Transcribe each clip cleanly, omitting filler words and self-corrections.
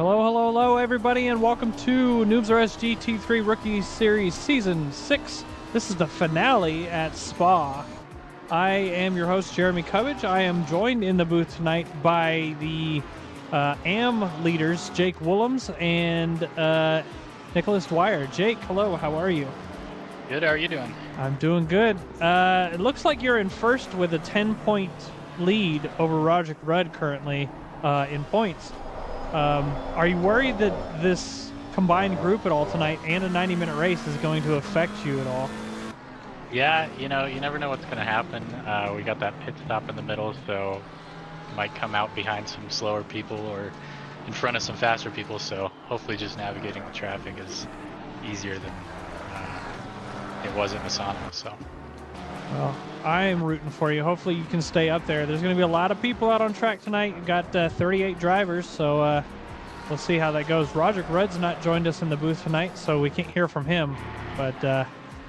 Hello, everybody, and welcome to Noobs R Us GT3 Rookie Series Season 6. This is the finale at Spa. I am your host, Jeremy Covage. I am joined in the booth tonight by the AM leaders, Jake Willems and Nicholas Dwyer. Jake, hello, how are you? Good, how are you doing? I'm doing good. It looks like you're in first with a 10-point lead over Roger Rudd currently in points. Are you worried that this combined group at all tonight and a 90-minute race is going to affect you at all? Yeah, you know, you never know what's going to happen. We got that pit stop in the middle, so might come out behind some slower people or in front of some faster people, so hopefully just navigating the traffic is easier than it was in Misano, so. Well, I am rooting for you. Hopefully you can stay up there. There's going to be a lot of people out on track tonight. You've got 38 drivers, so we'll see how that goes. Roger Rudd's not joined us in the booth tonight, so we can't hear from him. But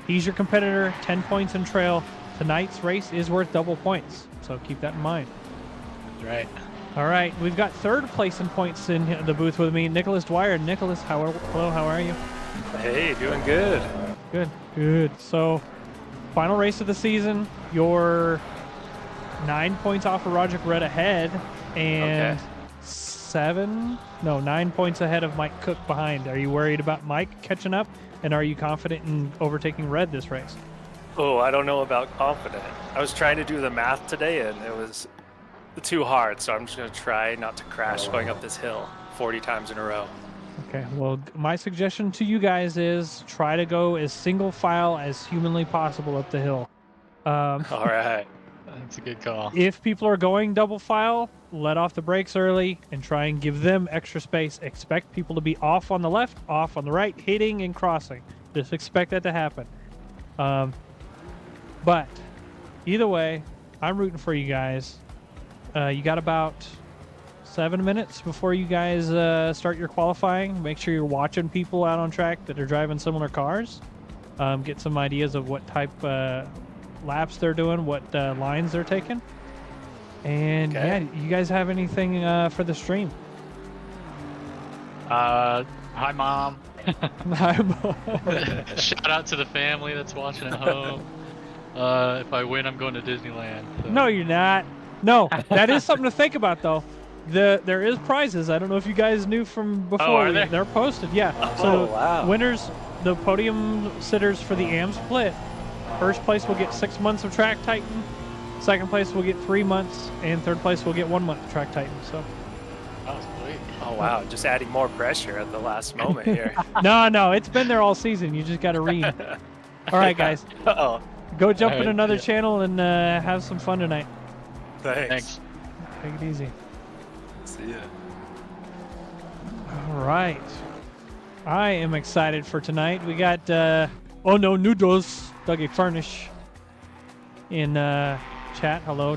he's your competitor, 10 points in trail. Tonight's race is worth double points, so keep that in mind. That's right. All right, we've got third place in points in the booth with me, Nicholas Dwyer. Nicholas, hello, how are you? Hey, doing good. Good. So, final race of the season. You're 9 points off of Roger Rudd ahead, and 9 points ahead of Mike Cook behind. Are you worried about Mike catching up, and are you confident in overtaking Rudd this race? Oh, I don't know about confident. I was trying to do the math today, and it was too hard, so I'm just going to try not to crash going up this hill 40 times in a row. Okay, well, my suggestion to you guys is try to go as single file as humanly possible up the hill. All right. That's a good call. If people are going double file, let off the brakes early and try and give them extra space. Expect people to be off on the left, off on the right, hitting and crossing. Just expect that to happen. But either way, I'm rooting for you guys. You got about 7 minutes before you guys start your qualifying. Make sure you're watching people out on track that are driving similar cars. Get some ideas of what type laps they're doing, what lines they're taking. And yeah, you guys have anything for the stream? Hi, Mom. Hi, Mom. Shout out to the family that's watching at home. If I win, I'm going to Disneyland. So. No, you're not. No, that is something to think about, though. There is prizes. I don't know if you guys knew from before. Oh, are there? They're posted, yeah. Oh, wow. Winners, the podium sitters for the AM split. First place will get 6 months of Track Titan. Second place will get 3 months, and third place will get 1 month of Track Titan. So. Oh, sweet. Oh, wow. Just adding more pressure at the last moment here. No, it's been there all season. You just got to read. All right, guys. Uh-oh. Go jump in another channel and have some fun tonight. Thanks. Take it easy. See ya. All right. I am excited for tonight. We got Oh No Noodles, Dougie Furnish in chat. Hello.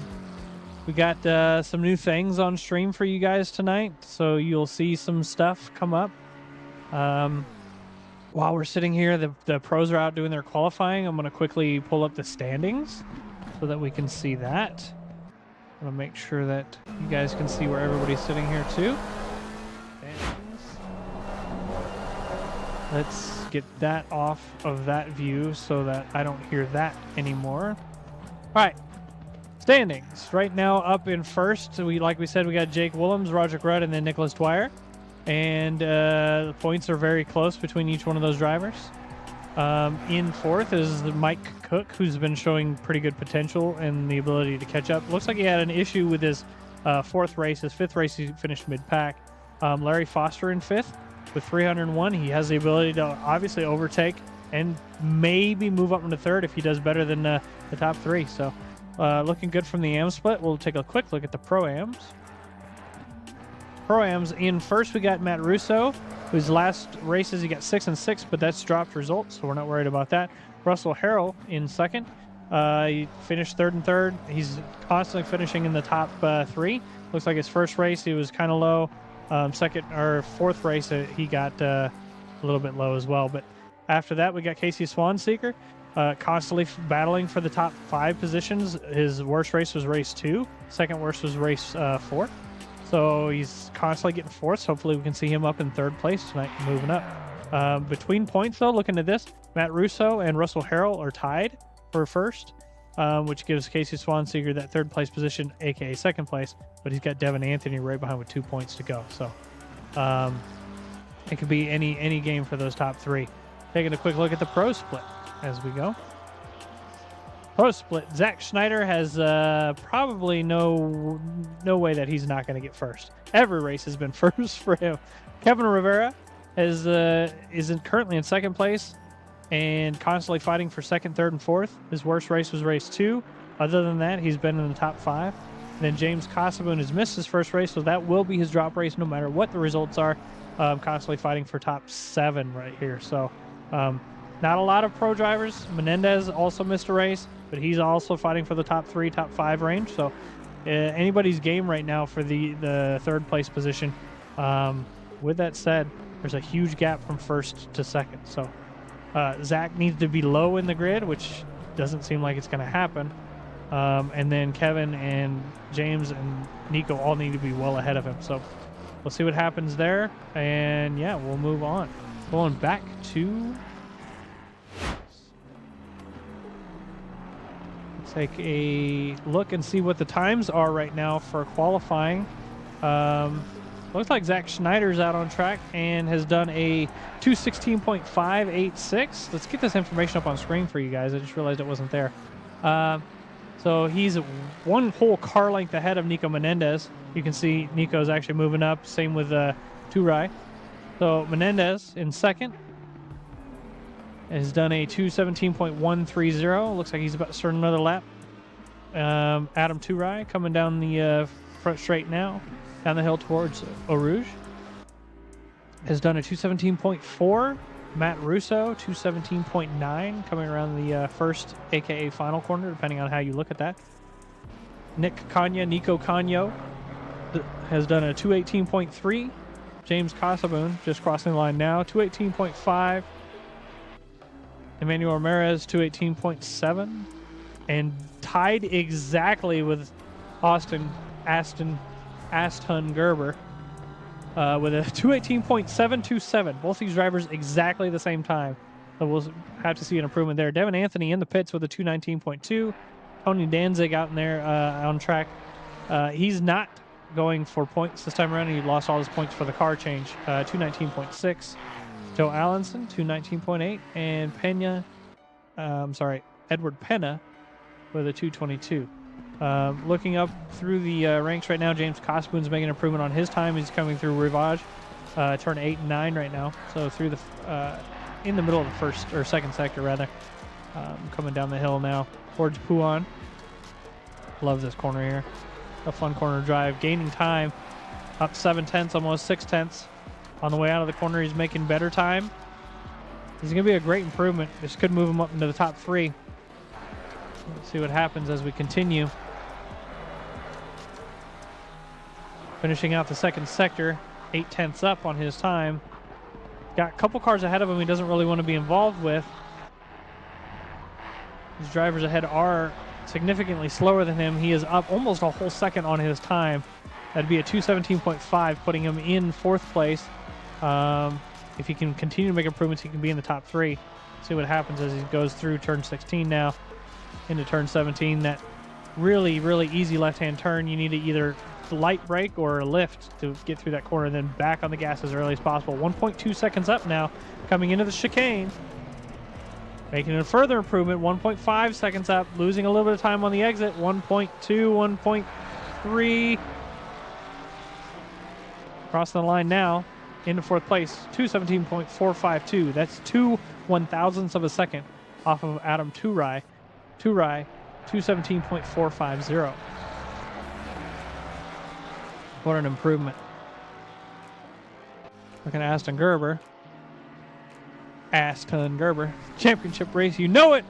We got some new things on stream for you guys tonight, so you'll see some stuff come up. While we're sitting here, the pros are out doing their qualifying. I'm going to quickly pull up the standings so that we can see that. I'm going to make sure that you guys can see where everybody's sitting here too. Standings. Let's get that off of that view so that I don't hear that anymore. All right. Standings. Right now up in first, like we said, we got Jake Willems, Roger Rudd, and then Nicholas Dwyer. And the points are very close between each one of those drivers. In fourth is Mike Cook, who's been showing pretty good potential and the ability to catch up. Looks like he had an issue with his fourth race. His fifth race, he finished mid-pack. Larry Foster in fifth with 301. He has the ability to obviously overtake and maybe move up into third if he does better than the top three. So looking good from the AM split. We'll take a quick look at the Pro-Ams. Pro-Ams in first, we got Matt Russo, whose last races he got 6 and 6, but that's dropped results, so we're not worried about that. Russell Harrell in second. He finished third and third. He's constantly finishing in the top three. Looks like his first race he was kind of low. Second or fourth race he got a little bit low as well. But after that, we got Casey Swanseeker, constantly battling for the top 5 positions. His worst race was race 2. Second worst was race 4. So he's constantly getting forced. Hopefully we can see him up in 3rd place tonight, moving up. Between points, though, looking at this, Matt Russo and Russell Harrell are tied for 1st, which gives Casey Swanseeger that 3rd place position, aka 2nd place. But he's got Devin Anthony right behind with 2 points to go. So it could be any game for those top 3. Taking a quick look at the pro split as we go. Pro split. Zach Schneider has probably no way that he's not going to get 1st. Every race has been 1st for him. Kevin Rivera is currently in 2nd place and constantly fighting for 2nd, 3rd, and 4th. His worst race was race 2. Other than that, he's been in the top 5. And then James Kosovoon has missed his 1st race, so that will be his drop race no matter what the results are. Constantly fighting for top 7 right here. So not a lot of pro drivers. Menendez also missed a race, but he's also fighting for the top 3, top 5 range. So anybody's game right now for the 3rd place position. With that said, there's a huge gap from 1st to 2nd. So Zach needs to be low in the grid, which doesn't seem like it's going to happen. And then Kevin and James and Nico all need to be well ahead of him. So we'll see what happens there. And yeah, we'll move on. Going back to... Let's take a look and see what the times are right now for qualifying. Looks like Zach Schneider's out on track and has done a 2:16.586. Let's get this information up on screen for you guys. I just realized it wasn't there. So he's 1 whole car length ahead of Nico Menendez. You can see Nico's actually moving up. Same with Turai. So Menendez in 2nd has done a 2:17.130. Looks like he's about to start another lap. Adam Turai coming down the front straight now, down the hill towards Eau Rouge, has done a 2:17.4. Matt Russo, 2:17.9, coming around the 1st, aka final corner, depending on how you look at that. Nico Canyo, has done a 2:18.3. James Kosovoon just crossing the line now, 2:18.5. Emmanuel Ramirez, 2:18.7. And tied exactly with Aston Gerber with a 2:18.727. Both these drivers exactly the same time. So we'll have to see an improvement there. Devin Anthony in the pits with a 2:19.2. Tony Danzig out in there on track. He's not going for points this time around. He lost all his points for the car change. 2:19.6. Joe Allenson, 2:19.8. And Edward Pena with a 2:22. Looking up through the ranks right now, James Kosovoon's making an improvement on his time. He's coming through Rivage, turn 8 and 9 right now. So through the in the middle of the 1st or 2nd sector rather, coming down the hill now towards Puan. Love this corner here, a fun corner drive. Gaining time, up 7/10, almost 6/10. On the way out of the corner, he's making better time. This is gonna be a great improvement. This could move him up into the top 3. Let's see what happens as we continue. Finishing out the 2nd sector, 8/10 up on his time. Got a couple cars ahead of him he doesn't really want to be involved with. His drivers ahead are significantly slower than him. He is up almost a whole second on his time. That'd be a 2:17.5, putting him in 4th place. If he can continue to make improvements, he can be in the top 3. See what happens as he goes through turn 16 now into turn 17. That really, really easy left-hand turn. You need to either light brake or a lift to get through that corner, and then back on the gas as early as possible. 1.2 seconds up now, coming into the chicane. Making a further improvement, 1.5 seconds up, losing a little bit of time on the exit. 1.2, 1.3. Crossing the line now, into 4th place, 2:17.452. That's 2 1,000ths of a second off of Adam Turai. 2:17.450. What an improvement. Looking at Aston Gerber. Championship race, you know it!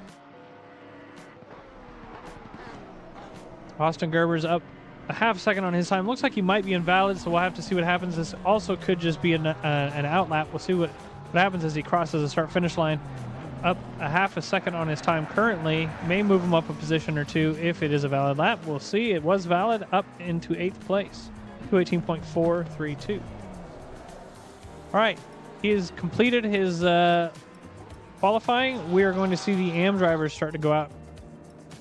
Austin Gerber's up a half second on his time. Looks like he might be invalid, so we'll have to see what happens. This also could just be an outlap. We'll see what happens as he crosses the start-finish line. Up a half a second on his time currently. May move him up a position or 2 if it is a valid lap. We'll see. It was valid, up into 8th place. 218.432. All right, he has completed his qualifying. We are going to see the AM drivers start to go out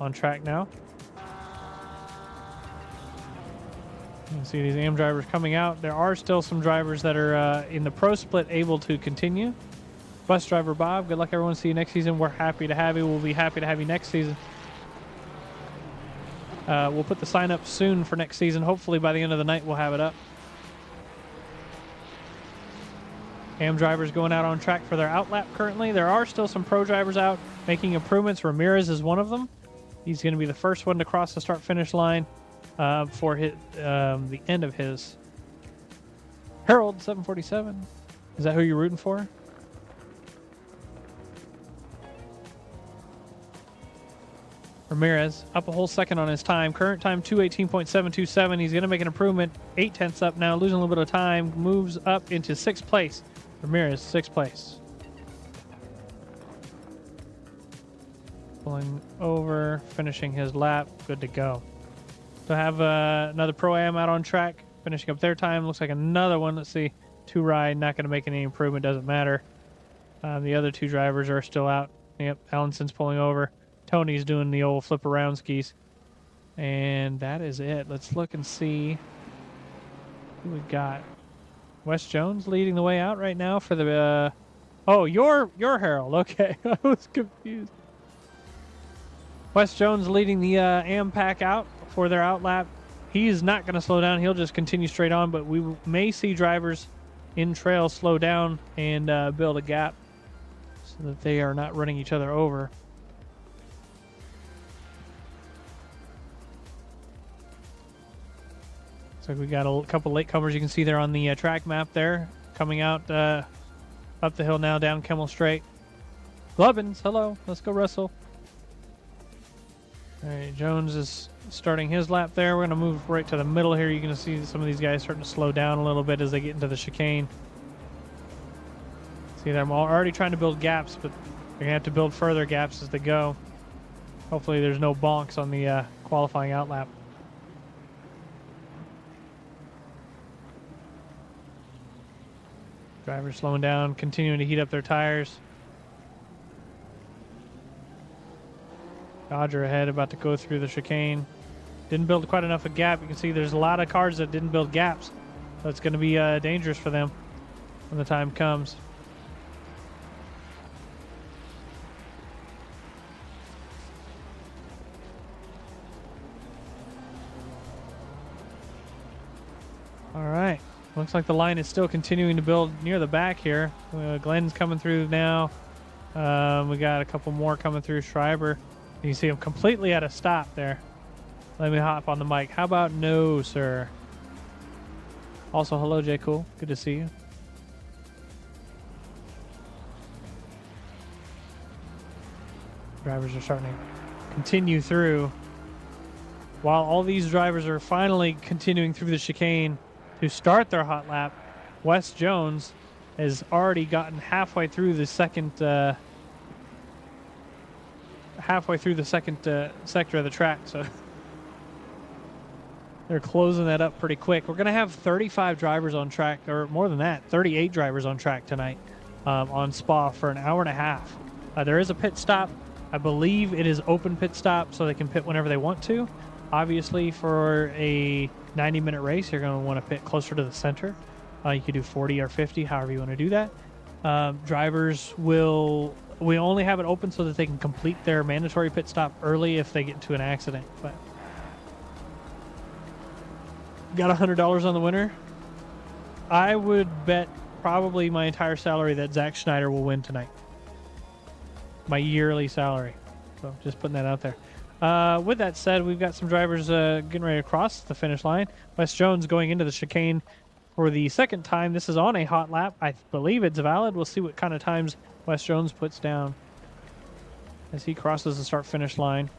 on track now. You can see these AM drivers coming out. There are still some drivers that are in the pro split able to continue. Bus driver Bob, good luck everyone. See you next season. We're happy to have you. We'll be happy to have you next season. We'll put the sign up soon for next season. Hopefully by the end of the night we'll have it up. AM drivers going out on track for their outlap currently. There are still some pro drivers out making improvements. Ramirez is one of them. He's going to be the first one to cross the start-finish line for his, the end of his. Harold, 747. Is that who you're rooting for? Ramirez up a whole second on his time. Current time 218.727. He's going to make an improvement. 0.8 up now, losing a little bit of time. Moves up into 6th place. Ramirez, 6th place. Pulling over, finishing his lap. Good to go. So have another Pro-Am out on track, finishing up their time. Looks like another one. Let's see. 2 ride, not going to make any improvement. Doesn't matter. The other 2 drivers are still out. Yep, Allinson's pulling over. Tony's doing the old flip around skis. And that is it. Let's look and see who we got. Wes Jones leading the way out right now for the... oh, you're Harold. Okay, I was confused. Wes Jones leading the AM pack out for their outlap. He's not going to slow down. He'll just continue straight on, but we may see drivers in trail slow down and build a gap so that they are not running each other over. Looks like we got a couple latecomers you can see there on the track map there, coming out up the hill now, down Kemmel Straight. Glubbins, hello. Let's go, Russell. All right, Jones is starting his lap there. We're going to move right to the middle here. You're going to see some of these guys starting to slow down a little bit as they get into the chicane. See, they're already trying to build gaps, but they're going to have to build further gaps as they go. Hopefully there's no bonks on the qualifying outlap. Drivers slowing down, continuing to heat up their tires. Dodger ahead, about to go through the chicane. Didn't build quite enough a gap. You can see there's a lot of cars that didn't build gaps. So it's going to be dangerous for them when the time comes. All right. Looks like the line is still continuing to build near the back here. Glenn's coming through now. We got a couple more coming through. Schreiber. You can see him completely at a stop there. Let me hop on the mic. How about no, sir? Also, hello, J. Cool. Good to see you. Drivers are starting to continue through. While all these drivers are finally continuing through the chicane to start their hot lap, Wes Jones has already gotten halfway through the second sector of the track, so they're closing that up pretty quick. We're going to have 35 drivers on track, or more than that, 38 drivers on track tonight on Spa for an hour and a half. There is a pit stop. I believe it is open pit stop, so they can pit whenever they want to. Obviously, for a 90-minute race, you're going to want to pit closer to the center. You could do 40 or 50, however you want to do that. Drivers will... We only have it open so that they can complete their mandatory pit stop early if they get into an accident. But got $100 on the winner. I would bet probably my entire salary that Zach Schneider will win tonight. My yearly salary. So just putting that out there. With that said, we've got some drivers getting ready to cross the finish line. Wes Jones going into the chicane for the second time. This is on a hot lap. I believe it's valid. We'll see what kind of times Wes Jones puts down as he crosses the start-finish line.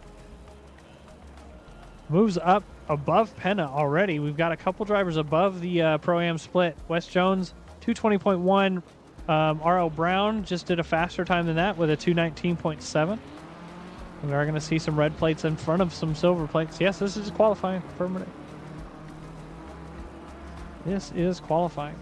Moves up above Penna already. We've got a couple drivers above the Pro-Am split. Wes Jones, 220.1. R.L. Brown just did a faster time than that with a 219.7. We are going to see some red plates in front of some silver plates. Yes, this is qualifying. Permanent. This is qualifying.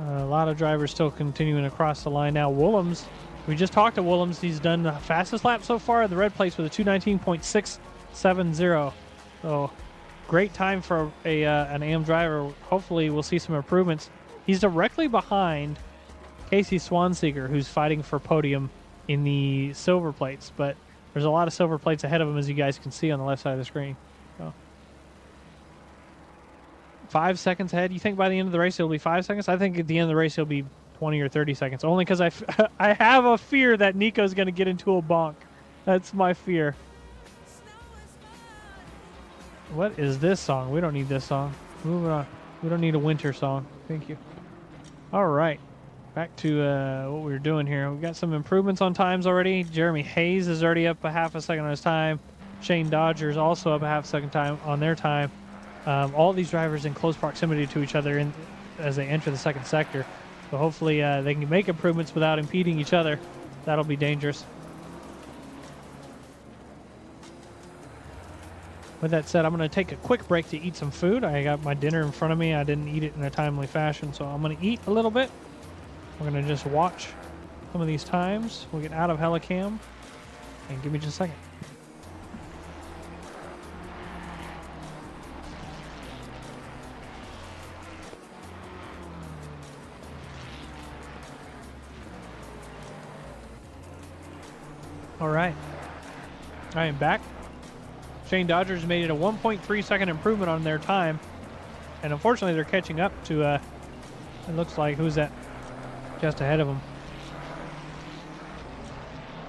A lot of drivers still continuing across the line now. Willems, we just talked to Willems. He's done the fastest lap so far in the red place with a 2:19.670. So great time for an AM driver. Hopefully we'll see some improvements. He's directly behind Casey Swanseeger, who's fighting for podium in the silver plates, but there's a lot of silver plates ahead of him, as you guys can see on the left side of the screen. So 5 seconds ahead. You think by the end of the race it'll be 5 seconds? I think at the end of the race it'll be 20 or 30 seconds, only because I have a fear that Nico's going to get into a bonk. That's my fear. What is this song? We don't need this song. Moving on. We don't need a winter song. Thank you. All right. Back to what we were doing here. We've got some improvements on times already. Jeremy Hayes is already up a half a second on his time. Shane Dodger's also up a half second time on their time. All these drivers in close proximity to each other as they enter the second sector. So hopefully they can make improvements without impeding each other. That'll be dangerous. With that said, I'm going to take a quick break to eat some food. I got my dinner in front of me. I didn't eat it in a timely fashion, so I'm going to eat a little bit. We're going to just watch some of these times. We'll get out of Helicam. And give me just a second. All right. I am back. Shane Dodgers made it a 1.3 second improvement on their time. And unfortunately, they're catching up to, it looks like, who's that just ahead of them?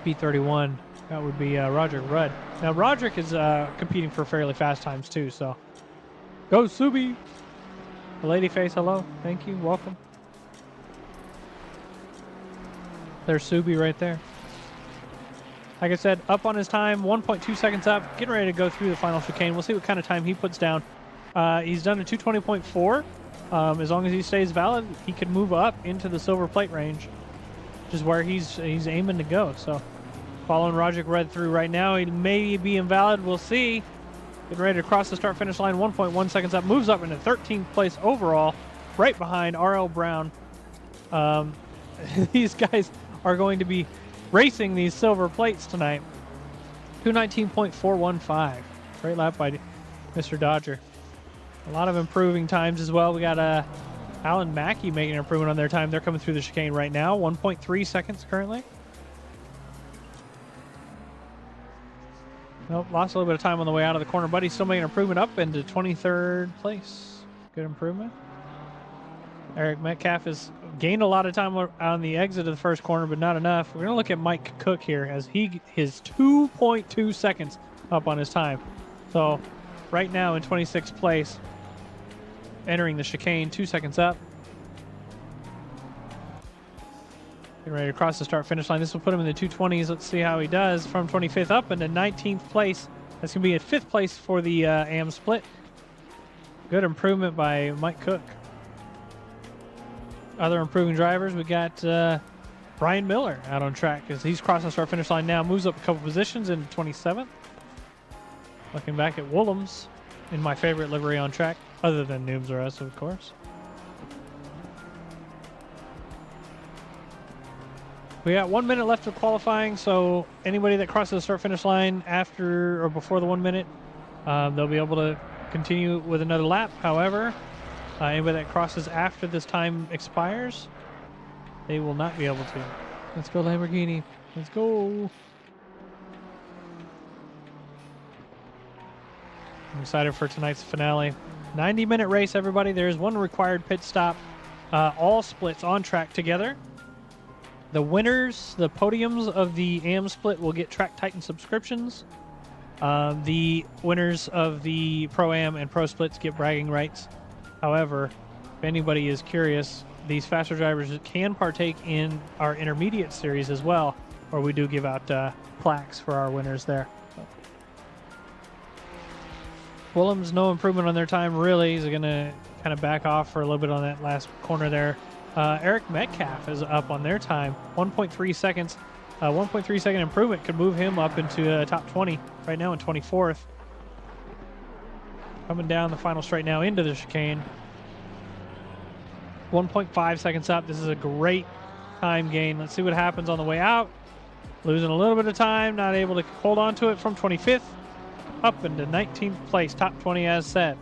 P31. That would be Roderick Rudd. Now, Roderick is competing for fairly fast times, too, so. Go, Subi! The lady face, hello. Thank you. Welcome. There's Subi right there. Like I said, up on his time, 1.2 seconds up, getting ready to go through the final chicane. We'll see what kind of time he puts down. He's done a 220.4. As long as he stays valid, he could move up into the silver plate range, which is where he's aiming to go. So, following Roderick Rudd through right now, he may be invalid. We'll see. Getting ready to cross the start-finish line, 1.1 seconds up, moves up into 13th place overall, right behind R.L. Brown. These guys are going to be racing these silver plates tonight. 2:19.415. Great lap by Mr. Dodger. A lot of improving times as well. We got Alan Mackey making an improvement on their time. They're coming through the chicane right now. 1.3 seconds currently. Nope, lost a little bit of time on the way out of the corner, but he's still making an improvement up into 23rd place. Good improvement. Eric Metcalf has gained a lot of time on the exit of the first corner, but not enough. We're going to look at Mike Cook here as his 2.2 seconds up on his time. So right now in 26th place, entering the chicane, 2 seconds up. Getting ready to cross the start-finish line. This will put him in the 220s. Let's see how he does. From 25th up into 19th place. That's going to be at 5th place for the AM split. Good improvement by Mike Cook. Other improving drivers, we got Brian Miller out on track as he's crossing the start-finish line now. Moves up a couple positions into 27th. Looking back at Willems in my favorite livery on track, other than Noobs R Us, of course. We got 1 minute left of qualifying, so anybody that crosses the start-finish line after or before the 1 minute, they'll be able to continue with another lap. However, anybody that crosses after this time expires, they will not be able to. Let's go, Lamborghini. Let's go. I'm excited for tonight's finale. 90-minute race, everybody. There's one required pit stop. All splits on track together. The winners, the podiums of the AM split will get Track Titan subscriptions. The winners of the Pro-Am and Pro splits get bragging rights. However, if anybody is curious, these faster drivers can partake in our intermediate series as well, where we do give out plaques for our winners there. Willems, no improvement on their time, really. He's going to kind of back off for a little bit on that last corner there. Eric Metcalf is up on their time, 1.3 seconds. 1.3 second improvement could move him up into top 20 right now in 24th. Coming down the final straight now into the chicane. 1.5 seconds up. This is a great time gain. Let's see what happens on the way out. Losing a little bit of time, not able to hold on to it from 25th up into 19th place, top 20 as said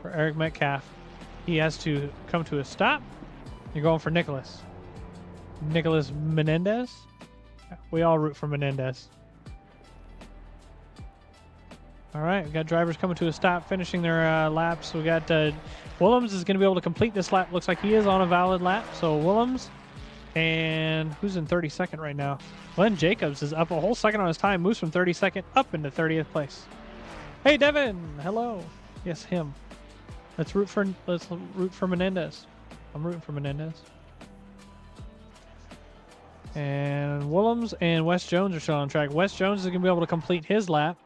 for Eric Metcalf. He has to come to a stop. You're going for Nicholas. Nicholas Menendez. We all root for Menendez. All right, we got drivers coming to a stop, finishing their laps. We got Willems is going to be able to complete this lap. Looks like he is on a valid lap. So Willems, and who's in 32nd right now? Glenn Jacobs is up a whole second on his time, moves from 32nd up into 30th place. Hey Devin, hello. Yes, him. Let's root for Menendez. I'm rooting for Menendez. And Willems and Wes Jones are still on track. Wes Jones is going to be able to complete his lap.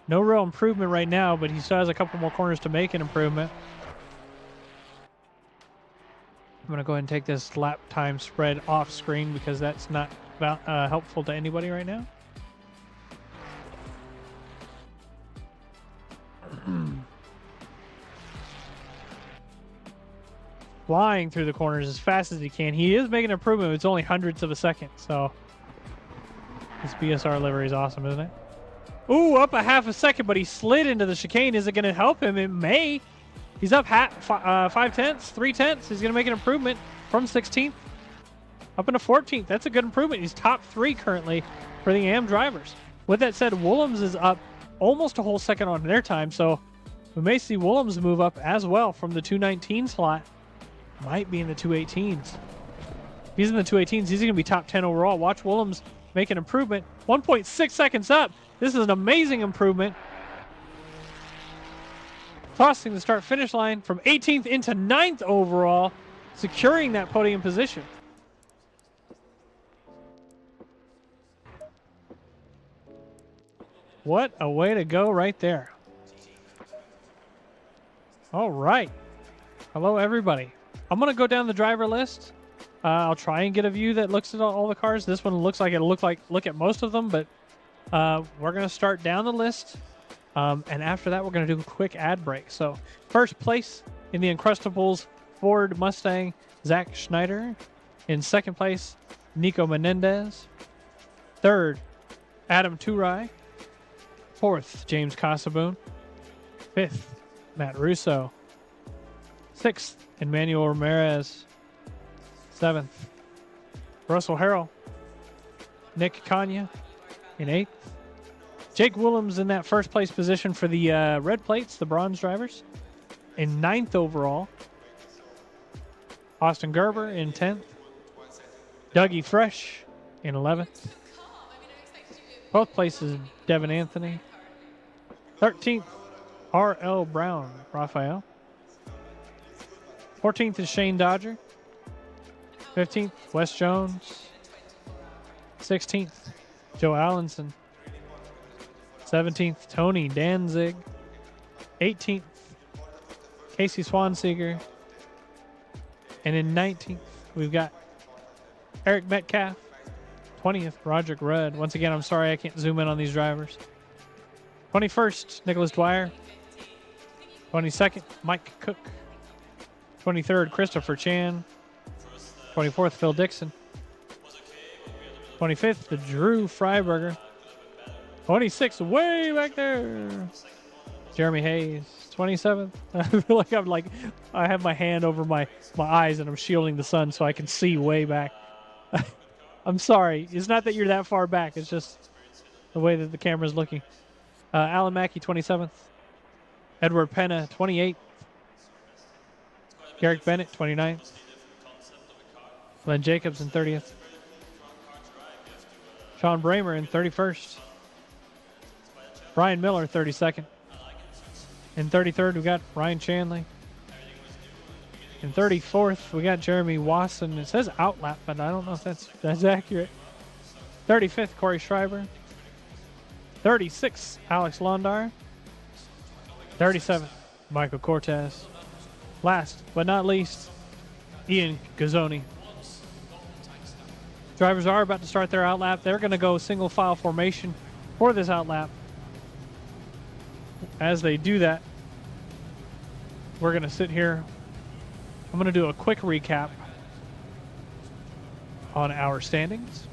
No real improvement right now, but he still has a couple more corners to make an improvement. I'm going to go ahead and take this lap time spread off screen because that's not helpful to anybody right now. Flying through the corners as fast as he can. He is making an improvement. It's only hundredths of a second, so this BSR livery is awesome, isn't it? Ooh, up a half a second, but he slid into the chicane. Is it going to help him? It may. He's up 5 tenths, 3 tenths. He's going to make an improvement from 16th up into 14th. That's a good improvement. He's top 3 currently for the AM drivers. With that said, Willems is up almost a whole second on their time, so we may see Willems move up as well from the 219 slot. Might be in the 218s. If he's in the 218s, he's going to be top 10 overall. Watch Willems make an improvement. 1.6 seconds up. This is an amazing improvement. Crossing the start-finish line from 18th into 9th overall, securing that podium position. What a way to go right there. All right. Hello, everybody. I'm going to go down the driver list. I'll try and get a view that looks at all the cars. This one looks like look at most of them, but we're going to start down the list. And after that, we're going to do a quick ad break. So first place in the Uncrustables Ford Mustang, Zach Schneider. In second place, Nico Menendez. Third, Adam Turai. Fourth, James Casaboon. Fifth, Matt Russo. Sixth, Emmanuel Ramirez. Seventh, Russell Harrell. Nick Kanya in eighth. Jake Willems in that first place position for the red plates, the bronze drivers. In 9th overall. Austin Gerber in 10th. Dougie Fresh in 11th. Both places, Devin Anthony. 13th, R.L. Brown, Raphael. 14th is Shane Dodger. 15th, Wes Jones. 16th, Joe Allenson. 17th, Tony Danzig. 18th, Casey Swanseeger. And in 19th, we've got Eric Metcalf. 20th, Roderick Rudd. Once again, I'm sorry I can't zoom in on these drivers. 21st, Nicholas Dwyer. 22nd, Mike Cook. 23rd, Christopher Chan. 24th, Phil Dixon. 25th, the Drew Freiberger. 26th, way back there, Jeremy Hayes. 27th, I feel like I have my hand over my eyes and I'm shielding the sun so I can see way back. I'm sorry. It's not that you're that far back. It's just the way that the camera's looking. Alan Mackey, 27th. Edward Penna, 28th. Garrick Bennett, 29th. Glenn Jacobs in 30th. Sean Bramer in 31st. Brian Miller, 32nd. In 33rd, we got Ryan Chanley. In 34th, we got Jeremy Wasson. It says outlap, but I don't know if that's accurate. 35th, Corey Schreiber. 36th, Alex Londar. 37th, Michael Cortez. Last but not least, Ian Gazzoni. Drivers are about to start their outlap. They're going to go single file formation for this outlap. As they do that, we're going to sit here. I'm going to do a quick recap on our standings.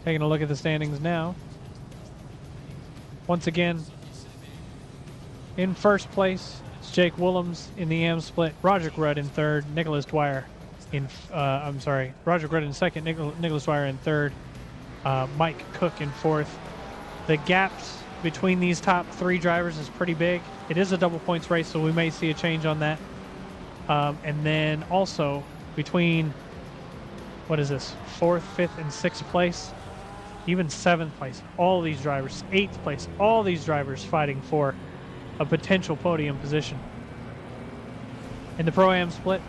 Taking a look at the standings now. Once again, in first place, it's Jake Willems in the AM split, Roger Grudd in third, Nicholas Dwyer in, Roger Grudd in second, Nicholas Dwyer in third, Mike Cook in fourth. The gaps between these top three drivers is pretty big. It is a double points race, so we may see a change on that. And then also between, what is this, fourth, fifth, and sixth place, even seventh place, all these drivers, eighth place, all these drivers fighting for a potential podium position. In the Pro-Am split,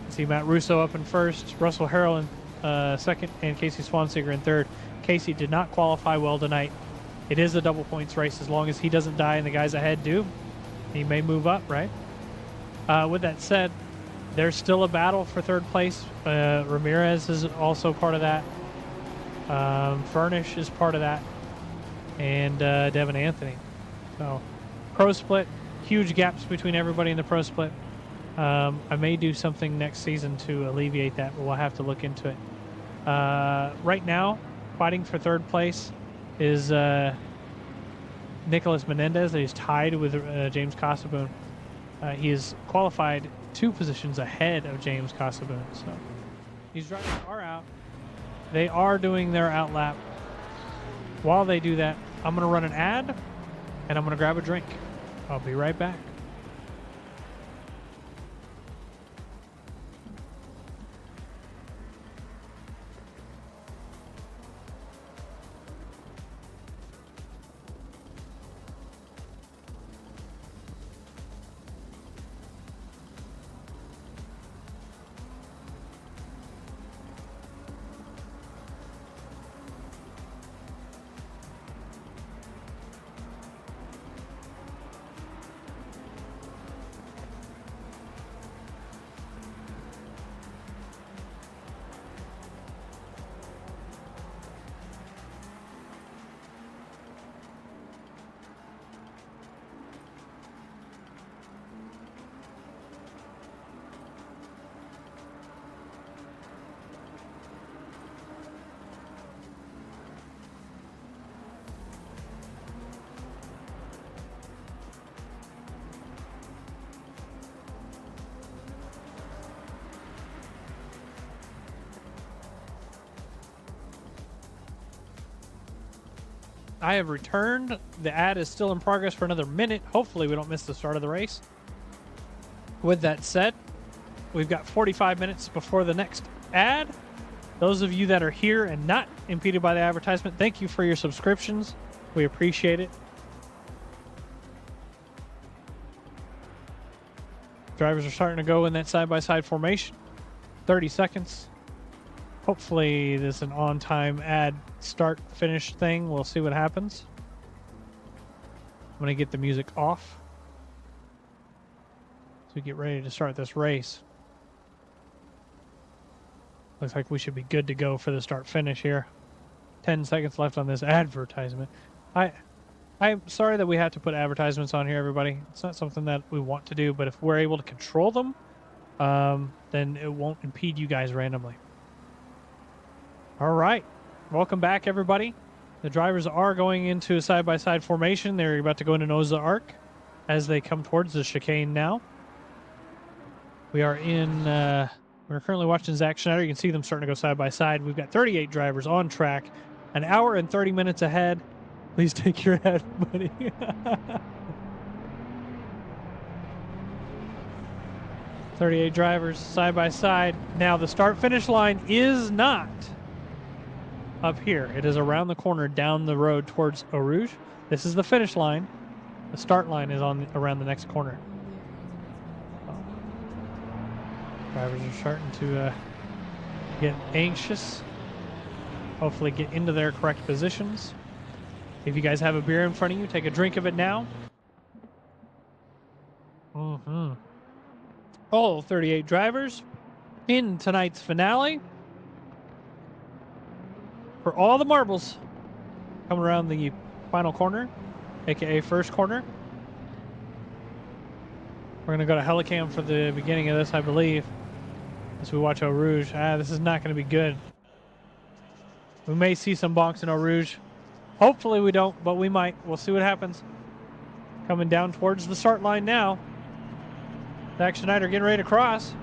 you see Matt Russo up in first, Russell Harrell in second, and Casey Swanseeger in third. Casey did not qualify well tonight. It is a double points race. As long as he doesn't die and the guys ahead do, he may move up, right? With that said, there's still a battle for third place. Ramirez is also part of that. Furnish is part of that. And Devin Anthony. So, pro split, huge gaps between everybody in the pro split. I may do something next season to alleviate that, but we'll have to look into it. Right now, fighting for third place is Nicholas Menendez. He's tied with James Casaboon. He is qualified 2 positions ahead of James Casaboon. So these drivers are out. They are doing their outlap. While they do that, I'm going to run an ad, and I'm going to grab a drink. I'll be right back. I have returned. The ad is still in progress for another minute. Hopefully we don't miss the start of the race. With that said, we've got 45 minutes before the next ad. Those of you that are here and not impeded by the advertisement, thank you for your subscriptions. We appreciate it. Drivers are starting to go in that side-by-side formation. 30 seconds. Hopefully this is an on-time ad start-finish thing. We'll see what happens. I'm going to get the music off so we get ready to start this race. Looks like we should be good to go for the start-finish here. 10 seconds left on this advertisement. I'm sorry that we have to put advertisements on here, everybody. It's not something that we want to do, but if we're able to control them, then it won't impede you guys randomly. All right. Welcome back, everybody. The drivers are going into a side-by-side formation. They're about to go into nose the arc as they come towards the chicane now. We are in... we're currently watching Zach Schneider. You can see them starting to go side-by-side. We've got 38 drivers on track. An hour and 30 minutes ahead. Please take your head, buddy. 38 drivers side-by-side. Now, the start-finish line is not up here. It is around the corner down the road towards Eau Rouge. This is the finish line. The start line is around the next corner. Drivers are starting to get anxious. Hopefully get into their correct positions. If you guys have a beer in front of you, take a drink of it now. All 38 drivers in tonight's finale for all the marbles coming around the final corner, aka first corner. We're gonna go to Helicam for the beginning of this, I believe, as we watch Eau Rouge. This is not gonna be good. We may see some bonks in Eau Rouge. Hopefully we don't, but we might. We'll see what happens. Coming down towards the start line now. Zach Schneider getting ready to cross.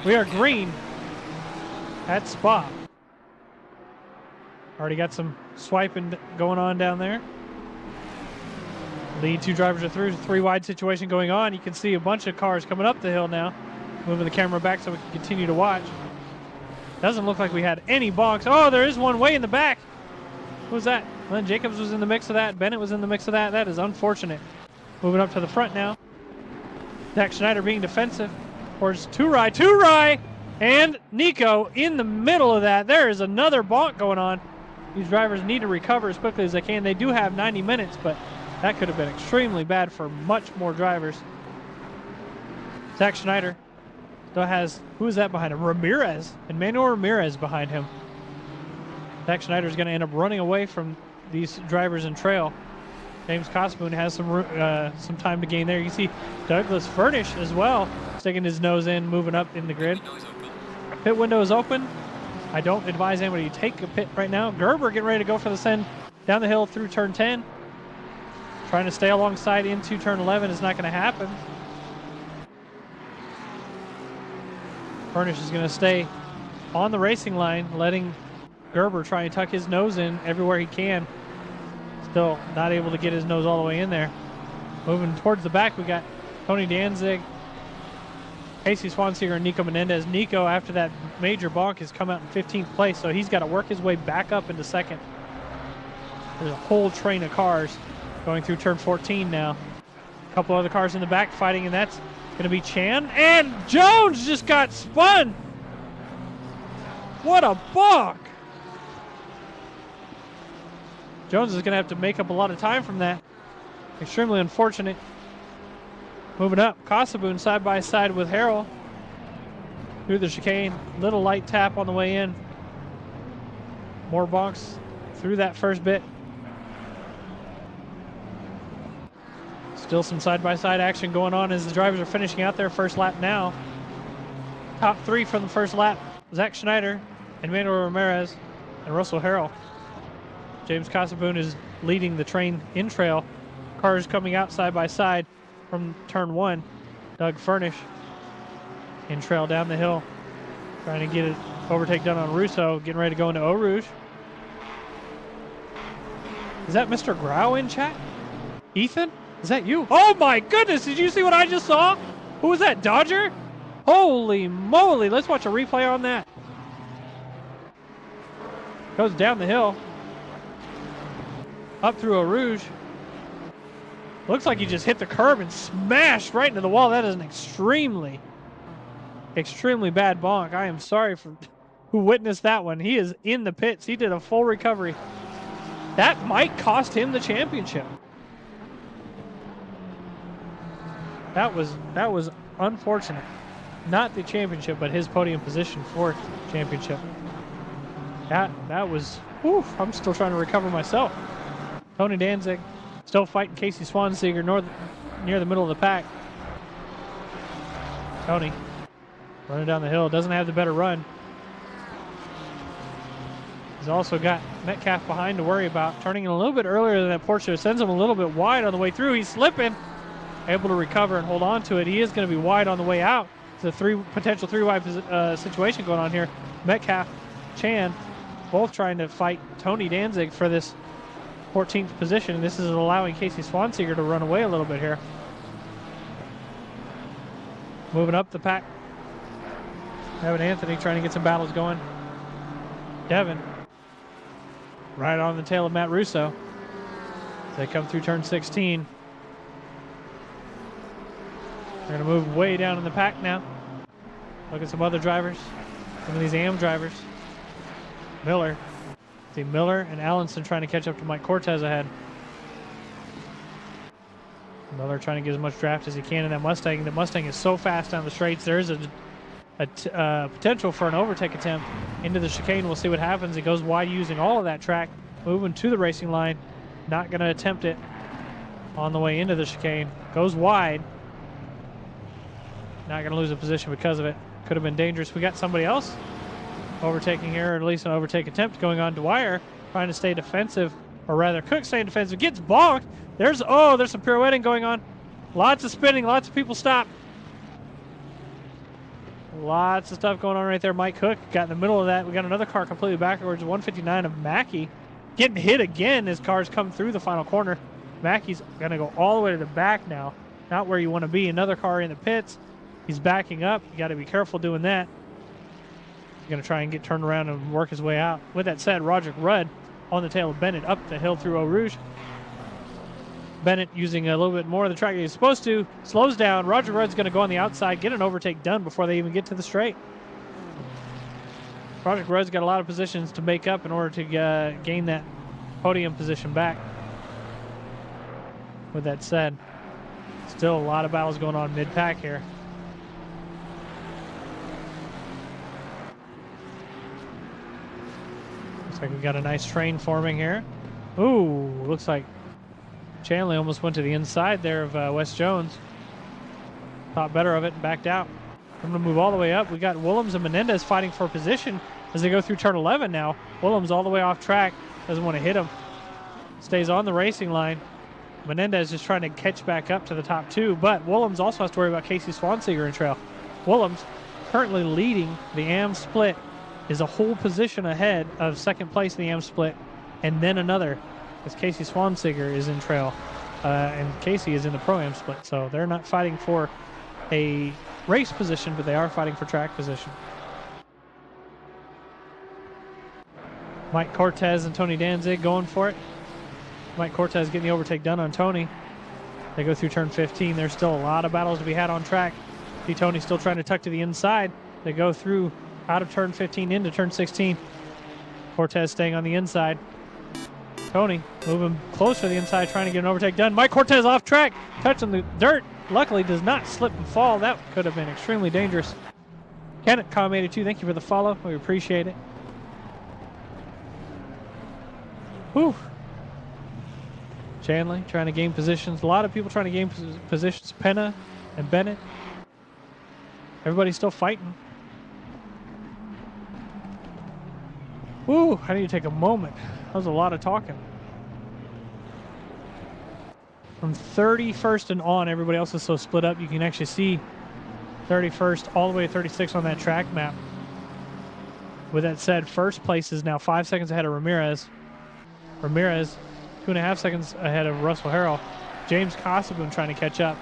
We are green at Spa. Already got some swiping going on down there. Lead two drivers are through. Three wide situation going on. You can see a bunch of cars coming up the hill now. Moving the camera back so we can continue to watch. Doesn't look like we had any bonks. Oh, there is one way in the back. Who was that? Glenn Jacobs was in the mix of that. Bennett was in the mix of that. That is unfortunate. Moving up to the front now. Zach Schneider being defensive towards Turai, and Nico in the middle of that. There is another bonk going on. These drivers need to recover as quickly as they can. They do have 90 minutes, but that could have been extremely bad for much more drivers. Zach Schneider still has, who is that behind him? Ramirez, Emmanuel Ramirez behind him. Zach Schneider is going to end up running away from these drivers in trail. James Cosboon has some time to gain there. You can see Douglas Furnish as well, sticking his nose in, moving up in the grid. Pit window is open. I don't advise anybody to take a pit right now. Gerber getting ready to go for the send down the hill through turn 10. Trying to stay alongside into turn 11 is not going to happen. Furnish is going to stay on the racing line, letting Gerber try and tuck his nose in everywhere he can. Still not able to get his nose all the way in there. Moving towards the back, we got Tony Danzig, Casey Swanseger, and Nico Menendez. Nico, after that major bonk, has come out in 15th place, so he's got to work his way back up into second. There's a whole train of cars going through turn 14 now. A couple other cars in the back fighting, and that's going to be Chan. And Jones just got spun! What a bonk! Jones is going to have to make up a lot of time from that. Extremely unfortunate. Moving up, Kosovoon side by side with Harrell through the chicane. Little light tap on the way in. More bonks through that first bit. Still some side-by-side action going on as the drivers are finishing out their first lap now. Top three from the first lap, Zach Schneider, Emmanuel Ramirez, and Russell Harrell. James Kosovoon is leading the train in trail. Cars coming out side by side from turn 1. Doug Furnish in trail down the hill, trying to get it overtake done on Russo, getting ready to go into Eau Rouge. Is that Mr. Grau in chat? Ethan? Is that you? Oh my goodness, did you see what I just saw? Who was that, Dodger? Holy moly, let's watch a replay on that. Goes down the hill. Up through Eau Rouge. Looks like he just hit the curb and smashed right into the wall. That is an extremely bad bonk. I am sorry for who witnessed that one. He is in the pits. He did a full recovery. That might cost him the championship. That was unfortunate. Not the championship, but his podium position for championship. That was, whew, I'm still trying to recover myself. Tony Danzig still fighting Casey Swanseger near the middle of the pack. Tony running down the hill, doesn't have the better run. He's also got Metcalf behind to worry about, turning in a little bit earlier than that Porsche. Sends him a little bit wide on the way through. He's slipping, able to recover and hold on to it. He is going to be wide on the way out. It's a potential three-wide situation going on here. Metcalf, Chan, both trying to fight Tony Danzig for this 14th position. This is allowing Casey Swanseger to run away a little bit here. Moving up the pack. Devin Anthony trying to get some battles going. Devin right on the tail of Matt Russo as they come through turn 16. They're going to move way down in the pack now. Look at some other drivers. Some of these AM drivers. Miller. See Miller and Allenson trying to catch up to Mike Cortez ahead. Miller trying to get as much draft as he can in that Mustang. The Mustang is so fast down the straights. There is a potential for an overtake attempt into the chicane. We'll see what happens. It goes wide using all of that track, moving to the racing line. Not going to attempt it on the way into the chicane. Goes wide. Not going to lose a position because of it. Could have been dangerous. We got somebody else overtaking here, or at least an overtake attempt going on. Dwyer trying to stay defensive, or rather Cook staying defensive. Gets bonked. There's some pirouetting going on. Lots of spinning. Lots of people stop. Lots of stuff going on right there. Mike Cook got in the middle of that. We got another car completely backwards. 159 of Mackey getting hit again as cars come through the final corner. Mackey's going to go all the way to the back now. Not where you want to be. Another car in the pits. He's backing up. You got to be careful doing that. He's going to try and get turned around and work his way out. With that said, Roderick Rudd on the tail of Bennett up the hill through Eau Rouge. Bennett using a little bit more of the track than he's supposed to. Slows down. Roger Rudd's going to go on the outside, get an overtake done before they even get to the straight. Roger Rudd's got a lot of positions to make up in order to gain that podium position back. With that said, still a lot of battles going on mid-pack here. Looks like we got a nice train forming here. Ooh, looks like Chanley almost went to the inside there of Wes Jones. Thought better of it and backed out. I'm going to move all the way up. We got Willems and Menendez fighting for position as they go through turn 11 now. Willems all the way off track. Doesn't want to hit him. Stays on the racing line. Menendez just trying to catch back up to the top two, but Willems also has to worry about Casey Swanseger in trail. Willems currently leading the AM split, is a whole position ahead of second place in the AM split, and then another, as Casey Swanseger is in trail, and Casey is in the Pro-Am split. So they're not fighting for a race position, but they are fighting for track position. Mike Cortez and Tony Danzig going for it. Mike Cortez getting the overtake done on Tony. They go through turn 15. There's still a lot of battles to be had on track. See Tony still trying to tuck to the inside. They go through out of turn 15 into turn 16. Cortez staying on the inside. Tony moving closer to the inside, trying to get an overtake done. Mike Cortez off track, touching the dirt. Luckily does not slip and fall. That could have been extremely dangerous. Kenneth Com82, thank you for the follow. We appreciate it. Whew. Chanley trying to gain positions. A lot of people trying to gain positions. Penna and Bennett. Everybody's still fighting. Woo, I need to take a moment. That was a lot of talking. From 31st and on, everybody else is so split up, you can actually see 31st all the way to 36 on that track map. With that said, first place is now 5 seconds ahead of Ramirez. Ramirez 2.5 seconds ahead of Russell Harrell. James Cossaboon trying to catch up.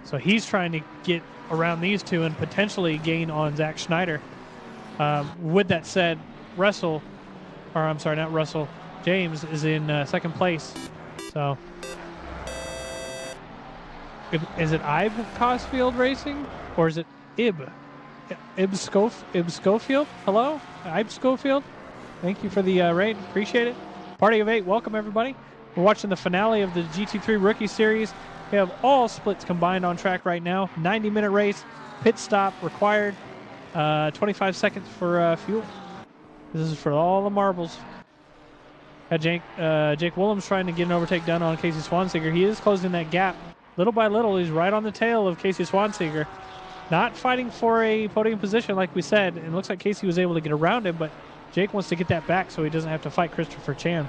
So he's trying to get around these two and potentially gain on Zach Schneider. With that said, James is in second place. So, is it Ib Cosfield Racing or is it Ib Schofield? Hello, Ib Schofield. Thank you for the raid. Appreciate it. Party of 8. Welcome everybody. We're watching the finale of the GT3 Rookie Series. We have all splits combined on track right now. 90-minute race, pit stop required. 25 seconds for fuel. This is for all the marbles. Got Jake Willems trying to get an overtake done on Casey Swanseger. He is closing that gap. Little by little, he's right on the tail of Casey Swanseger. Not fighting for a podium position like we said. It looks like Casey was able to get around him, but Jake wants to get that back so he doesn't have to fight Christopher Chan.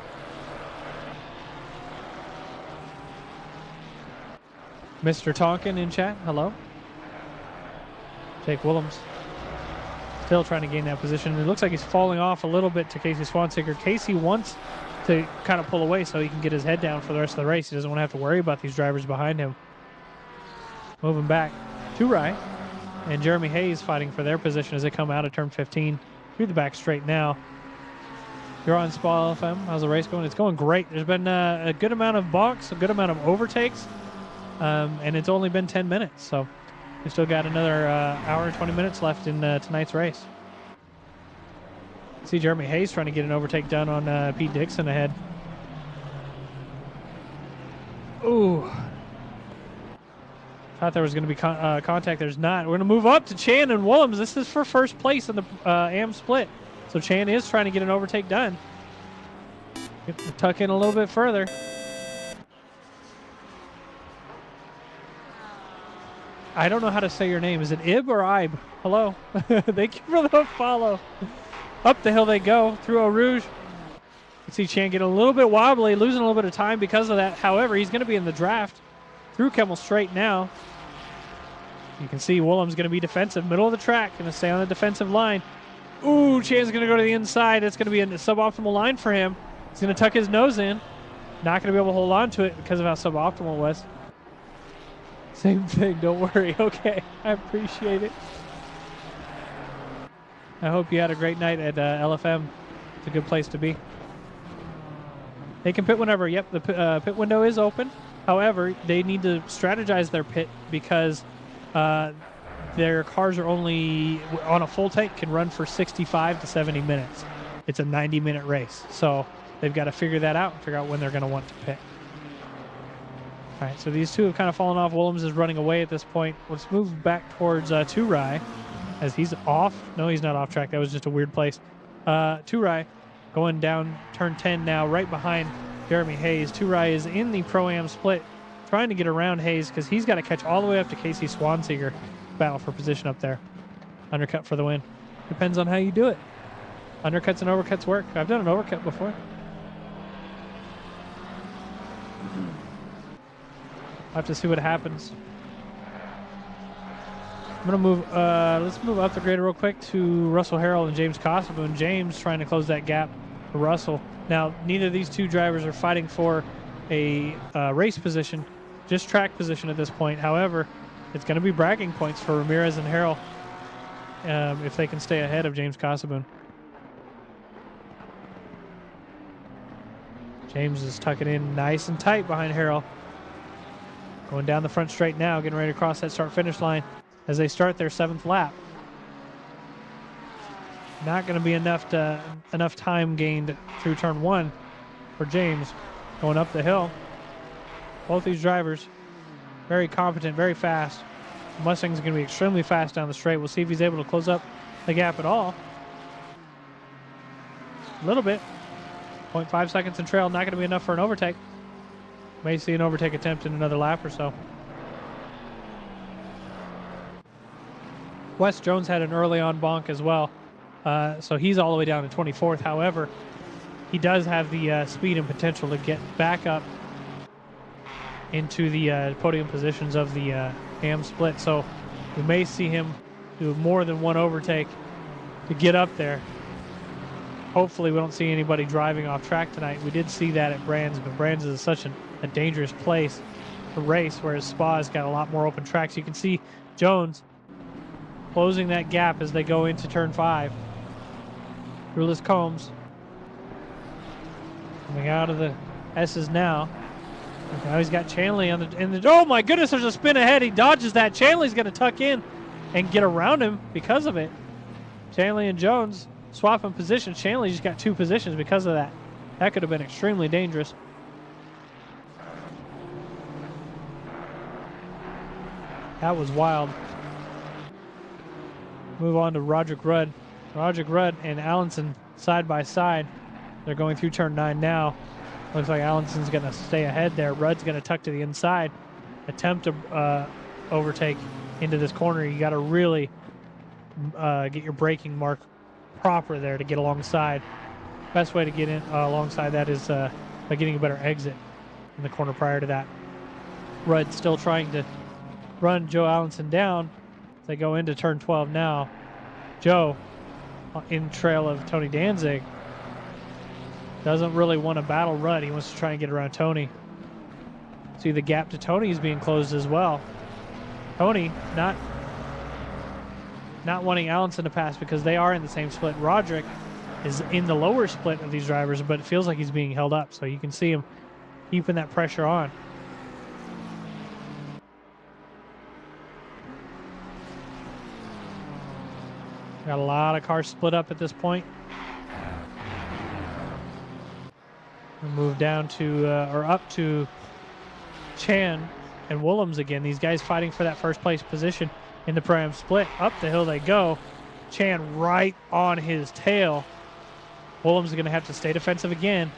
Mr. Tonkin in chat, hello. Jake Willems still trying to gain that position. It looks like he's falling off a little bit to Casey Swanseger. Casey wants to kind of pull away so he can get his head down for the rest of the race. He doesn't want to have to worry about these drivers behind him. Moving back to right. And Jeremy Hayes fighting for their position as they come out of turn 15 through the back straight now. You're on Spa FM. How's the race going? It's going great. There's been a good amount of balks, a good amount of overtakes, and it's only been 10 minutes. So we still got another hour and 20 minutes left in tonight's race. See Jeremy Hayes trying to get an overtake done on Pete Dixon ahead. Ooh. Thought there was going to be contact. There's not. We're going to move up to Chan and Willems. This is for first place in the AM split. So Chan is trying to get an overtake done. Tuck in a little bit further. I don't know how to say your name. Is it Ib or Ib? Hello. Thank you for the follow. Up the hill they go through Eau Rouge. You see Chan get a little bit wobbly, losing a little bit of time because of that. However, he's going to be in the draft through Kemmel Straight now. You can see Willems going to be defensive, middle of the track, going to stay on the defensive line. Ooh, Chan's going to go to the inside. It's going to be a suboptimal line for him. He's going to tuck his nose in. Not going to be able to hold on to it because of how suboptimal it was. Same thing, don't worry. Okay, I appreciate it. I hope you had a great night at LFM. It's a good place to be. They can pit whenever. Yep, the pit window is open. However, they need to strategize their pit because their cars are only, on a full tank, can run for 65 to 70 minutes. It's a 90-minute race. So they've got to figure that out and figure out when they're going to want to pit. All right, so these two have kind of fallen off. Willems is running away at this point. Let's move back towards Turai as he's off. No, he's not off track. That was just a weird place. Turai going down turn 10 now, right behind Jeremy Hayes. Turai is in the Pro-Am split, trying to get around Hayes because he's got to catch all the way up to Casey Swanseeger. Battle for position up there. Undercut for the win. Depends on how you do it. Undercuts and overcuts work. I've done an overcut before. I'll have to see what happens. I'm gonna move. Let's move up the grid real quick to Russell Harrell and James Kosovo. James trying to close that gap for Russell. Now, neither of these two drivers are fighting for a race position, just track position at this point. However, it's going to be bragging points for Ramirez and Harrell if they can stay ahead of James Kosovo. James is tucking in nice and tight behind Harrell. Going down the front straight now, getting ready to cross that start-finish line as they start their 7th lap. Not going to be enough time gained through turn 1 for James going up the hill. Both these drivers very competent, very fast. Mustang's going to be extremely fast down the straight. We'll see if he's able to close up the gap at all. A little bit. 0.5 seconds in trail, not going to be enough for an overtake. May see an overtake attempt in another lap or so. Wes Jones had an early on bonk as well. So he's all the way down to 24th. However, he does have the speed and potential to get back up into the podium positions of the AM split. So we may see him do more than one overtake to get up there. Hopefully we don't see anybody driving off track tonight. We did see that at Brands, but Brands is such a dangerous place to race, whereas Spa's got a lot more open tracks. You can see Jones closing that gap as they go into turn 5. Rulis Combs coming out of the S's now. Now he's got Chanley in the. Oh my goodness! There's a spin ahead. He dodges that. Chanley's going to tuck in and get around him because of it. Chanley and Jones swapping positions. Chanley just got 2 positions because of that. That could have been extremely dangerous. That was wild. Move on to Roderick Rudd. Roderick Rudd and Allenson side by side. They're going through turn 9 now. Looks like Allenson's going to stay ahead there. Rudd's going to tuck to the inside. Attempt to overtake into this corner. You got to really get your braking mark proper there to get alongside. Best way to get in alongside that is by getting a better exit in the corner prior to that. Rudd still trying to run Joe Allenson down. They go into turn 12 now. Joe in trail of Tony Danzig. Doesn't really want to battle Rudd. He wants to try and get around Tony. See the gap to Tony is being closed as well. Tony not wanting Allenson to pass because they are in the same split. Roderick is in the lower split of these drivers, but it feels like he's being held up. So you can see him keeping that pressure on. Got a lot of cars split up at this point. We'll move down to, or up to Chan and Willems again. These guys fighting for that first place position in the Pro-Am split. Up the hill they go. Chan right on his tail. Willems is going to have to stay defensive again.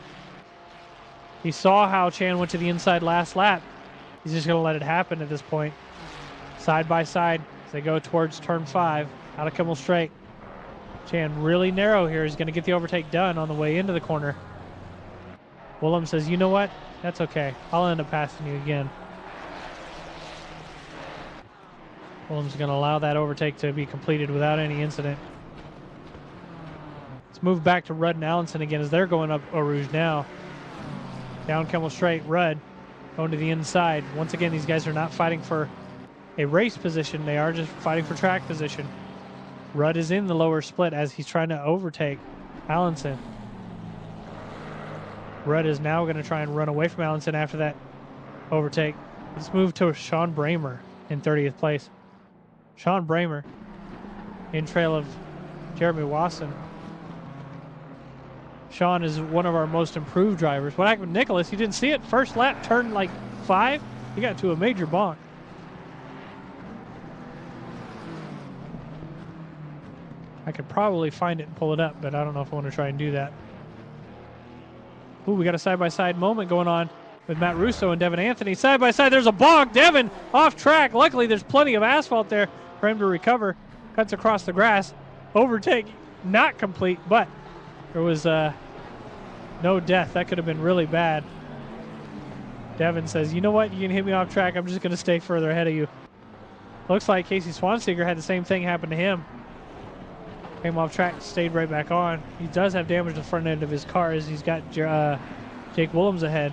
He saw how Chan went to the inside last lap. He's just going to let it happen at this point. Side by side as they go towards turn 5. Out of Kimmel straight. Chan really narrow here. He's going to get the overtake done on the way into the corner. Willems says, you know what? That's okay. I'll end up passing you again. Willems is going to allow that overtake to be completed without any incident. Let's move back to Rudd and Allenson again as they're going up Eau Rouge now. Down Kimmel straight, Rudd going to the inside. Once again, these guys are not fighting for a race position. They are just fighting for track position. Rudd is in the lower split as he's trying to overtake Allenson. Rudd is now going to try and run away from Allenson after that overtake. Let's move to Sean Bramer in 30th place. Sean Bramer in trail of Jeremy Wasson. Sean is one of our most improved drivers. What happened with Nicholas? He didn't see it. First lap, turn like 5. He got to a major bonk. I could probably find it and pull it up, but I don't know if I want to try and do that. Ooh, we got a side-by-side moment going on with Matt Russo and Devin Anthony. Side-by-side, there's a bonk. Devin off track. Luckily, there's plenty of asphalt there for him to recover. Cuts across the grass. Overtake not complete, but there was no death. That could have been really bad. Devin says, you know what? You can hit me off track. I'm just going to stay further ahead of you. Looks like Casey Swanseeger had the same thing happen to him. Came off track, stayed right back on. He does have damage to the front end of his car as he's got Jake Willems ahead.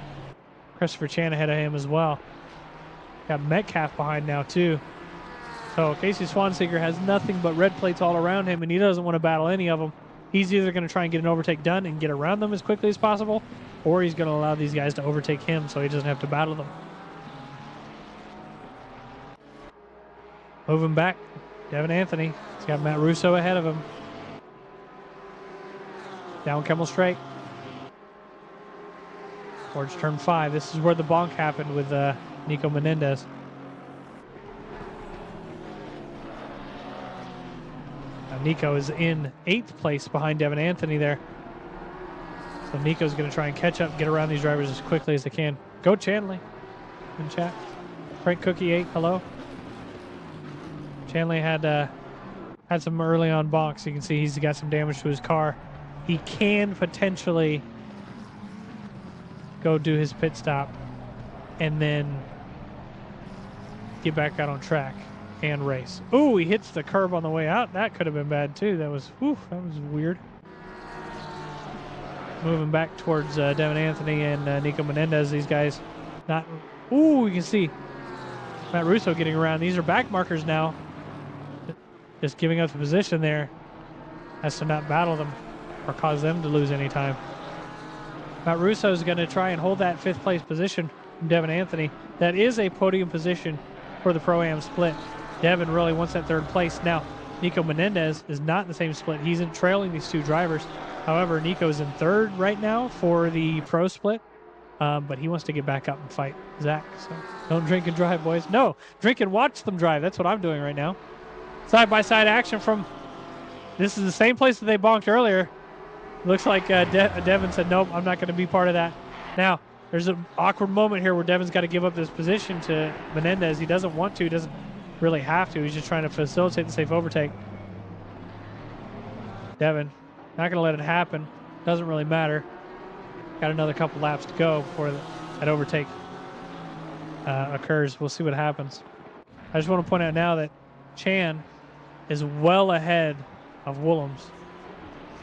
Christopher Chan ahead of him as well. Got Metcalf behind now too. So Casey Swanseeger has nothing but red plates all around him and he doesn't want to battle any of them. He's either going to try and get an overtake done and get around them as quickly as possible, or he's going to allow these guys to overtake him so he doesn't have to battle them. Moving back, Devin Anthony. He's got Matt Russo ahead of him. Down Kimmel straight. Towards turn 5. This is where the bonk happened with Nico Menendez. Now Nico is in 8th place behind Devin Anthony there. So Nico's going to try and catch up, get around these drivers as quickly as they can. Go Chanley in chat. Frank Cookie 8, hello. Chanley had some early on bonks. You can see he's got some damage to his car. He can potentially go do his pit stop and then get back out on track and race. Ooh, he hits the curb on the way out. That could have been bad too. That was weird. Moving back towards Devin Anthony and Nico Menendez. These guys not... Ooh, you can see Matt Russo getting around. These are back markers now. Just giving up the position there as to not battle them or cause them to lose any time. Matt Russo is going to try and hold that 5th place position from Devin Anthony. That is a podium position for the Pro-Am split. Devin really wants that 3rd place. Now, Nico Menendez is not in the same split. He's in trailing these 2 drivers. However, Nico's in 3rd right now for the Pro split, but he wants to get back up and fight Zach. So don't drink and drive, boys. No, drink and watch them drive. That's what I'm doing right now. Side-by-side action from... This is the same place that they bonked earlier. Looks like Devin said, nope, I'm not going to be part of that. Now, there's an awkward moment here where Devin's got to give up this position to Menendez. He doesn't want to. He doesn't really have to. He's just trying to facilitate the safe overtake. Devin, not going to let it happen. Doesn't really matter. Got another couple laps to go before that overtake occurs. We'll see what happens. I just want to point out now that Chan is well ahead of Willems.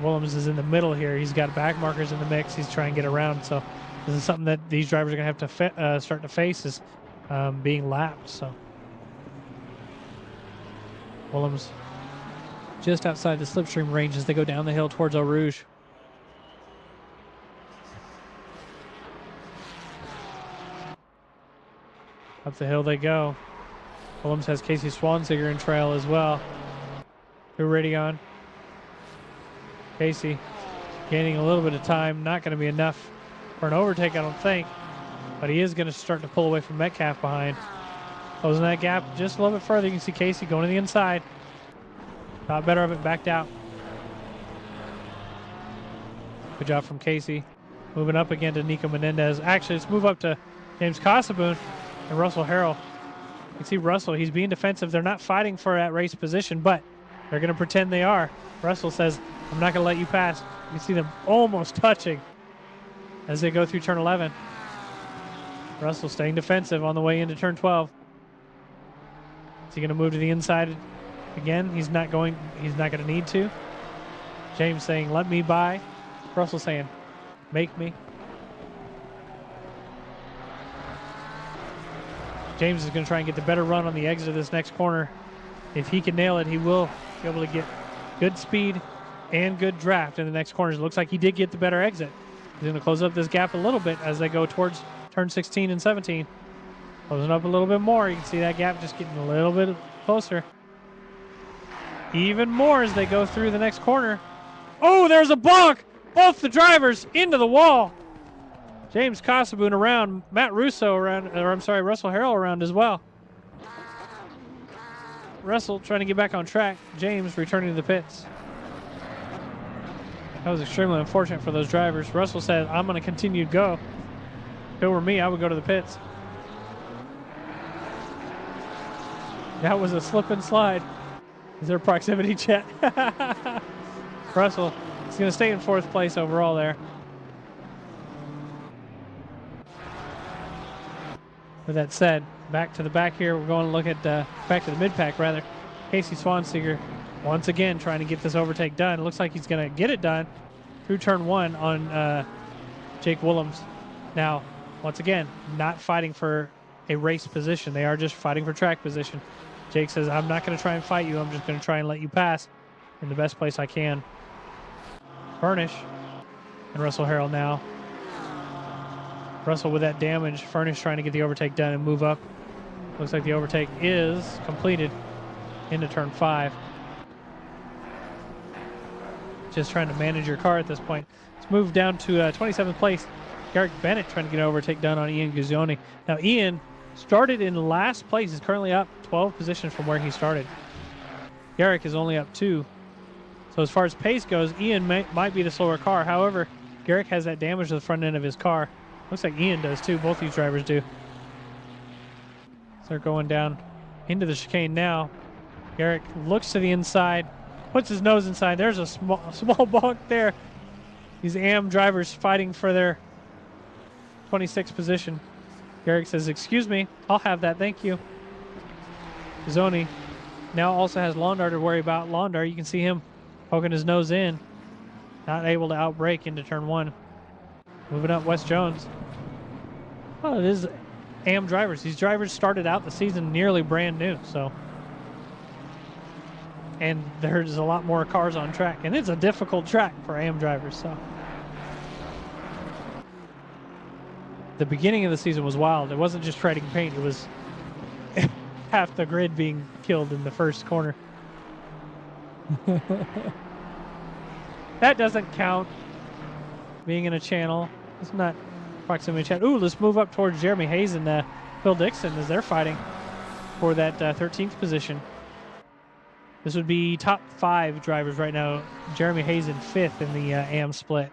Willems is in the middle here. He's got back markers in the mix. He's trying to get around. So this is something that these drivers are going to have to start to face is being lapped. So Willems just outside the slipstream range as they go down the hill towards Eau Rouge. Up the hill they go. Willems has Casey Swanseeger in trail as well. Through Radion. Casey gaining a little bit of time. Not going to be enough for an overtake, I don't think. But he is going to start to pull away from Metcalf behind. Closing that gap just a little bit further. You can see Casey going to the inside. Got better of it, backed out. Good job from Casey. Moving up again to Nico Menendez. Actually, let's move up to James Casaboon and Russell Harrell. You can see Russell, he's being defensive. They're not fighting for that race position, but they're going to pretend they are. Russell says, I'm not going to let you pass. You can see them almost touching as they go through turn 11. Russell staying defensive on the way into turn 12. Is he going to move to the inside again? He's not going to need to. James saying, let me by. Russell saying, make me. James is going to try and get the better run on the exit of this next corner. If he can nail it, he will be able to get good speed and good draft in the next corners. It looks like he did get the better exit. He's going to close up this gap a little bit as they go towards turn 16 and 17. Closing up a little bit more. You can see that gap just getting a little bit closer. Even more as they go through the next corner. Oh, there's a bonk! Both the drivers into the wall. James Casaboon around, Matt Russo around, or I'm sorry, Russell Harrell around as well. Russell trying to get back on track. James returning to the pits. That was extremely unfortunate for those drivers. Russell said, I'm going to continue to go. If it were me, I would go to the pits. That was a slip and slide. Is there a proximity check? Russell is going to stay in 4th place overall there. With that said, back to the back here. We're going to look at back to the mid-pack, rather. Casey Swanseeger once again trying to get this overtake done. It looks like he's going to get it done through turn 1 on Jake Willems. Now, once again, not fighting for a race position. They are just fighting for track position. Jake says, I'm not going to try and fight you. I'm just going to try and let you pass in the best place I can. Furnish and Russell Harrell now. Russell with that damage. Furnish trying to get the overtake done and move up. Looks like the overtake is completed into turn 5. Just trying to manage your car at this point. Let's move down to 27th place. Garrick Bennett trying to get an overtake done on Ian Guzioni. Now, Ian started in last place. He's currently up 12 positions from where he started. Garrick is only up 2. So as far as pace goes, Ian might be the slower car. However, Garrick has that damage to the front end of his car. Looks like Ian does too. Both these drivers do. So they're going down into the chicane now. Garrick looks to the inside, puts his nose inside. There's a small bonk there. These AM drivers fighting for their 26th position. Garrick says, excuse me, I'll have that, thank you. Zoni now also has Londar to worry about. Londar, you can see him poking his nose in. Not able to outbrake into turn 1. Moving up, Wes Jones. Oh, it is AM drivers. These drivers started out the season nearly brand new, so. And there's a lot more cars on track. And it's a difficult track for AM drivers, so. The beginning of the season was wild. It wasn't just trading paint. It was half the grid being killed in the first corner. That doesn't count. Being in a channel. It's not proximity chat. Ooh, let's move up towards Jeremy Hayes and Phil Dixon as they're fighting for that 13th position. This would be top 5 drivers right now. Jeremy Hayes in 5th in the AM split.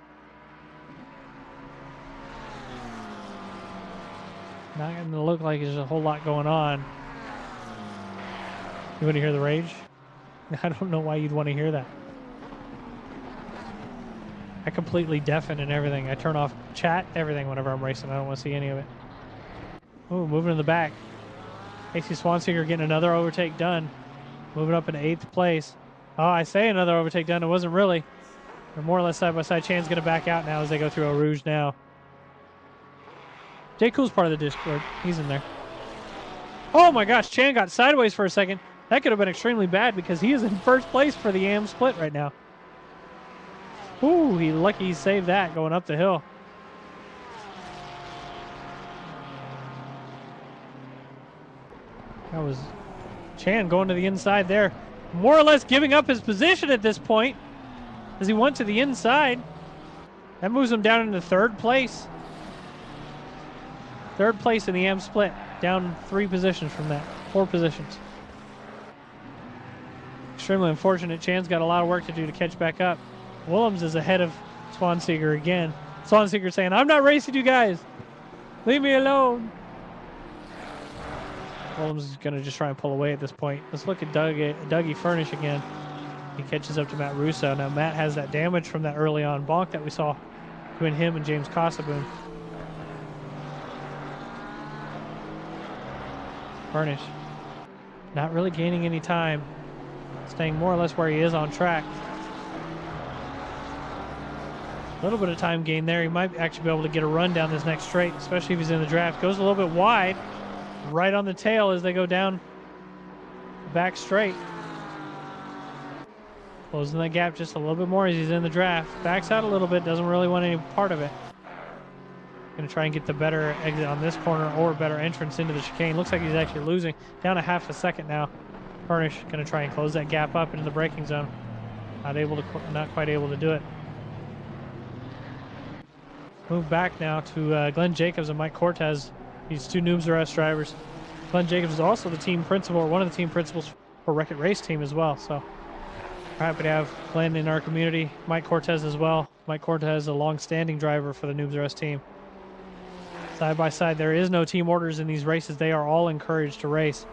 Not going to look like there's a whole lot going on. You want to hear the rage? I don't know why you'd want to hear that. I completely deafen and everything. I turn off chat, everything whenever I'm racing. I don't want to see any of it. Ooh, moving in the back. Casey Swanseeger getting another overtake done. Moving up into 8th place. Oh, I say another overtake done. It wasn't really. They're more or less side by side. Chan's going to back out now as they go through Eau Rouge now. Jay Cool's part of the Discord. He's in there. Oh my gosh, Chan got sideways for a second. That could have been extremely bad because he is in 1st place for the AM split right now. Ooh, lucky he saved that going up the hill. That was Chan going to the inside there. More or less giving up his position at this point as he went to the inside. That moves him down into 3rd place. 3rd place in the AM split. Down 3 positions from that. 4 positions. Extremely unfortunate. Chan's got a lot of work to do to catch back up. Willems is ahead of Swanseeger again. Swanseeger saying, I'm not racing you guys. Leave me alone. Willems is going to just try and pull away at this point. Let's look at Dougie Furnish again. He catches up to Matt Russo. Now Matt has that damage from that early on bonk that we saw between him and James Cosaboon. Furnish not really gaining any time. Staying more or less where he is on track. A little bit of time gain there. He might actually be able to get a run down this next straight, especially if he's in the draft. Goes a little bit wide, right on the tail as they go down back straight. Closing that gap just a little bit more as he's in the draft. Backs out a little bit, doesn't really want any part of it. Going to try and get the better exit on this corner or better entrance into the chicane. Looks like he's actually losing. Down a half a second now. Furnish going to try and close that gap up into the braking zone. Not quite able to do it. Move back now to Glenn Jacobs and Mike Cortez. These 2 Noobs R Us drivers. Glenn Jacobs is also the team principal, or one of the team principals for Wreck-It Race team as well. So happy to have Glenn in our community. Mike Cortez as well. Mike Cortez is a long-standing driver for the Noobs R Us team. Side by side, there is no team orders in these races. They are all encouraged to race.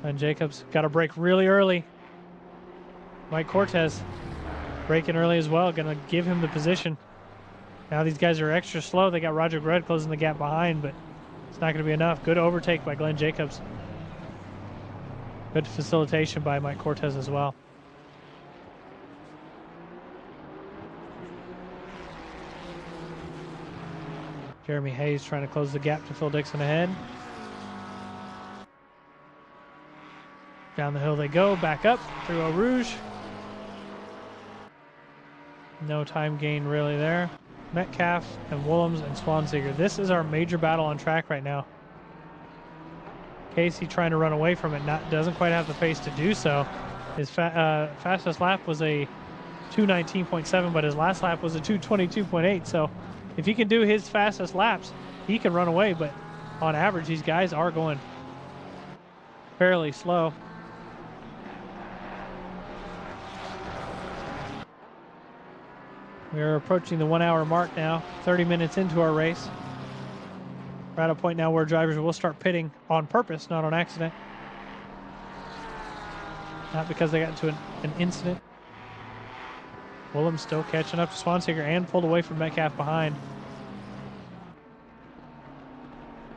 And Jacobs got a break really early. Mike Cortez braking early as well. Going to give him the position. Now these guys are extra slow. They got Roger Gred closing the gap behind, but it's not going to be enough. Good overtake by Glenn Jacobs. Good facilitation by Mike Cortez as well. Jeremy Hayes trying to close the gap to Phil Dixon ahead. Down the hill they go, back up through Eau Rouge. No time gain really there. Metcalf and Willems and Swanseeger. This is our major battle on track right now. Casey trying to run away from it, doesn't quite have the pace to do so. His fastest lap was a 2:19.7, but his last lap was a 2:22.8. So if he can do his fastest laps, he can run away, but on average, these guys are going fairly slow. We are approaching the 1 hour mark now, 30 minutes into our race. We're at a point now where drivers will start pitting on purpose, not on accident. Not because they got into an incident. Willems still catching up to Swanseeger and pulled away from Metcalf behind.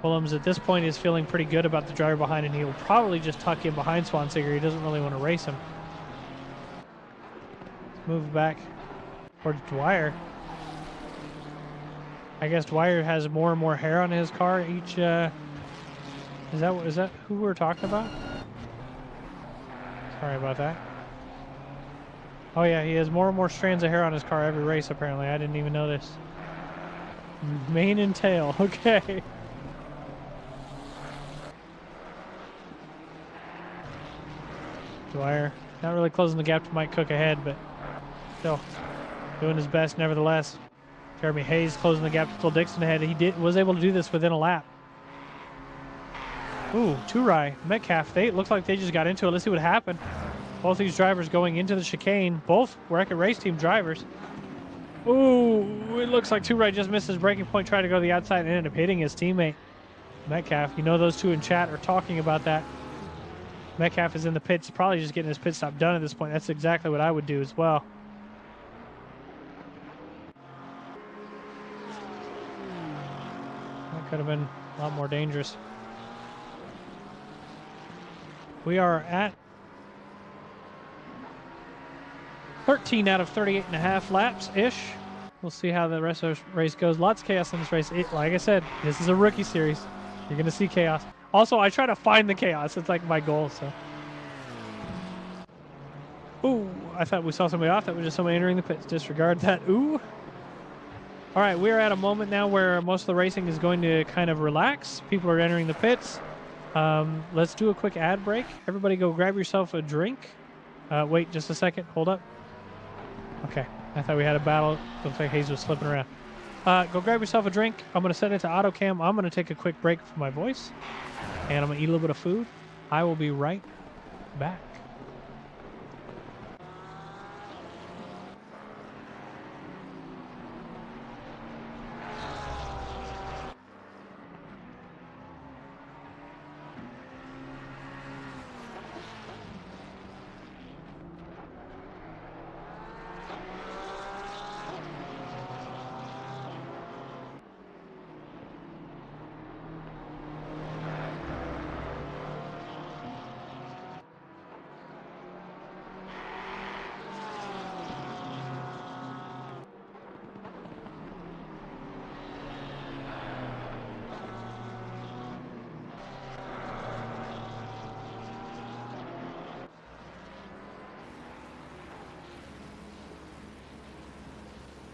Willems at this point is feeling pretty good about the driver behind, and he'll probably just tuck in behind Swanseeger. He doesn't really want to race him. Let's move back towards Dwyer. I guess Dwyer has more and more hair on his car each. Is that who we're talking about? Sorry about that. Oh yeah, he has more and more strands of hair on his car every race apparently. I didn't even know this. Mane and tail, okay. Dwyer not really closing the gap to Mike Cook ahead, but still doing his best nevertheless. Jeremy Hayes closing the gap to Phil Dixon ahead. He was able to do this within a lap. Ooh, Turai, Metcalf, they look like they just got into it. Let's see what happened. Both these drivers going into the chicane, both Wreck-It Race team drivers. Ooh, it looks like Turai just missed his braking point, tried to go to the outside and ended up hitting his teammate, Metcalf. You know those two in chat are talking about that. Metcalf is in the pits, probably just getting his pit stop done at this point. That's exactly what I would do as well. That could have been a lot more dangerous. We are at 13 out of 38.5 laps-ish. We'll see how the rest of the race goes. Lots of chaos in this race. Like I said, this is a rookie series. You're going to see chaos. Also, I try to find the chaos. It's like my goal, so. Ooh, I thought we saw somebody off. That was just somebody entering the pits. Disregard that. Ooh. All right, we're at a moment now where most of the racing is going to kind of relax. People are entering the pits. Let's do a quick ad break. Everybody go grab yourself a drink. Wait just a second. Hold up. Okay. I thought we had a battle. Looks like Hayes was slipping around. Go grab yourself a drink. I'm going to set it to auto cam. I'm going to take a quick break for my voice. And I'm going to eat a little bit of food. I will be right back.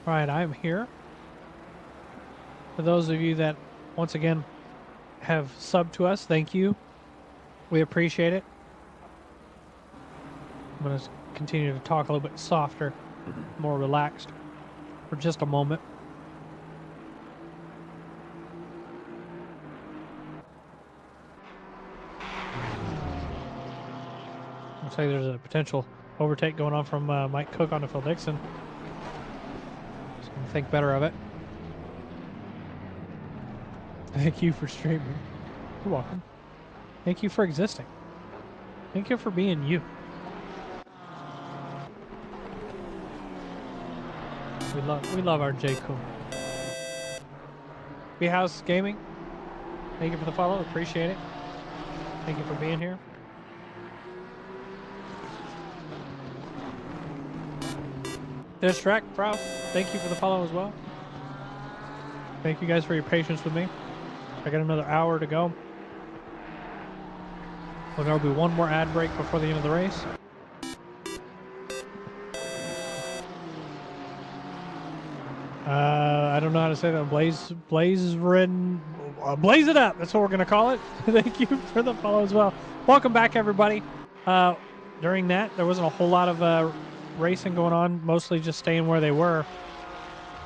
All right, I'm here. For those of you that, once again, have subbed to us, thank you. We appreciate it. I'm going to continue to talk a little bit softer, more relaxed for just a moment. Looks like there's a potential overtake going on from Mike Cook onto Phil Dixon. Just going to think better of it. Thank you for streaming. You're welcome. Thank you for existing. Thank you for being you. We love our J. Cool. B-House Gaming. Thank you for the follow. Appreciate it. Thank you for being here. There's Shrek, Proust. Thank you for the follow as well. Thank you guys for your patience with me. I got another hour to go. Well, there'll be one more ad break before the end of the race. I don't know how to say that. Blaze it up. That's what we're gonna call it. Thank you for the follow as well. Welcome back, everybody. During that, there wasn't a whole lot of racing going on. Mostly just staying where they were.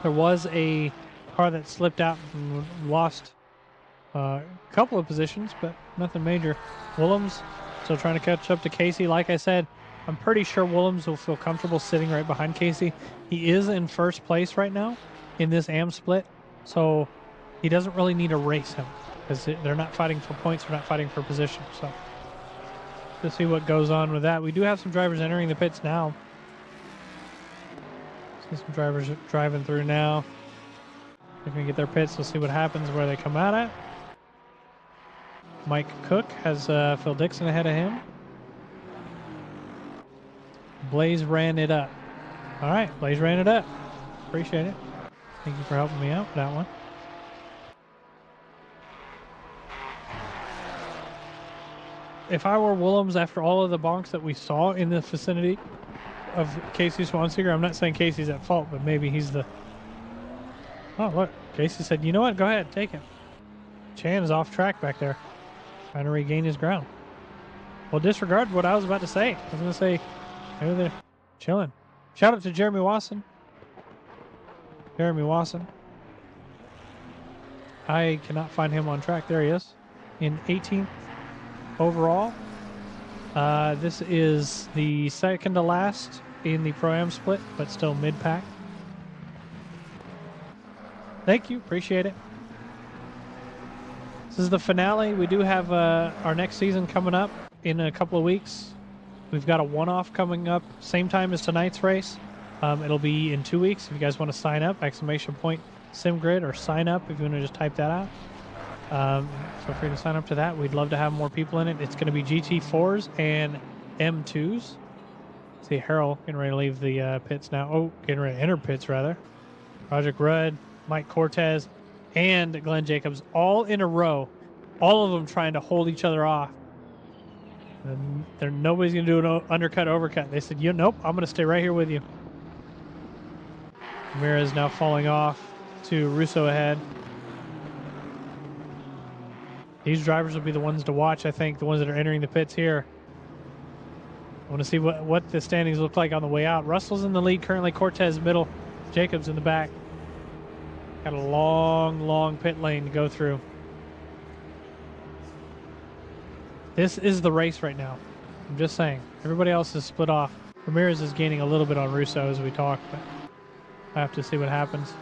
There was a car that slipped out and lost a couple of positions, but nothing major. Willems still trying to catch up to Casey. Like I said, I'm pretty sure Willems will feel comfortable sitting right behind Casey. He is in first place right now in this AM split, so he doesn't really need to race him because they're not fighting for points, they're not fighting for position. So to see what goes on with that. We do have some drivers entering the pits now. See some drivers driving through now. They're going to get their pits. We'll see what happens where they come out at. Mike Cook has Phil Dixon ahead of him. Blaze ran it up. All right, Blaze ran it up. Appreciate it. Thank you for helping me out with that one. If I were Willems after all of the bonks that we saw in the vicinity of Casey Swanseeger, I'm not saying Casey's at fault, but maybe he's the... Oh, look. Casey said, you know what? Go ahead. Take him. Chan is off track back there. Trying to regain his ground. Well, disregard what I was about to say. I was going to say, maybe they're chilling. Shout out to Jeremy Wasson. Jeremy Wasson. I cannot find him on track. There he is. In 18th overall. This is the second to last in the Pro-Am split, but still mid-pack. Thank you. Appreciate it. This is the finale. We do have our next season coming up in a couple of weeks. We've got a one-off coming up, same time as tonight's race. It'll be in 2 weeks. If you guys want to sign up, !SimGrid, or sign up if you want to just type that out. Feel free to sign up to that. We'd love to have more people in it. It's going to be GT4s and M2s. See Harold getting ready to leave the pits now. Oh, getting ready to enter pits, rather. Project Rudd, Mike Cortez, and Glenn Jacobs all in a row. All of them trying to hold each other off. And nobody's going to do an undercut, overcut. They said, nope, I'm going to stay right here with you. Ramirez now falling off to Russo ahead. These drivers will be the ones to watch, I think, the ones that are entering the pits here. I want to see what the standings look like on the way out. Russell's in the lead currently. Cortez middle. Jacobs in the back. Got a long, long pit lane to go through. This is the race right now. I'm just saying. Everybody else is split off. Ramirez is gaining a little bit on Russo as we talk, but I have to see what happens.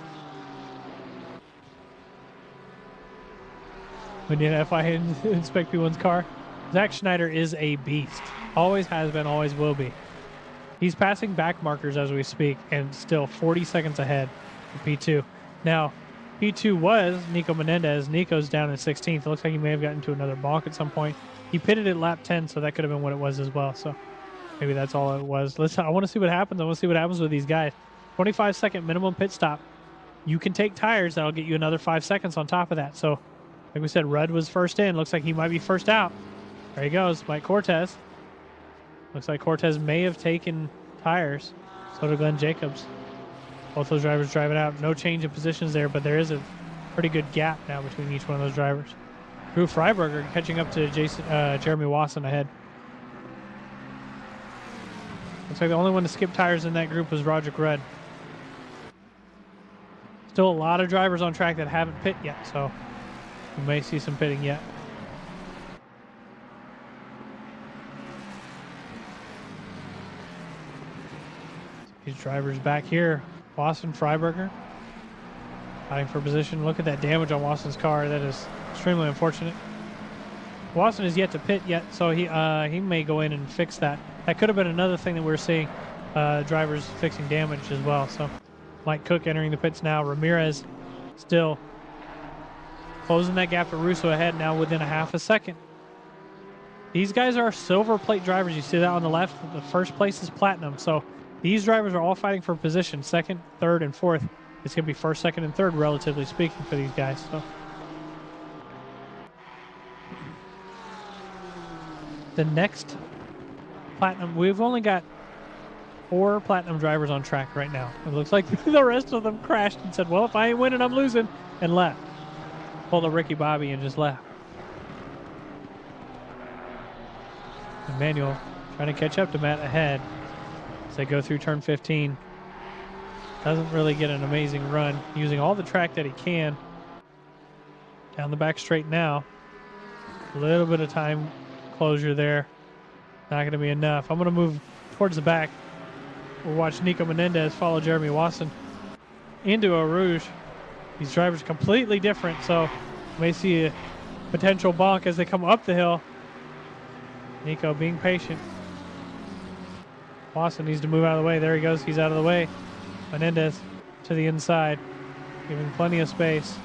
We need to FI inspect P1's car. Zach Schneider is a beast. Always has been, always will be. He's passing back markers as we speak and still 40 seconds ahead of P2. Now, P2 was Nico Menendez. Nico's down in 16th. It looks like he may have gotten to another bonk at some point. He pitted at lap 10, so that could have been what it was as well. So maybe that's all it was. I want to see what happens. I want to see what happens with these guys. 25-second minimum pit stop. You can take tires. That'll get you another 5 seconds on top of that. So like we said, Rudd was first in. Looks like he might be first out. There he goes, Mike Cortez. Looks like Cortez may have taken tires. So did Glenn Jacobs. Both those drivers driving out. No change in positions there, but there is a pretty good gap now between each one of those drivers. Drew Freiberger catching up to Jeremy Wasson ahead. Looks like the only one to skip tires in that group was Roger Rudd. Still a lot of drivers on track that haven't pit yet, so we may see some pitting yet. These drivers back here. Wasson, Freiberger fighting for position. Look at that damage on Wasson's car. That is extremely unfortunate. Wasson is yet to pit yet, so he may go in and fix that. That could have been another thing that we're seeing, drivers fixing damage as well. So Mike Cook entering the pits now. Ramirez still closing that gap to Russo ahead now within a half a second. These guys are silver plate drivers. You see that on the left? The first place is platinum. So these drivers are all fighting for position, second, third, and fourth. It's going to be first, second, and third, relatively speaking, for these guys. So the next platinum, we've only got 4 platinum drivers on track right now. It looks like the rest of them crashed and said, well, if I ain't winning, I'm losing, and left. Pulled a Ricky Bobby and just left. Emmanuel trying to catch up to Matt ahead as they go through turn 15. Doesn't really get an amazing run, using all the track that he can. Down the back straight now. A little bit of time closure there. Not going to be enough. I'm going to move towards the back. We'll watch Nico Menendez follow Jeremy Wasson into Eau Rouge. These drivers are completely different, so you may see a potential bonk as they come up the hill. Nico being patient. Wasson needs to move out of the way. There he goes. He's out of the way. Menendez to the inside, giving plenty of space.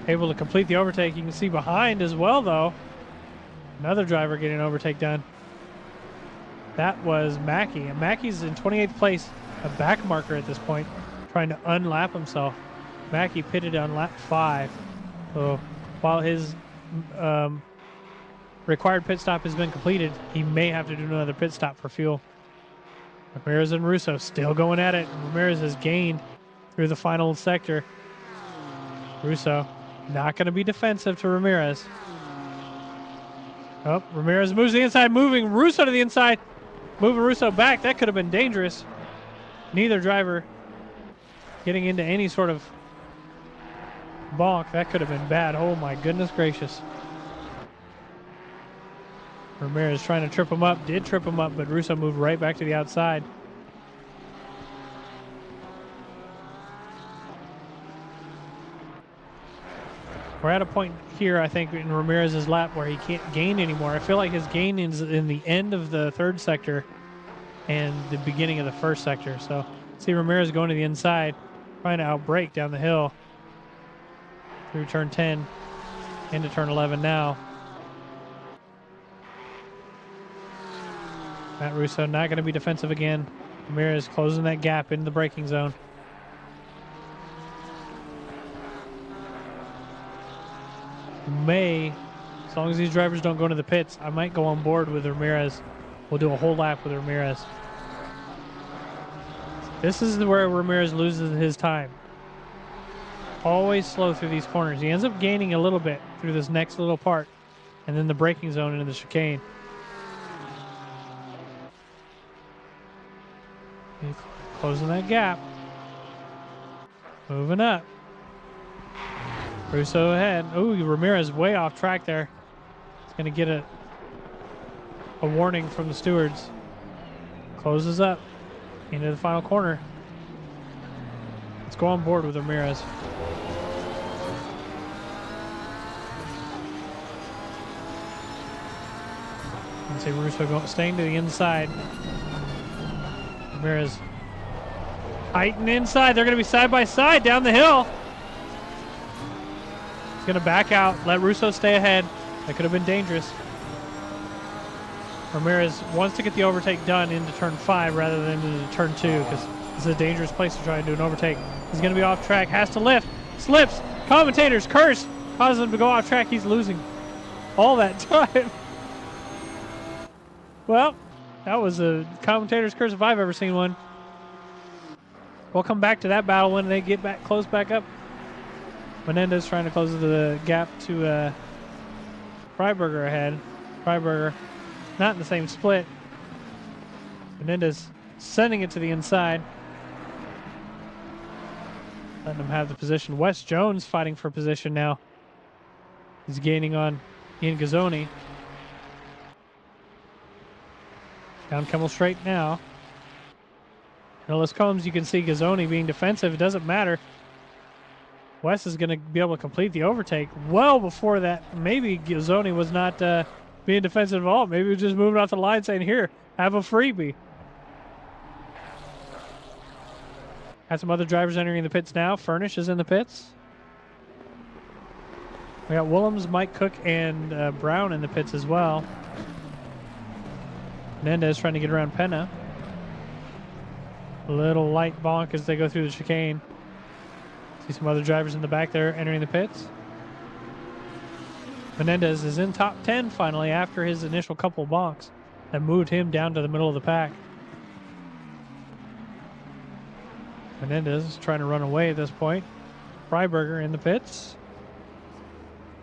Able to complete the overtake. You can see behind as well, though. Another driver getting an overtake done. That was Mackey. And Mackey's in 28th place, a back marker at this point, trying to unlap himself. Mackey pitted on lap 5. So while his required pit stop has been completed, he may have to do another pit stop for fuel. Ramirez and Russo still going at it. Ramirez has gained through the final sector. Russo not going to be defensive to Ramirez. Oh, Ramirez moves to the inside, moving Russo to the inside. Moving Russo back. That could have been dangerous. Neither driver getting into any sort of bonk. That could have been bad. Oh my goodness gracious. Ramirez trying to trip him up. Did trip him up, but Russo moved right back to the outside. We're at a point here, I think, in Ramirez's lap where he can't gain anymore. I feel like his gain is in the end of the third sector and the beginning of the first sector. So see Ramirez going to the inside, trying to outbrake down the hill through turn 10 into turn 11 now. Matt Russo not going to be defensive again. Ramirez closing that gap into the braking zone. May, as long as these drivers don't go into the pits, I might go on board with Ramirez. We'll do a whole lap with Ramirez. This is where Ramirez loses his time. Always slow through these corners. He ends up gaining a little bit through this next little part, and then the braking zone into the chicane. closing that gap. Moving up. Russo ahead. Ooh, Ramirez way off track there. He's going to get a warning from the stewards. Closes up into the final corner. Let's go on board with Ramirez. You can see Russo staying to the inside. Ramirez heighten inside. They're going to be side by side down the hill. He's going to back out. Let Russo stay ahead. That could have been dangerous. Ramirez wants to get the overtake done into turn 5 rather than into turn 2 because this is a dangerous place to try and do an overtake. He's going to be off track. Has to lift. Slips. Commentators curse. Causes him to go off track. He's losing all that time. Well, that was a commentator's curse if I've ever seen one. We'll come back to that battle when they get back close back up. Menendez trying to close the gap to Freiberger ahead. Freiberger not in the same split. Menendez sending it to the inside. Letting him have the position. Wes Jones fighting for position now. He's gaining on Ian Gazzoni. Down Kemmel straight now. Ellis Combs, you can see Gazzoni being defensive. It doesn't matter. Wes is going to be able to complete the overtake well before that. Maybe Gazzoni was not being defensive at all. Maybe he was just moving off the line saying, here, have a freebie. Got some other drivers entering the pits now. Furnish is in the pits. We got Willems, Mike Cook, and Brown in the pits as well. Menendez trying to get around Penna. A little light bonk as they go through the chicane. See some other drivers in the back there entering the pits. Menendez is in top 10 finally after his initial couple bonks that moved him down to the middle of the pack. Menendez is trying to run away at this point. Freiberger in the pits.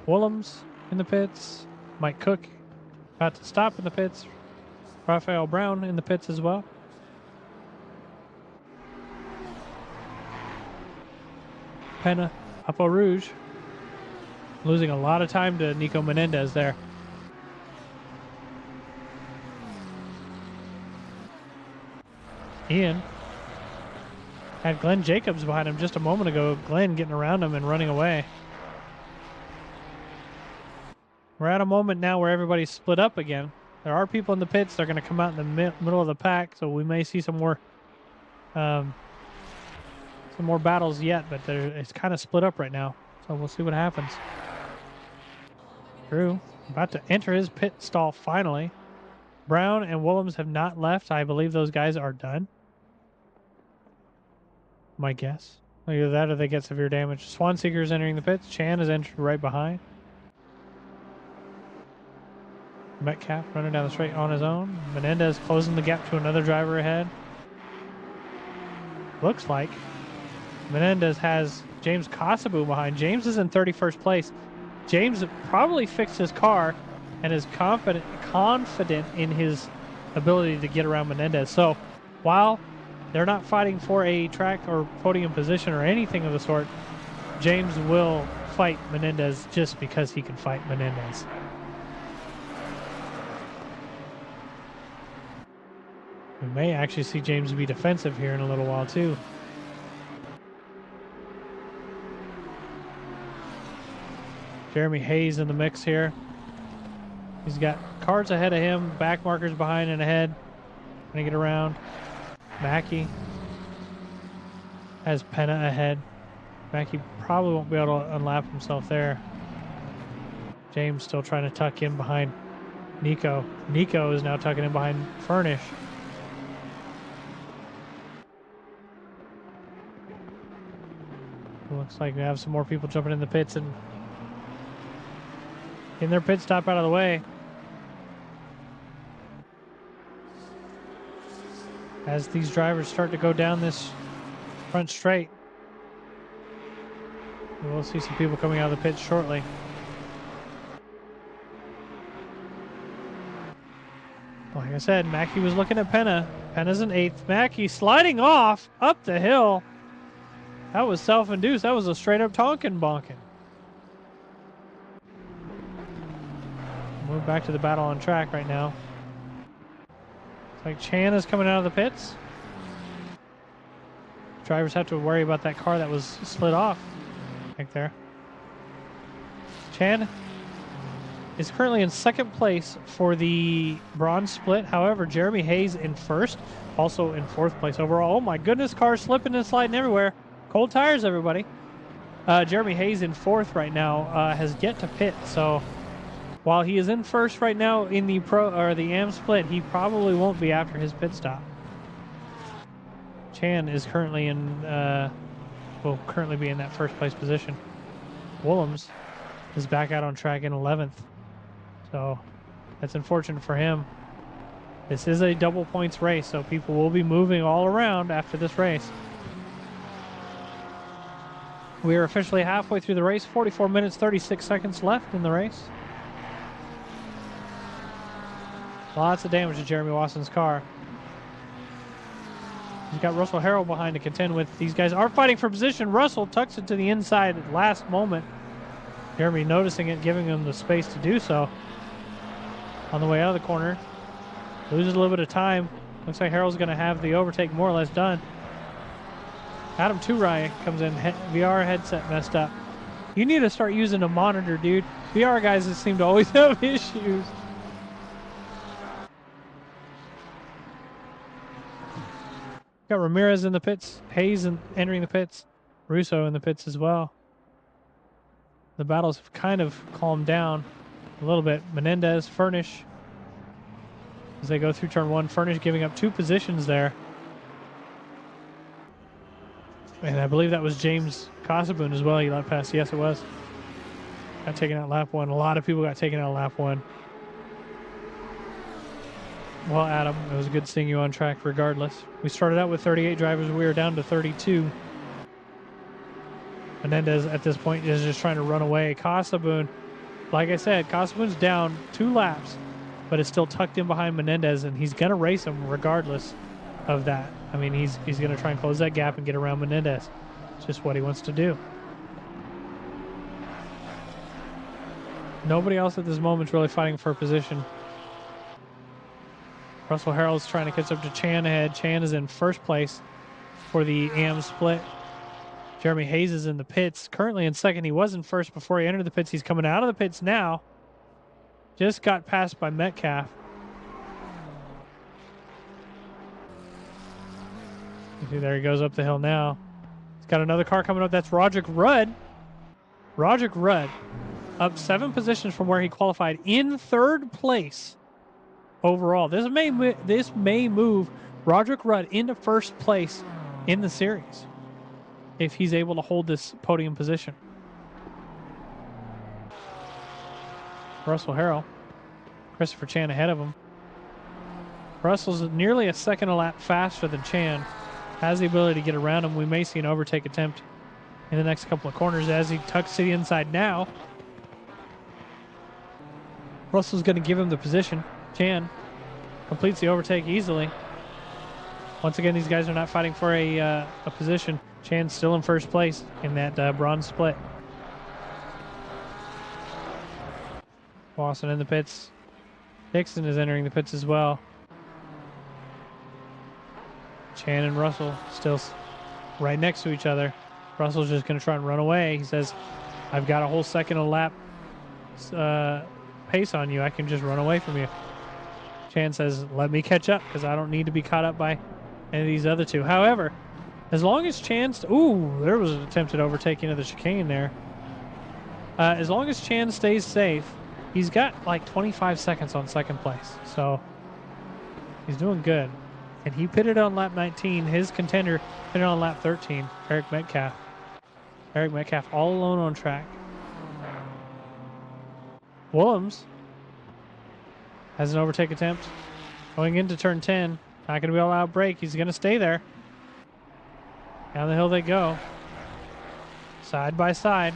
Willems in the pits. Mike Cook about to stop in the pits. Raphael Brown in the pits as well. Penna, Apo Rouge. Losing a lot of time to Nico Menendez there. Ian had Glenn Jacobs behind him just a moment ago. Glenn getting around him and running away. We're at a moment now where everybody's split up again. There are people in the pits. They're going to come out in the middle of the pack, so we may see some more battles yet, but it's kind of split up right now. So we'll see what happens. Drew about to enter his pit stall finally. Brown and Willems have not left. I believe those guys are done. My guess. Either that or they get severe damage. Swanseeker is entering the pits. Chan is entered right behind. Metcalf running down the straight on his own. Menendez closing the gap to another driver ahead. Looks like Menendez has James Kosobu behind. James is in 31st place. James probably fixed his car and is confident in his ability to get around Menendez. So while they're not fighting for a track or podium position or anything of the sort, James will fight Menendez just because he can fight Menendez. We may actually see James be defensive here in a little while too. Jeremy Hayes in the mix here. He's got cars ahead of him, back markers behind and ahead. Trying to get around. Mackey has Penna ahead. Mackey probably won't be able to unlap himself there. James still trying to tuck in behind Nico. Nico is now tucking in behind Furnish. Looks like we have some more people jumping in the pits and getting their pit stop out of the way. As these drivers start to go down this front straight, we'll see some people coming out of the pits shortly. Like I said, Mackey was looking at Penna. Penna's in 8th. Mackey sliding off up the hill. That was self-induced. That was a straight-up Tonkin bonkin. Move back to the battle on track right now. It's like Chan is coming out of the pits. Drivers have to worry about that car that was slid off back there. Chan is currently in 2nd place for the bronze split. However, Jeremy Hayes in 1st, also in 4th place overall. Oh my goodness, cars slipping and sliding everywhere. Cold tires, everybody. Jeremy Hayes in 4th right now has yet to pit. So while he is in 1st right now in the the AM split, he probably won't be after his pit stop. Chan is currently in will currently be in that 1st place position. Willems is back out on track in 11th. So that's unfortunate for him. This is a double points race, so people will be moving all around after this race. We are officially halfway through the race. 44 minutes, 36 seconds left in the race. Lots of damage to Jeremy Watson's car. He's got Russell Harrell behind to contend with. These guys are fighting for position. Russell tucks it to the inside at the last moment. Jeremy noticing it, giving him the space to do so. On the way out of the corner. Loses a little bit of time. Looks like Harrell's going to have the overtake more or less done. Adam Turai comes in. VR headset messed up. You need to start using a monitor, dude. VR guys just seem to always have issues. Got Ramirez in the pits. Hayes entering the pits. Russo in the pits as well. The battles have kind of calmed down a little bit. Menendez, Furnish. As they go through turn 1, Furnish giving up 2 positions there. And I believe that was James Casaboon as well. He left past. Yes, it was. Got taken out lap 1. A lot of people got taken out lap 1. Well, Adam, it was good seeing you on track regardless. We started out with 38 drivers. We are down to 32. Menendez at this point is just trying to run away. Casaboon, like I said, Casaboon's down 2 laps, but it's still tucked in behind Menendez, and he's going to race him regardless of that. I mean, he's going to try and close that gap and get around Menendez. It's just what he wants to do. Nobody else at this moment is really fighting for a position. Russell Harrell's trying to catch up to Chan ahead. Chan is in 1st place for the AM split. Jeremy Hayes is in the pits. Currently in 2nd. He was in 1st before he entered the pits. He's coming out of the pits now. Just got passed by Metcalf. You see, there he goes up the hill now. He's got another car coming up. That's Roderick Rudd. Roderick Rudd up 7 positions from where he qualified in 3rd place overall. This may move Roderick Rudd into 1st place in the series if he's able to hold this podium position. Russell Harrell, Christopher Chan ahead of him. Russell's nearly a second a lap faster than Chan. Has the ability to get around him. We may see an overtake attempt in the next couple of corners as he tucks to the inside now. Russell's going to give him the position. Chan completes the overtake easily. Once again, these guys are not fighting for a position. Chan's still in 1st place in that bronze split. Lawson in the pits. Dixon is entering the pits as well. Chan and Russell still right next to each other. Russell's just going to try and run away. He says, I've got a whole second a lap pace on you. I can just run away from you. Chan says, let me catch up because I don't need to be caught up by any of these other 2. However, as long as Chan... there was an attempted overtaking of the chicane there. As long as Chan stays safe, he's got like 25 seconds on 2nd place. So he's doing good. And he pitted on lap 19. His contender pitted on lap 13, Eric Metcalf. Eric Metcalf all alone on track. Willems has an overtake attempt. Going into turn 10. Not going to be able to outbrake. He's going to stay there. Down the hill they go. Side by side.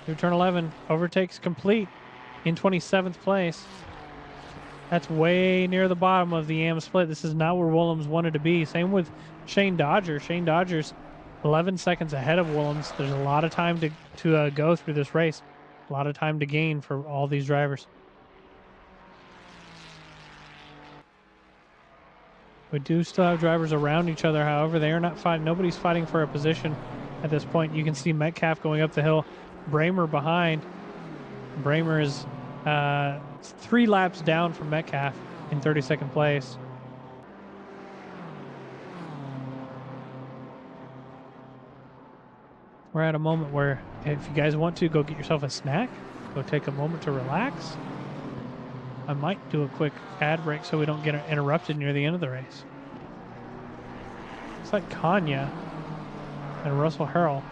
Through turn 11. Overtakes complete in 27th place. That's way near the bottom of the AM split. This is not where Willems wanted to be. Same with Shane Dodger. Shane Dodger's 11 seconds ahead of Willems. There's a lot of time to go through this race. A lot of time to gain for all these drivers. We do still have drivers around each other. However, they are not fighting. Nobody's fighting for a position at this point. You can see Metcalf going up the hill. Bramer behind. Bramer is 3 laps down from Metcalf in 32nd place. We're at a moment where if you guys want to, go get yourself a snack. Go take a moment to relax. I might do a quick ad break so we don't get interrupted near the end of the race. It's like Kanya and Russell Harrell.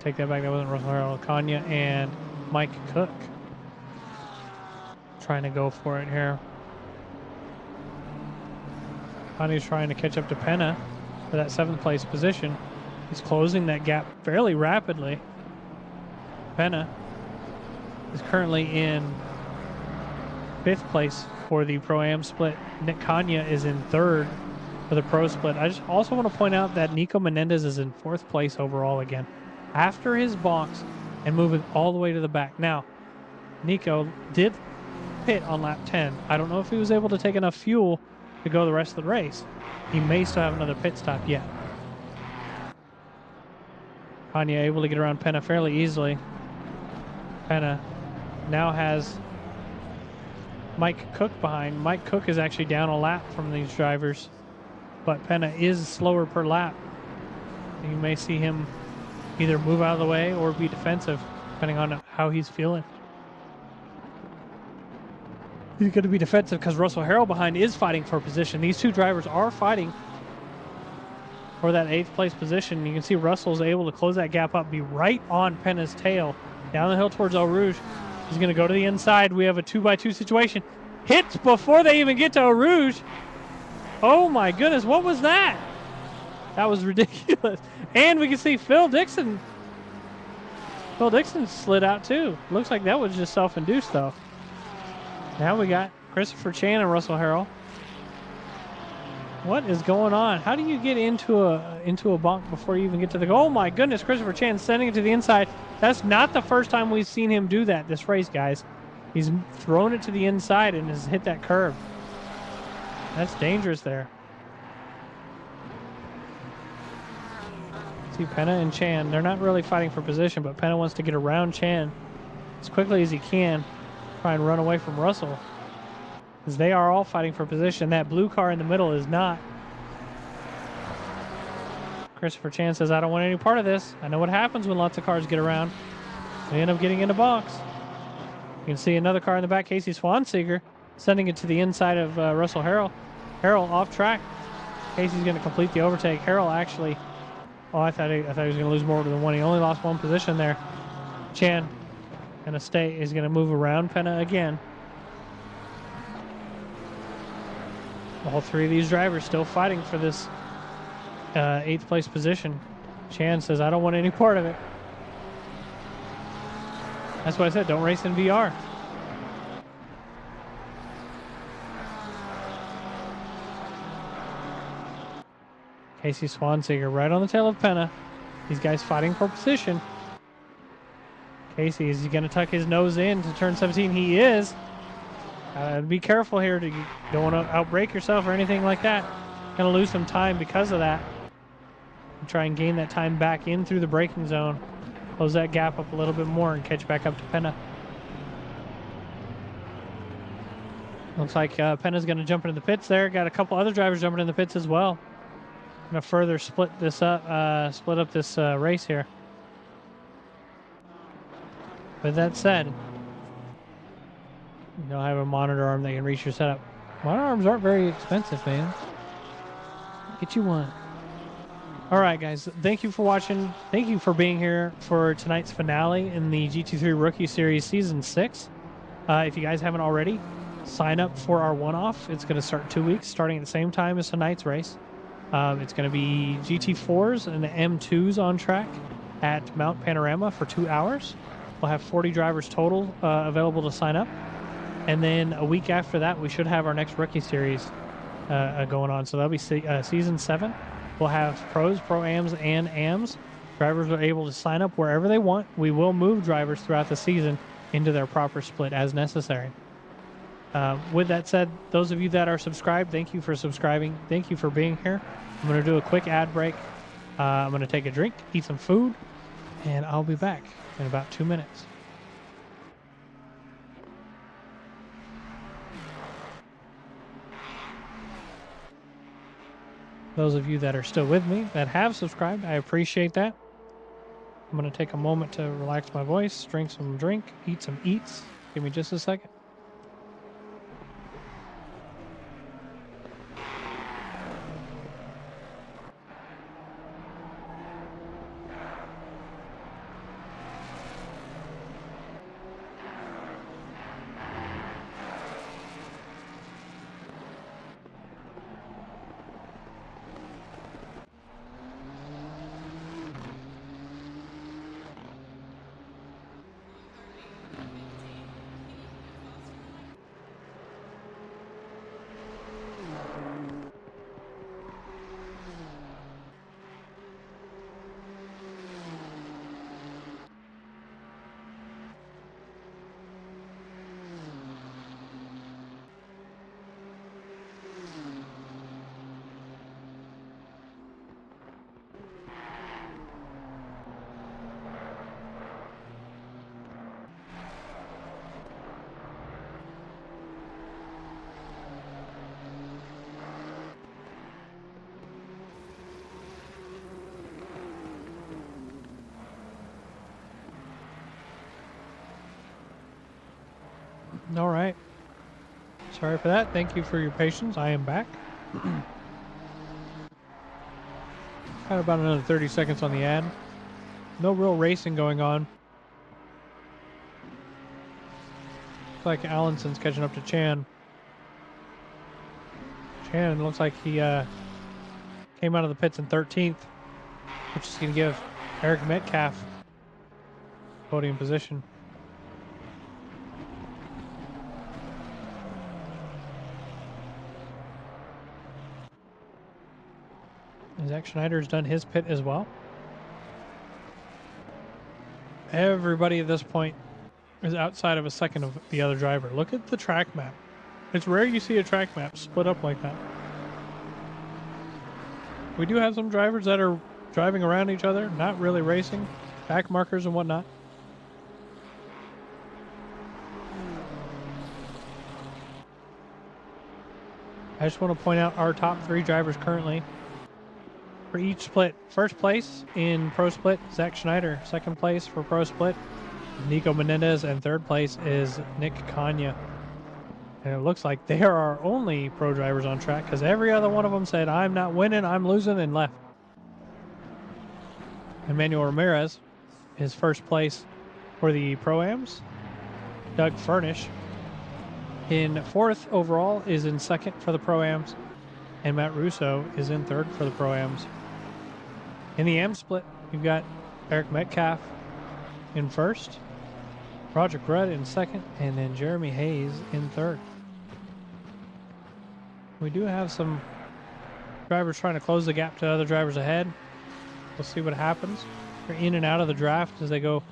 Take that back, that wasn't Russell Harrell. Kanya and Mike Cook trying to go for it here. Kanya's trying to catch up to Penna for that 7th place position. He's closing that gap fairly rapidly. Penna is currently in 5th place for the Pro-Am split. Nick Kanya is in 3rd for the Pro split. I just also want to point out that Nico Menendez is in 4th place overall again, after his box and moving all the way to the back. Now, Nico did pit on lap 10. I don't know if he was able to take enough fuel to go the rest of the race. He may still have another pit stop yet. Kanya able to get around Penna fairly easily. Penna now has Mike Cook behind. Mike Cook is actually down a lap from these drivers, but Penna is slower per lap. You may see him either move out of the way or be defensive, depending on how he's feeling. He's going to be defensive because Russell Harrell behind is fighting for position. These two drivers are fighting for that 8th place position. You can see Russell's able to close that gap up, be right on Penna's tail. Down the hill towards Eau Rouge. He's going to go to the inside. We have a 2x2 situation. Hits before they even get to Eau Rouge. Oh my goodness, what was that? That was ridiculous. And we can see Phil Dixon. Phil Dixon slid out too. Looks like that was just self-induced though. Now we got Christopher Chan and Russell Harrell. What is going on? How do you get into a bonk before you even get to the goal? Oh my goodness, Christopher Chan sending it to the inside. That's not the first time we've seen him do that this race, guys. He's thrown it to the inside and has hit that curb. That's dangerous there. See Penna and Chan. They're not really fighting for position, but Penna wants to get around Chan as quickly as he can. Try and run away from Russell, because they are all fighting for position. That blue car in the middle is not. Christopher Chan says, I don't want any part of this. I know what happens when lots of cars get around. They end up getting in a box. You can see another car in the back, Casey Swanseeger, sending it to the inside of Russell Harrell. Harrell off track. Casey's going to complete the overtake. Harrell actually, I thought he was going to lose more than one. He only lost one position there. Chan going to stay, is going to move around Penna again. All 3 of these drivers still fighting for this 8th place position. Chan says, I don't want any part of it. That's what I said, don't race in VR. Casey Swanseeger right on the tail of Penna. These guys fighting for position. Casey, is he going to tuck his nose in to turn 17? He is. Be careful here. Don't want to outbrake yourself or anything like that. Going to lose some time because of that. And try and gain that time back in through the braking zone. Close that gap up a little bit more and catch back up to Penna. Looks like Penna's going to jump into the pits there. Got a couple other drivers jumping in the pits as well. Going to further split up this race here. With that said, you don't have a monitor arm that can reach your setup. Monitor arms aren't very expensive, man. Get you one. All right, guys. Thank you for watching. Thank you for being here for tonight's finale in the GT3 Rookie Series Season 6. If you guys haven't already, sign up for our one-off. It's going to start 2 weeks, starting at the same time as tonight's race. It's going to be GT4s and the M2s on track at Mount Panorama for 2 hours. We'll have 40 drivers total available to sign up. And then a week after that, we should have our next rookie series going on. So that'll be season 7. We'll have pros, pro-ams, and ams. Drivers are able to sign up wherever they want. We will move drivers throughout the season into their proper split as necessary. With that said, those of you that are subscribed, thank you for subscribing. Thank you for being here. I'm going to do a quick ad break. I'm going to take a drink, eat some food, and I'll be back in about 2 minutes. Those of you that are still with me, that have subscribed, I appreciate that. I'm going to take a moment to relax my voice, drink some drink, eat some eats. Give me just a second. All right. Sorry for that. Thank you for your patience. I am back. Got about another 30 seconds on the ad. No real racing going on. Looks like Allinson's catching up to Chan. Chan looks like he came out of the pits in 13th, which is going to give Eric Metcalf podium position. Zach Schneider's done his pit as well. Everybody at this point is outside of a second of the other driver. Look at the track map. It's rare you see a track map split up like that. We do have some drivers that are driving around each other, not really racing, back markers and whatnot. I just want to point out our top 3 drivers currently. For each split, first place in Pro Split, Zach Schneider. Second place for Pro Split, Nico Menendez. And third place is Nick Kanya. And it looks like they are our only pro drivers on track because every other one of them said, I'm not winning, I'm losing, and left. Emmanuel Ramirez is first place for the Pro-Ams. Doug Furnish in 4th overall is in 2nd for the Pro-Ams. And Matt Russo is in 3rd for the Pro-Ams. In the AM split, you've got Eric Metcalf in 1st, Roger Grudd in 2nd, and then Jeremy Hayes in 3rd. We do have some drivers trying to close the gap to other drivers ahead. We'll see what happens. They're in and out of the draft as they go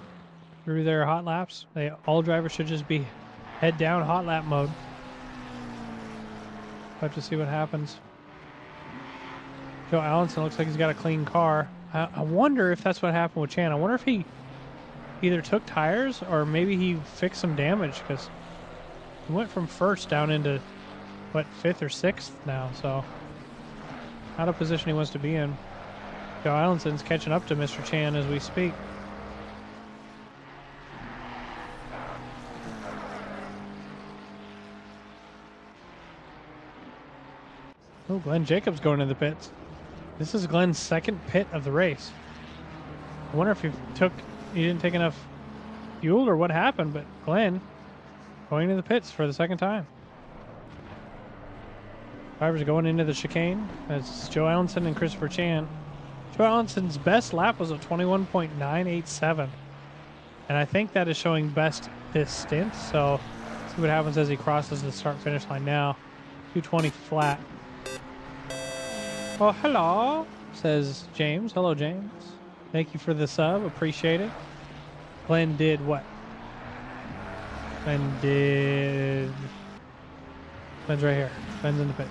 through their hot laps. All drivers should just be head down hot lap mode. We'll have to see what happens. Joe Allinson looks like he's got a clean car. I wonder if that's what happened with Chan. I wonder if he either took tires or maybe he fixed some damage because he went from 1st down into, what, 5th or 6th now. So out of position he wants to be in. Joe Allinson's catching up to Mr. Chan as we speak. Oh, Glenn Jacobs going to the pits. This is Glenn's 2nd pit of the race. I wonder if he didn't take enough fuel or what happened, but Glenn going to the pits for the 2nd time. Drivers are going into the chicane. That's Joe Allinson and Christopher Chan. Joe Allinson's best lap was a 21.987. And I think that is showing best this stint, so See what happens as he crosses the start-finish line now. 220 flat. Oh, hello, says James. Hello, James. Thank you for the sub. Appreciate it. Glenn did what? Glenn did... Glenn's right here. Glenn's in the pits.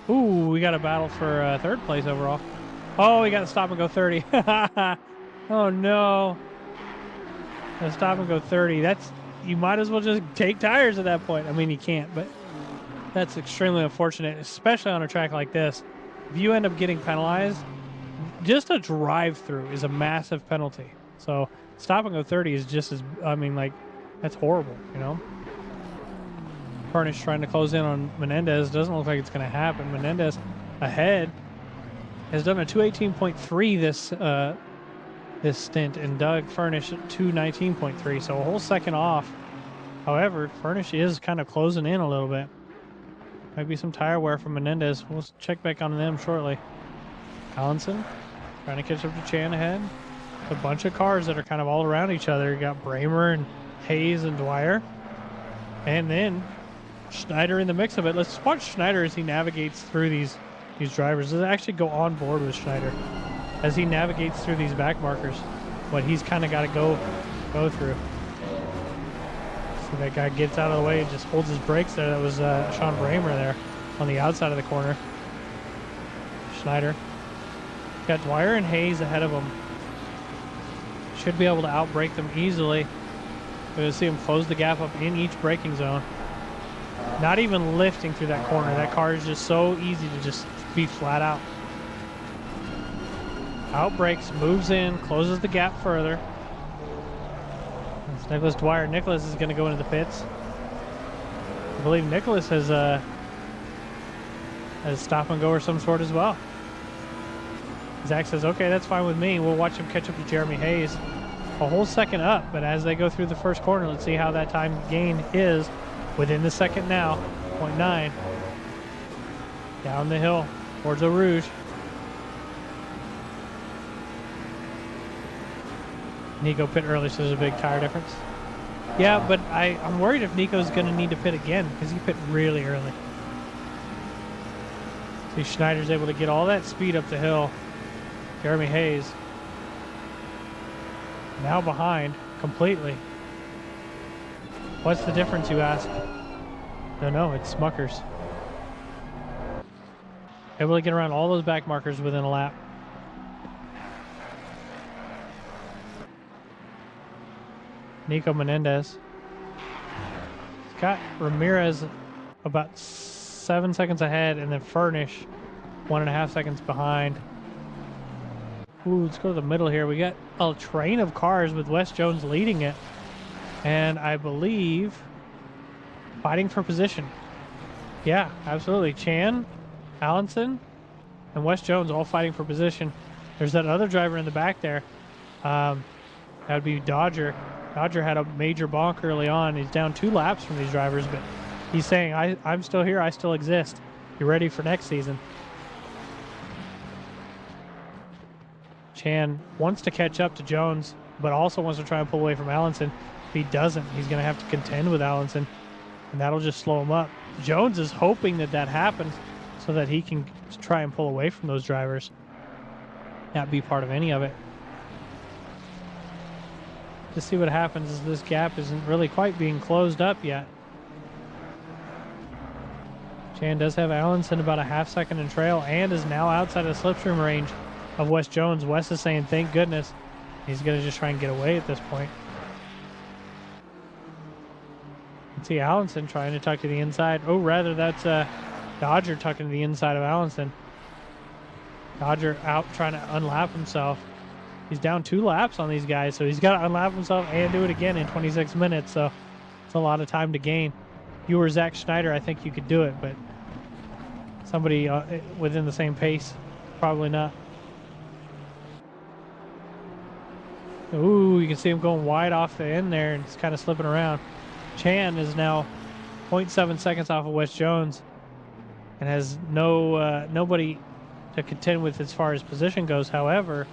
Ooh, we got a battle for third place overall. Oh, we got to stop and go 30. Oh, no. Gotta stop and go 30. That's... You might as well just take tires at that point. I mean, you can't, but that's extremely unfortunate, especially on a track like this. If you end up getting penalized, just a drive-through is a massive penalty. So stop and go 30 is just as, I mean, like, that's horrible, you know? Furnish trying to close in on Menendez. Doesn't look like it's going to happen. Menendez ahead has done a 218.3 this stint, and Doug Furnish at 219.3, so a whole second off. However, Furnish is kind of closing in a little bit. Might be some tire wear from Menendez. We'll check back on them shortly. Allenson trying to catch up to Chan ahead. A bunch of cars that are kind of all around each other. You got Bramer and Hayes and Dwyer. And then Schneider in the mix of it. Let's watch Schneider as he navigates through these drivers. Let's actually go on board with Schneider as he navigates through these back markers. What he's kind of got to go through. So that guy gets out of the way and just holds his brakes there. That was Sean Bramer there on the outside of the corner. Schneider. Got Dwyer and Hayes ahead of him. Should be able to outbrake them easily. We're going to see him close the gap up in each braking zone. Not even lifting through that corner. That car is just so easy to just be flat out. Outbrakes, moves in, closes the gap further. That's Nicholas Dwyer. Nicholas is going to go into the pits. I believe Nicholas has stop and go or some sort as well. Zach says, okay, that's fine with me. We'll watch him catch up to Jeremy Hayes. A whole second up, but as they go through the first corner, let's see how that time gain is within the second now. 0.9. Down the hill towards Eau Rouge. Nico pit early, so there's a big tire difference. Yeah, but I'm worried if Nico's going to need to pit again because he pit really early. See, Schneider's able to get all that speed up the hill. Jeremy Hayes now behind completely. What's the difference, you ask? No, it's Smuckers. Able to get around all those back markers within a lap. Nico Menendez. He's got Ramirez about 7 seconds ahead, and then Furnish 1.5 seconds behind. Ooh, let's go to the middle here. We got a train of cars with Wes Jones leading it. And I believe fighting for position. Yeah, absolutely. Chan, Allenson, and Wes Jones all fighting for position. There's that other driver in the back there. That would be Dodger. Dodger had a major bonk early on. He's down 2 laps from these drivers, but he's saying, I'm still here. I still exist. You ready for next season? Chan wants to catch up to Jones, but also wants to try and pull away from Allenson. If he doesn't, he's going to have to contend with Allenson, and that'll just slow him up. Jones is hoping that happens so that he can try and pull away from those drivers, not be part of any of it. To see what happens is this gap isn't really quite being closed up yet. Chan does have Allenson about a half second in trail and is now outside of the slipstream range of Wes Jones. Wes is saying, thank goodness. He's going to just try and get away at this point. You can see Allenson trying to tuck to the inside. Oh, rather, that's Dodger tucking to the inside of Allenson. Dodger out trying to unlap himself. He's down 2 laps on these guys, so he's got to unlap himself and do it again in 26 minutes, so it's a lot of time to gain. You were Zach Schneider, I think you could do it, but somebody within the same pace, probably not. Ooh, you can see him going wide off the end there, and it's kind of slipping around. Chan is now 0.7 seconds off of Wes Jones and has nobody to contend with as far as position goes. However,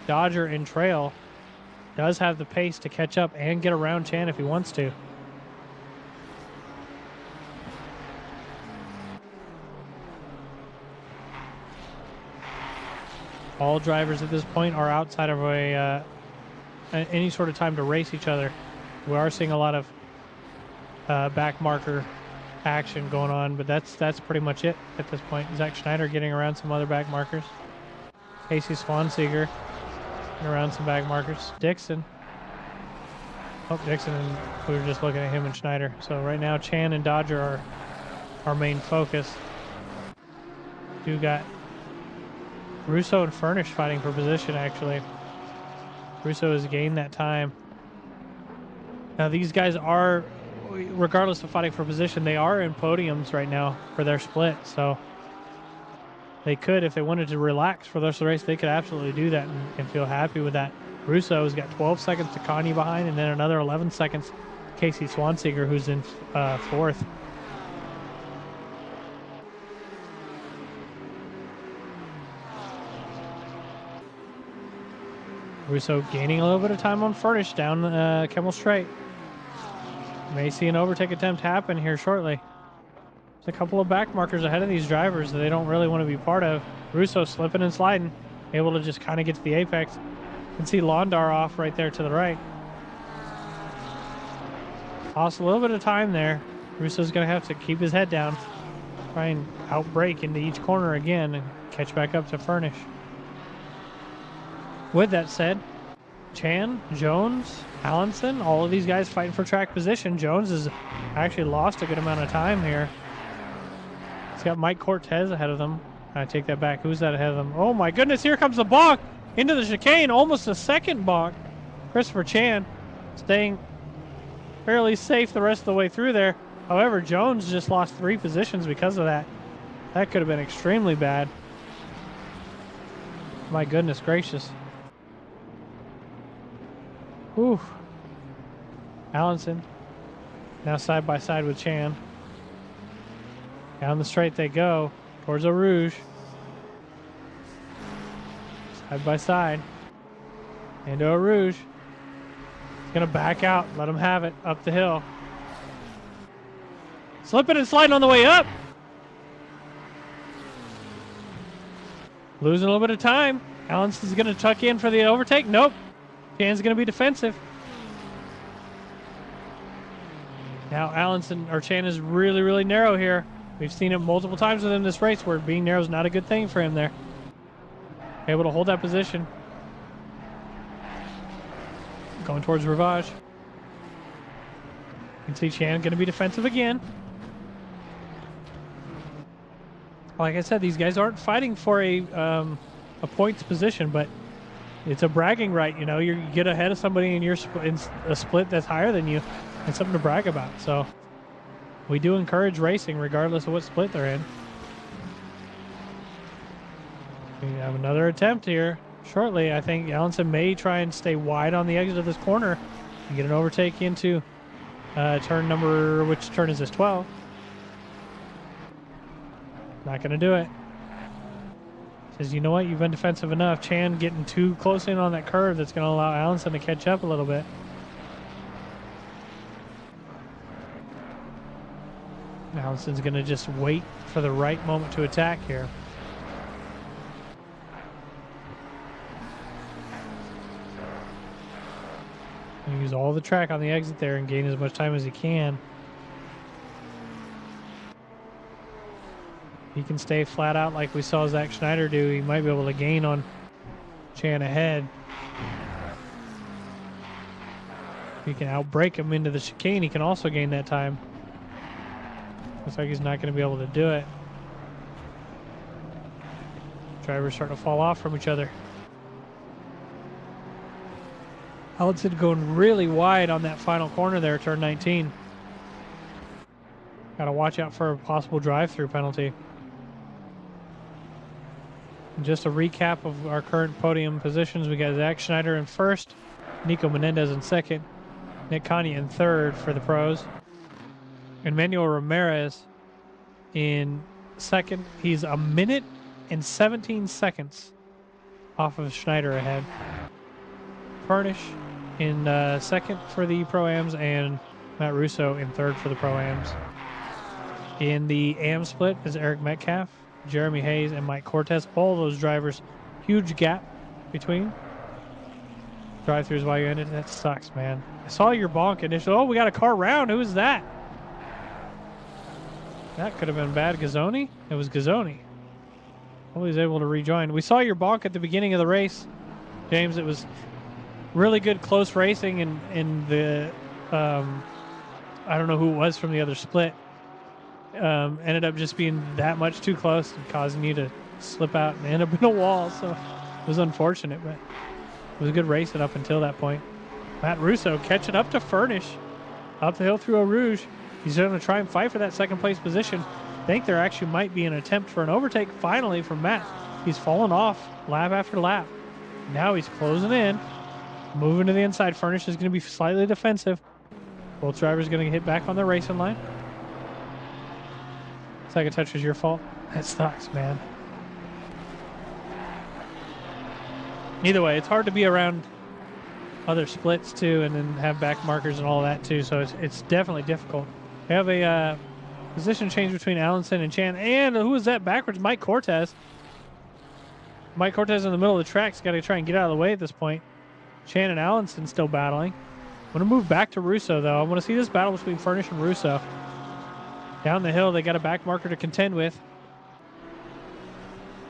Dodger in trail does have the pace to catch up and get around Chan if he wants to. All drivers at this point are outside of any sort of time to race each other. We are seeing a lot of back marker action going on, but that's pretty much it at this point. Zach Schneider getting around some other back markers. Casey Swanseeger getting around some back markers. Dixon. Oh, Dixon, and we were just looking at him and Schneider. So right now, Chan and Dodger are our main focus. You got Russo and Furnish fighting for position, actually. Russo has gained that time. Now, these guys are, regardless of fighting for position, they are in podiums right now for their split. So they could, if they wanted to relax for the rest of the race, they could absolutely do that and feel happy with that. Russo has got 12 seconds to Kanye behind, and then another 11 seconds Casey Swanseeger, who's in fourth. Russo gaining a little bit of time on Furnish down Kemmel Straight. May see an overtake attempt happen here shortly. There's a couple of back markers ahead of these drivers that they don't really want to be part of. Russo slipping and sliding, able to just kind of get to the apex. You can see Londar off right there to the right. Lost a little bit of time there. Russo's going to have to keep his head down, try and outbrake into each corner again and catch back up to Furnish. With that said, Chan, Jones, Allenson, all of these guys fighting for track position. Jones has actually lost a good amount of time here. He's got Mike Cortez ahead of them. I take that back. Who's that ahead of them? Oh my goodness, here comes the bonk into the chicane. Almost a second bonk. Christopher Chan staying fairly safe the rest of the way through there. However, Jones just lost 3 positions because of that. That could have been extremely bad. My goodness gracious. Whew. Allenson now side by side with Chan. Down the straight they go towards Eau Rouge. Side by side. Into Eau Rouge. He's going to back out. Let him have it up the hill. Slipping and sliding on the way up. Losing a little bit of time. Allenson's going to tuck in for the overtake. Nope. Chan's going to be defensive. Now Chan is really, really narrow here. We've seen it multiple times with him this race where being narrow is not a good thing for him there. Able to hold that position. Going towards Rivage. You can see Chan going to be defensive again. Like I said, these guys aren't fighting for a points position, but it's a bragging right. You know, you get ahead of somebody in a split that's higher than you. It's something to brag about. So we do encourage racing regardless of what split they're in. We have another attempt here shortly. I think Allenson may try and stay wide on the exit of this corner and get an overtake into turn number, which turn is this, 12? Not going to do it. Says, you know what, you've been defensive enough. Chan getting too close in on that curve that's going to allow Allenson to catch up a little bit. Allenson's going to just wait for the right moment to attack here. Use all the track on the exit there and gain as much time as he can. He can stay flat out like we saw Zach Schneider do. He might be able to gain on Chan ahead. If he can outbrake him into the chicane, he can also gain that time. Looks like he's not going to be able to do it. Drivers starting to fall off from each other. Allenson going really wide on that final corner there, turn 19. Got to watch out for a possible drive-through penalty. And just a recap of our current podium positions. We got Zach Schneider in first, Nico Menendez in second, Nick Kanye in third for the pros, and Manuel Ramirez in second. He's a minute and 17 seconds off of Schneider ahead. Furnish in second for the Pro-Ams, and Matt Russo in third for the Pro-Ams. In the AM split is Eric Metcalf, Jeremy Hayes, and Mike Cortez. All those drivers, huge gap between. Drive-throughs while you ended. That sucks, man. I saw your bonk initially. Oh, we got a car round. Who is that? That could have been bad. Gazzoni? It was Gazzoni. Well, he's able to rejoin. We saw your bonk at the beginning of the race, James. It was really good close racing in the I don't know who it was from the other split. Ended up just being that much too close and causing you to slip out and end up in a wall. So it was unfortunate, but it was a good racing up until that point. Matt Russo catching up to Furnish up the hill through Eau Rouge. He's going to try and fight for that second place position. I think there actually might be an attempt for an overtake finally from Matt. He's fallen off lap after lap. Now he's closing in, moving to the inside. Furnish is going to be slightly defensive. Both drivers going to hit back on their racing line. Second touch was your fault. That sucks, man. Either way, it's hard to be around other splits too, and then have back markers and all that too. So it's definitely difficult. We have a position change between Allenson and Chan. And who is that backwards? Mike Cortez. Mike Cortez in the middle of the track's got to try and get out of the way at this point. Chan and Allenson still battling. I'm going to move back to Russo, though. I want to see this battle between Furnish and Russo. Down the hill, they got a back marker to contend with.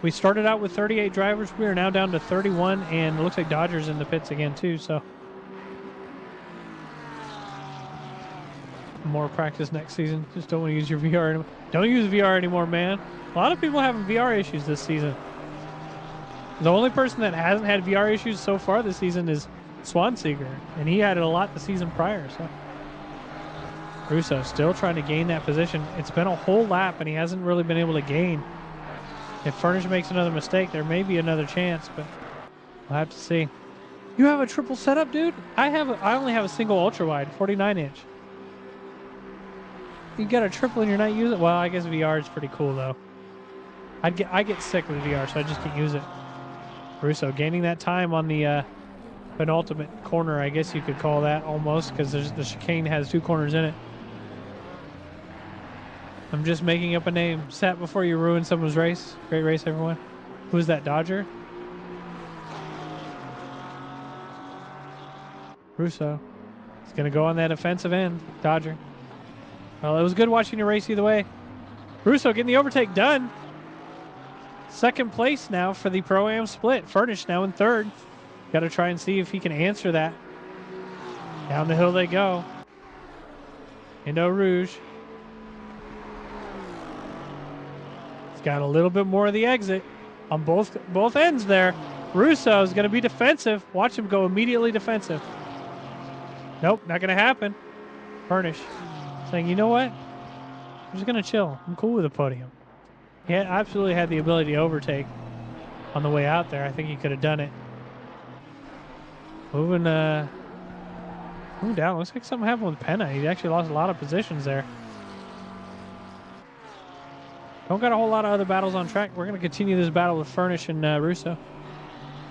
We started out with 38 drivers. We are now down to 31, and it looks like Dodger's in the pits again, too, so. More practice next season. Just don't want to use your VR anymore. Don't use VR anymore, man. A lot of people having VR issues this season. The only person that hasn't had VR issues so far this season is Swanseeger, and he had it a lot the season prior, so. Russo still trying to gain that position. It's been a whole lap, and he hasn't really been able to gain. If Furnish makes another mistake, there may be another chance, but we'll have to see. You have a triple setup, dude? I only have a single ultra wide, 49-inch. You got a triple and you're not using it? Well, I guess VR is pretty cool though. I get sick with VR, so I just can't use it. Russo gaining that time on the penultimate corner, I guess you could call that almost, because the chicane has two corners in it. I'm just making up a name. Sat before you ruin someone's race. Great race, everyone. Who's that, Dodger? Russo. He's going to go on that offensive end. Dodger. Well, it was good watching your race either way. Russo getting the overtake done. Second place now for the Pro-Am split. Furnish now in third. Got to try and see if he can answer that. Down the hill they go. Into Eau Rouge. He's got a little bit more of the exit on both ends there. Russo is going to be defensive. Watch him go immediately defensive. Nope, not going to happen. Furnish saying, you know what? I'm just going to chill. I'm cool with the podium. He absolutely had the ability to overtake on the way out there. I think he could have done it. Moving down. Looks like something happened with Penna. He actually lost a lot of positions there. Don't got a whole lot of other battles on track. We're going to continue this battle with Furnish and Russo.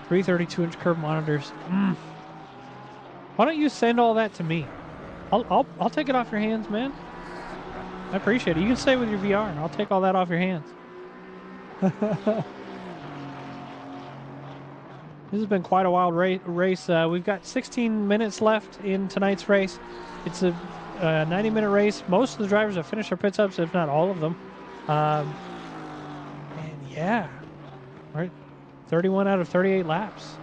332-inch curb monitors. Why don't you send all that to me? I'll take it off your hands, man. I appreciate it. You can stay with your VR. I'll take all that off your hands. This has been quite a wild race. We've got 16 minutes left in tonight's race. It's a 90-minute race. Most of the drivers have finished their pit stops, if not all of them. And yeah, right, 31 out of 38 laps.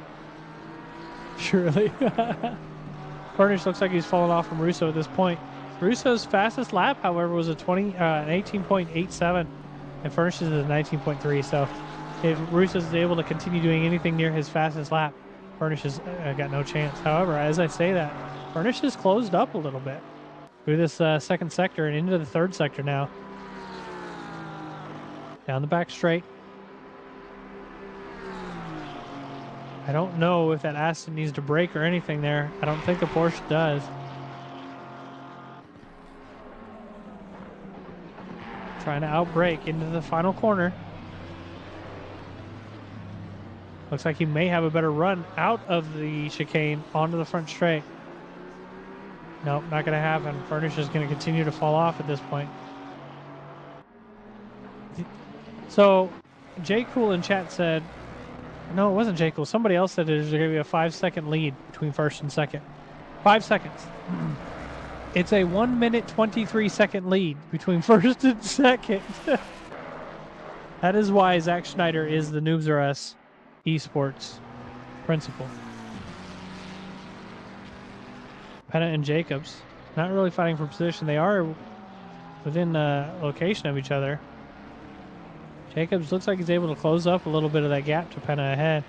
Surely. Furnish looks like he's fallen off from Russo at this point. Russo's fastest lap, however, was an 18.87, and Furnish's is a 19.3. So if Russo is able to continue doing anything near his fastest lap, Furnish has got no chance. However, as I say that, Furnish has closed up a little bit through this second sector and into the third sector now. Down the back straight. I don't know if that Aston needs to brake or anything there. I don't think the Porsche does. Trying to outbrake into the final corner. Looks like he may have a better run out of the chicane onto the front straight. Nope, not going to happen. Furnish is going to continue to fall off at this point. So, J. Cool in chat said, no, it wasn't J. Cool. Somebody else said there's going to be a 5-second lead between first and second. 5 seconds. It's a 1 minute 23 second lead between first and second. That is why Zach Schneider is the Noobs R Us esports principal. Penna and Jacobs not really fighting for position. They are within location of each other. Jacobs looks like he's able to close up a little bit of that gap to Penna ahead.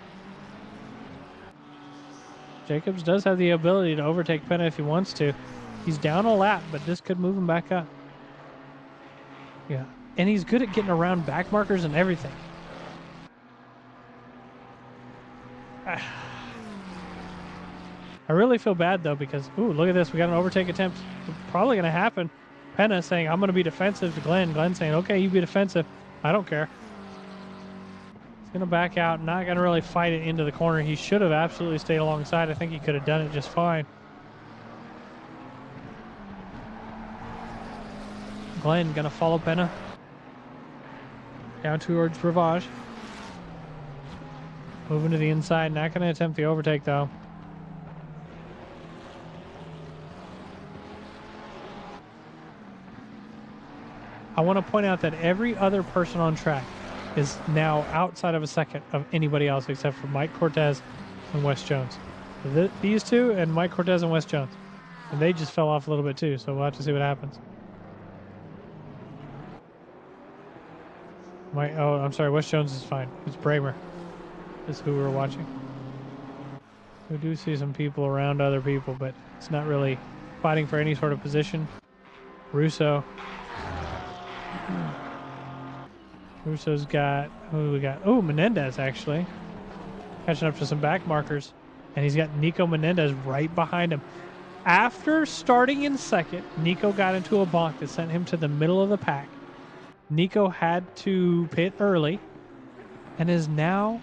Jacobs does have the ability to overtake Penna if he wants to. He's down a lap, but this could move him back up. Yeah, and he's good at getting around back markers and everything. I really feel bad, though, because, ooh, look at this. We got an overtake attempt. Probably going to happen. Penna saying, I'm going to be defensive to Glenn. Glenn saying, okay, you be defensive. I don't care. He's going to back out. Not going to really fight it into the corner. He should have absolutely stayed alongside. I think he could have done it just fine. Glenn going to follow Penna down towards Rivage. Moving to the inside. Not going to attempt the overtake, though. I want to point out that every other person on track is now outside of a second of anybody else except for Mike Cortez and Wes Jones. So these two and Mike Cortez and Wes Jones. And they just fell off a little bit too, so we'll have to see what happens. Oh, I'm sorry, Wes Jones is fine. It's Bramer. Is who we're watching. We do see some people around other people, but it's not really fighting for any sort of position. Russo. Russo's got, who do we got? Oh, Menendez actually. Catching up to some back markers. And he's got Nico Menendez right behind him. After starting in second, Nico got into a bonk that sent him to the middle of the pack. Nico had to pit early and is now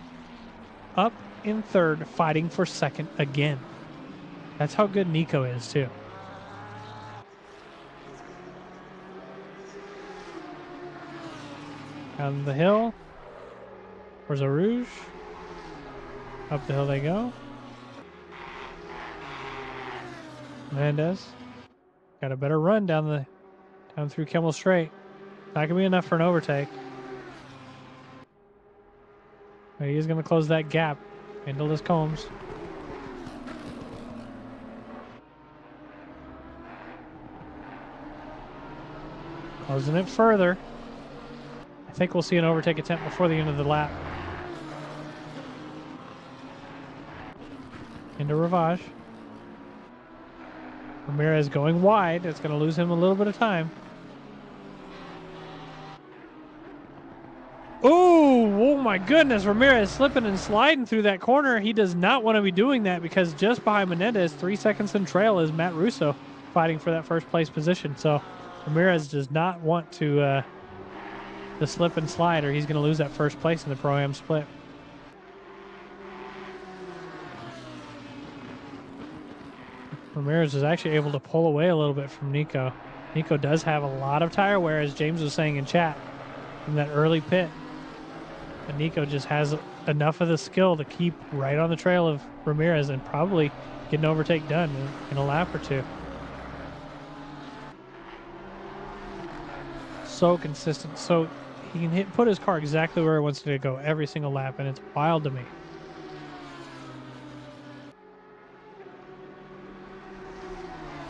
up in third, fighting for second again. That's how good Nico is, too. Down the hill. Where's a Rouge? Up the hill they go. Menendez got a better run down through Kimmel Straight. Not gonna be enough for an overtake. But he is gonna close that gap. Handle his combs. Closing it further. I think we'll see an overtake attempt before the end of the lap. Into Rivage. Ramirez going wide. It's going to lose him a little bit of time. Oh my goodness. Ramirez slipping and sliding through that corner. He does not want to be doing that because just behind Menendez, 3 seconds in trail, is Matt Russo fighting for that first place position. So Ramirez does not want to slip and slide, or he's going to lose that first place in the Pro-Am split. Ramirez is actually able to pull away a little bit from Nico. Nico does have a lot of tire wear, as James was saying in chat, from that early pit. But Nico just has enough of the skill to keep right on the trail of Ramirez and probably get an overtake done in a lap or two. So consistent. So he can put his car exactly where he wants it to go every single lap, and it's wild to me.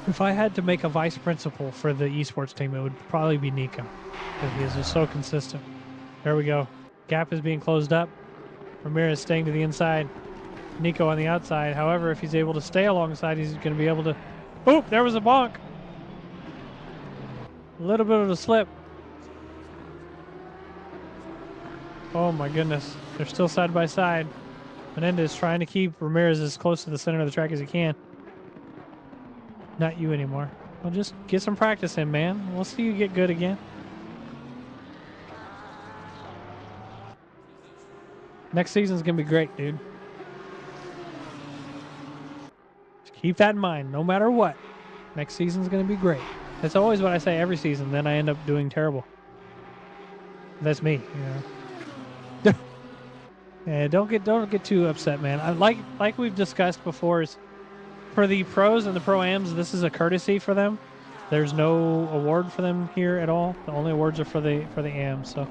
If I had to make a vice principal for the esports team, it would probably be Nico, because he is just so consistent. There we go. Gap is being closed up. Ramirez staying to the inside. Nico on the outside. However, if he's able to stay alongside, he's going to be able to... Oop, there was a bonk. A little bit of a slip. Oh my goodness. They're still side by side. Menendez trying to keep Ramirez as close to the center of the track as he can. Not you anymore. Well, just get some practice in, man. We'll see you get good again. Next season's going to be great, dude. Just keep that in mind, no matter what. Next season's going to be great. That's always what I say every season, then I end up doing terrible. That's me, you know. Yeah, don't get too upset, man. I like we've discussed before, is for the pros and the pro-ams, this is a courtesy for them. There's no award for them here at all. The only awards are for the AMs. So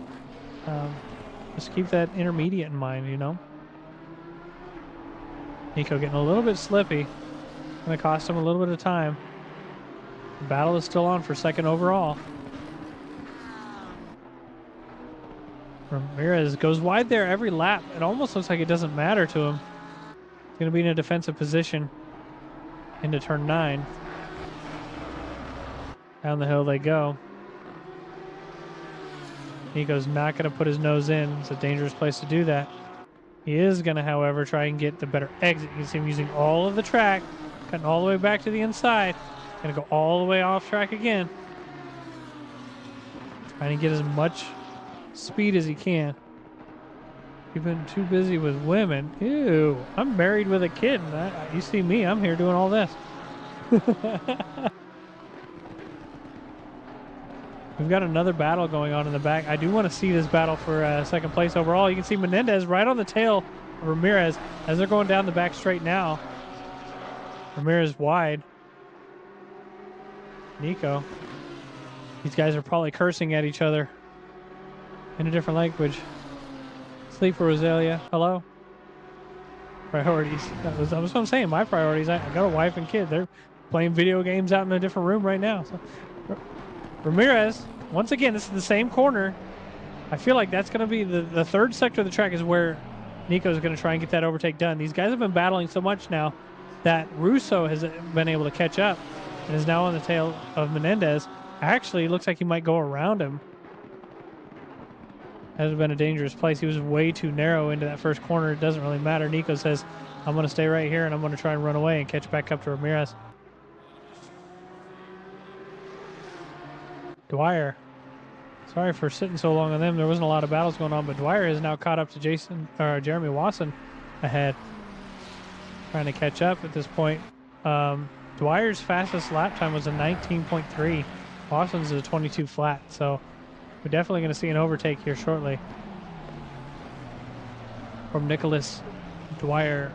just keep that intermediate in mind, you know. Nico getting a little bit slippy. Gonna cost him a little bit of time. The battle is still on for second overall. Ramirez goes wide there every lap. It almost looks like it doesn't matter to him. He's gonna be in a defensive position into turn 9. Down the hill they go. Nico's not going to put his nose in. It's a dangerous place to do that. He is going to, however, try and get the better exit. You can see him using all of the track, cutting all the way back to the inside. Going to go all the way off track again. Trying to get as much speed as he can. You've been too busy with women. Ew, I'm married with a kid. You see me, I'm here doing all this. We've got another battle going on in the back. I do want to see this battle for second place overall. You can see Menendez right on the tail of Ramirez as they're going down the back straight now. Ramirez wide. Nico. These guys are probably cursing at each other in a different language. Sleeper Rosalia. Hello? Priorities. That was what I'm saying. My priorities. I got a wife and kid. They're playing video games out in a different room right now. So. Ramirez, once again, this is the same corner. I feel like that's going to be the third sector of the track is where Nico's going to try and get that overtake done. These guys have been battling so much now that Russo has been able to catch up and is now on the tail of Menendez. Actually, it looks like he might go around him. Has been a dangerous place. He was way too narrow into that first corner. It doesn't really matter. Nico says, I'm going to stay right here and I'm going to try and run away and catch back up to Ramirez. Dwyer. Sorry for sitting so long on them. There wasn't a lot of battles going on, but Dwyer has now caught up to Jeremy Wasson ahead. Trying to catch up at this point. Dwyer's fastest lap time was a 19.3. Wasson's is a 22 flat, so we're definitely going to see an overtake here shortly from Nicholas Dwyer.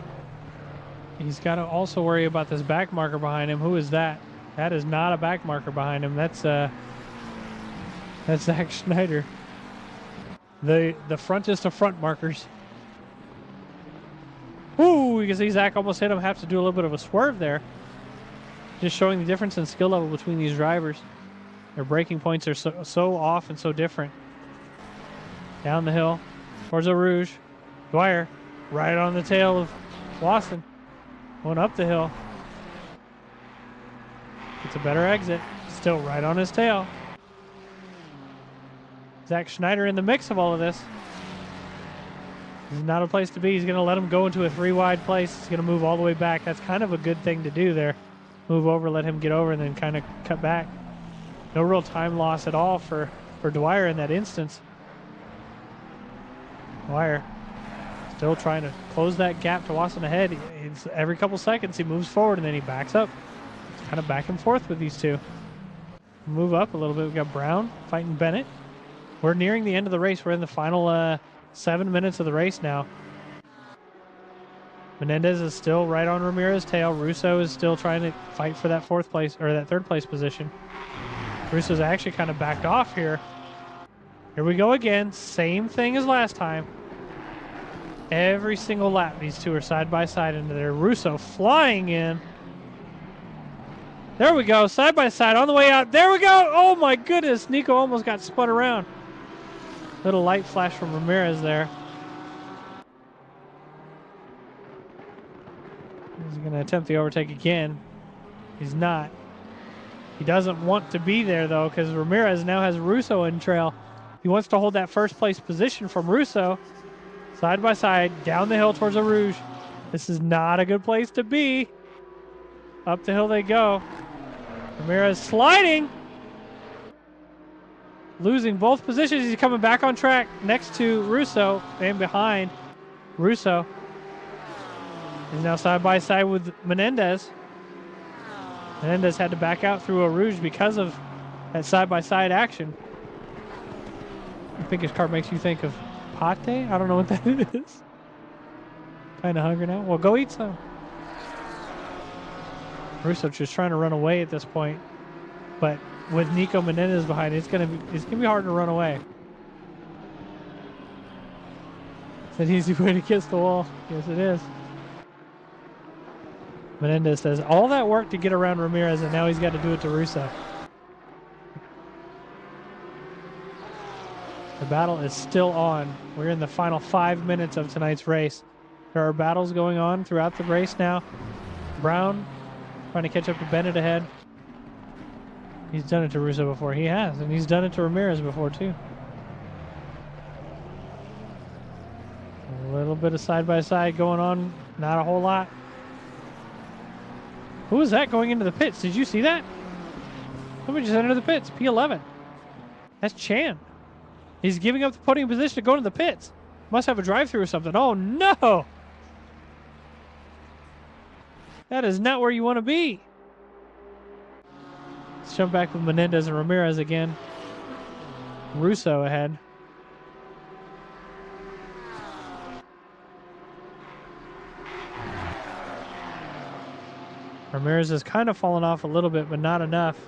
He's got to also worry about this back marker behind him. Who is that? That is not a back marker behind him. That's Zach Schneider. The frontest of front markers. Ooh, you can see Zach almost hit him. Have to do a little bit of a swerve there. Just showing the difference in skill level between these drivers. Their braking points are so off and so different. Down the hill towards Eau Rouge. Dwyer right on the tail of Wasson. Going up the hill. It's a better exit. Still right on his tail. Zach Schneider in the mix of all of this. This is not a place to be. He's going to let him go into a 3-wide place. He's going to move all the way back. That's kind of a good thing to do there. Move over, let him get over, and then kind of cut back. No real time loss at all for Dwyer in that instance. Dwyer still trying to close that gap to Wasson ahead. Every couple seconds he moves forward and then he backs up. It's kind of back and forth with these two. Move up a little bit. We've got Brown fighting Bennett. We're nearing the end of the race. We're in the final 7 minutes of the race now. Menendez is still right on Ramirez's tail. Russo is still trying to fight for that fourth place or that third place position. Russo's actually kind of backed off here. Here we go again. Same thing as last time. Every single lap, these two are side by side into there. Russo flying in. There we go. Side by side on the way out. There we go. Oh my goodness. Nico almost got spun around. Little light flash from Ramirez there. He's going to attempt the overtake again. He's not. He doesn't want to be there, though, because Ramirez now has Russo in trail. He wants to hold that first place position from Russo. Side by side, down the hill towards Eau Rouge. This is not a good place to be. Up the hill they go. Ramirez sliding. Losing both positions. He's coming back on track next to Russo and behind. Russo is now side by side with Menendez. Menendez had to back out through a Rouge because of that side by side action. I think his car makes you think of pate. I don't know what that is. Kind of hungry now. Well, go eat some. Russo just trying to run away at this point, but with Nico Menendez behind, it's gonna be hard to run away. It's an easy way to kiss the wall. Yes, it is. Menendez says all that work to get around Ramirez, and now he's got to do it to Russo. The battle is still on. We're in the final 5 minutes of tonight's race. There are battles going on throughout the race now. Brown trying to catch up to Bennett ahead. He's done it to Russo before. He has, and he's done it to Ramirez before too. A little bit of side-by-side going on. Not a whole lot. Who was that going into the pits? Did you see that? Somebody just entered the pits. P11. That's Chan. He's giving up the podium position to go to the pits. Must have a drive-through or something. Oh, no! That is not where you want to be. Let's jump back with Menendez and Ramirez again. Russo ahead. Ramirez has kind of fallen off a little bit, but not enough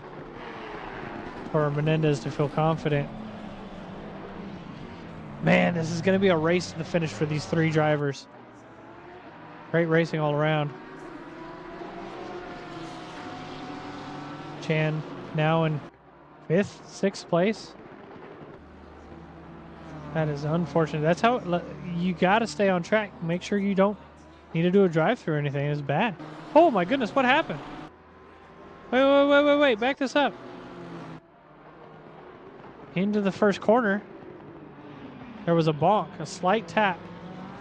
for Menendez to feel confident. Man, this is going to be a race to the finish for these three drivers. Great racing all around. Chan now in 5th, 6th place. That is unfortunate. That's how you got to stay on track. Make sure you don't need to do a drive-through or anything. It's bad. Oh my goodness, what happened? Wait. Back this up. Into the first corner. There was a bonk, a slight tap,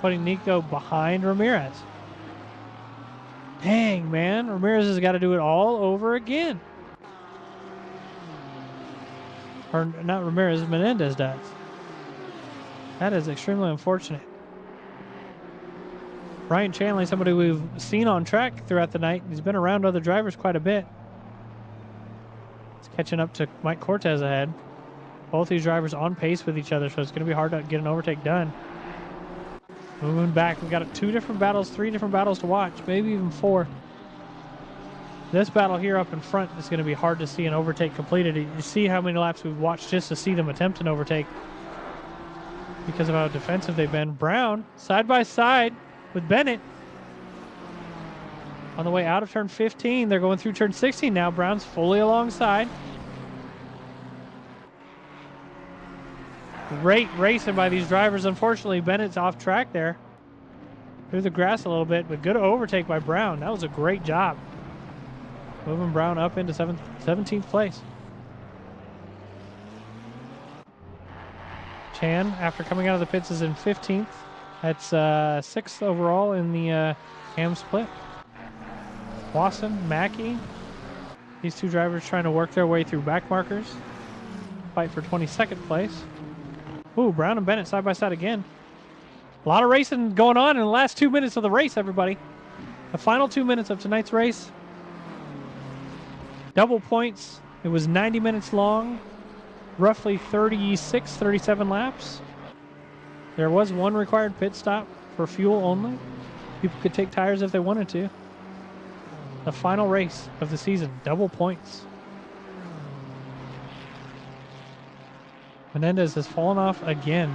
putting Nico behind Ramirez. Dang, man. Ramirez has got to do it all over again. Or not Ramirez, Menendez does. That is extremely unfortunate. Ryan Chanley, somebody we've seen on track throughout the night. He's been around other drivers quite a bit. He's catching up to Mike Cortez ahead. Both these drivers on pace with each other, so it's going to be hard to get an overtake done. Moving back, we've got 2 different battles, 3 different battles to watch, maybe even 4. This battle here up in front is going to be hard to see an overtake completed. You see how many laps we've watched just to see them attempt an overtake because of how defensive they've been. Brown, side by side with Bennett. On the way out of turn 15, they're going through turn 16 now. Brown's fully alongside. Great racing by these drivers. Unfortunately, Bennett's off track there. Through the grass a little bit, but good overtake by Brown. That was a great job. Moving Brown up into 17th place. Chan, after coming out of the pits, is in 15th. That's 6th overall in the cam split. Wasson, Mackey. These 2 drivers trying to work their way through back markers. Fight for 22nd place. Ooh, Brown and Bennett side by side again. A lot of racing going on in the last 2 minutes of the race, everybody. The final 2 minutes of tonight's race. Double points. It was 90 minutes long. Roughly 36, 37 laps. There was 1 required pit stop for fuel only. People could take tires if they wanted to. The final race of the season. Double points. Menendez has fallen off again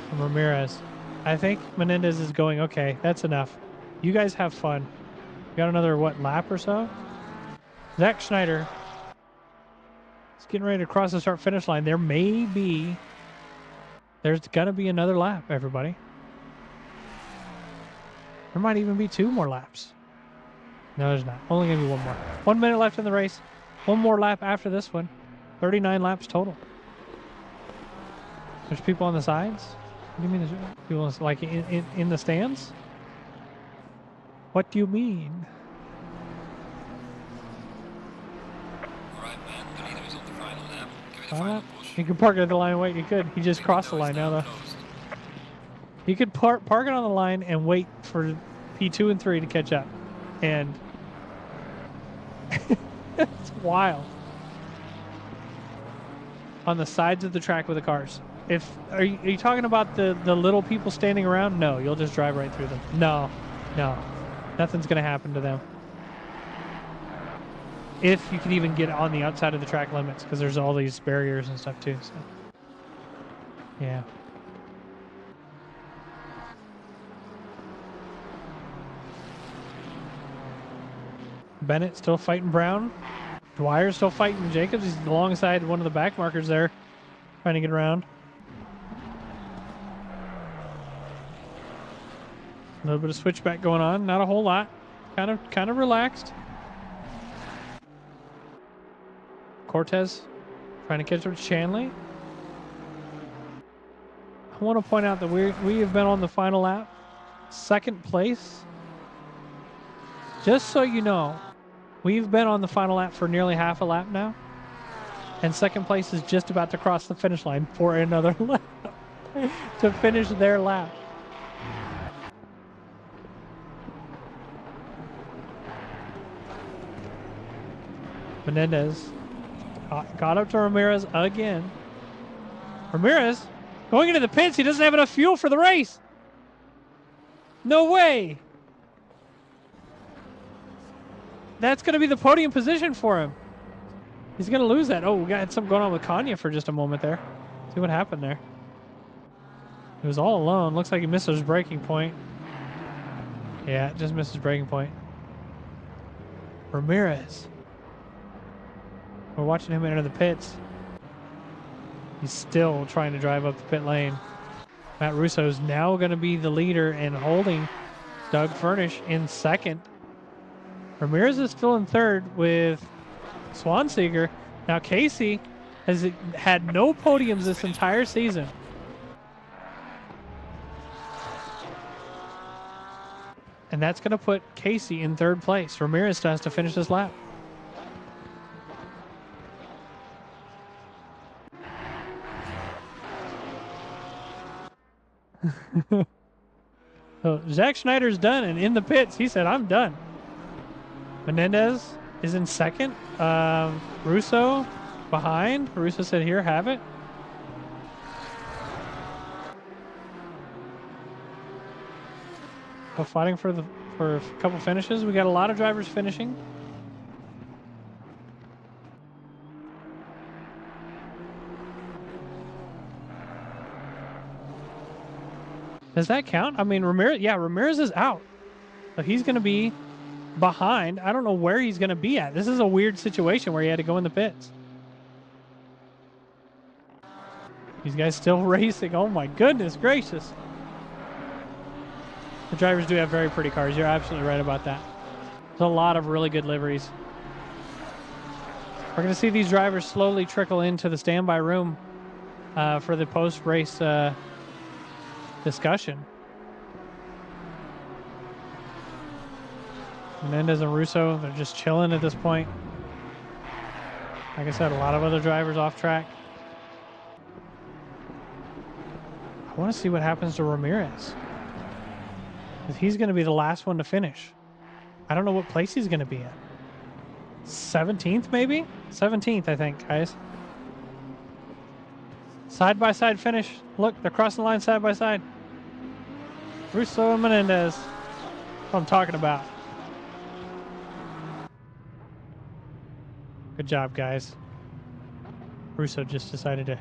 from Ramirez. I think Menendez is going, okay, that's enough. You guys have fun. We got another, what, lap or so? Zach Schneider is getting ready to cross the start-finish line. There's going to be another lap, everybody. There might even be 2 more laps. No, there's not. Only going to be 1 more. 1 minute left in the race. 1 more lap after this one. 39 laps total. There's people on the sides? What do you mean there's people like in the stands? What do you mean? He could park at the line and wait. He could. He just crossed the line now, though. You could park it on the line and wait for P2 and 3 to catch up. And it's wild. On the sides of the track with the cars. Are you talking about the little people standing around? No, you'll just drive right through them. No. Nothing's going to happen to them. If you can even get on the outside of the track limits, because there's all these barriers and stuff too. So, yeah. Bennett still fighting Brown. Dwyer's still fighting Jacobs. He's alongside one of the back markers there, trying to get around. A little bit of switchback going on. Not a whole lot. Kind of relaxed. Cortez trying to catch up to Shanley. I want to point out that we have been on the final lap. Second place. Just so you know, we've been on the final lap for nearly half a lap now. And second place is just about to cross the finish line for another lap to finish their lap. Menendez got up to Ramirez again. Ramirez going into the pits. He doesn't have enough fuel for the race. No way. That's going to be the podium position for him. He's going to lose that. Oh, we got something going on with Kanya for just a moment there. See what happened there. He was all alone. Looks like he missed his braking point. Yeah, just missed his braking point. Ramirez. We're watching him enter the pits. He's still trying to drive up the pit lane. Matt Russo's now going to be the leader and holding Doug Furnish in second. Ramirez is still in third with Swanseeger. Now Casey has had no podiums this entire season. And that's going to put Casey in third place. Ramirez still has to finish this lap. So Zach Schneider's done, and in the pits, he said, I'm done. Menendez is in second. Russo behind. Russo said, here, have it. So fighting for a couple finishes. We got a lot of drivers finishing. Does that count? I mean, Ramirez is out. So he's going to be behind. I don't know where he's going to be at. This is a weird situation where he had to go in the pits. These guys still racing. Oh my goodness gracious. The drivers do have very pretty cars. You're absolutely right about that. There's a lot of really good liveries. We're going to see these drivers slowly trickle into the standby room for the post-race discussion. Menendez and Russo, they're just chilling at this point. Like I said, a lot of other drivers off track. I want to see what happens to Ramirez. Because he's going to be the last one to finish. I don't know what place he's going to be in. 17th, maybe? 17th, I think, guys. Side-by-side finish. Look, they're crossing the line side by side. Russo and Menendez. That's what I'm talking about. Good job, guys. Russo just decided to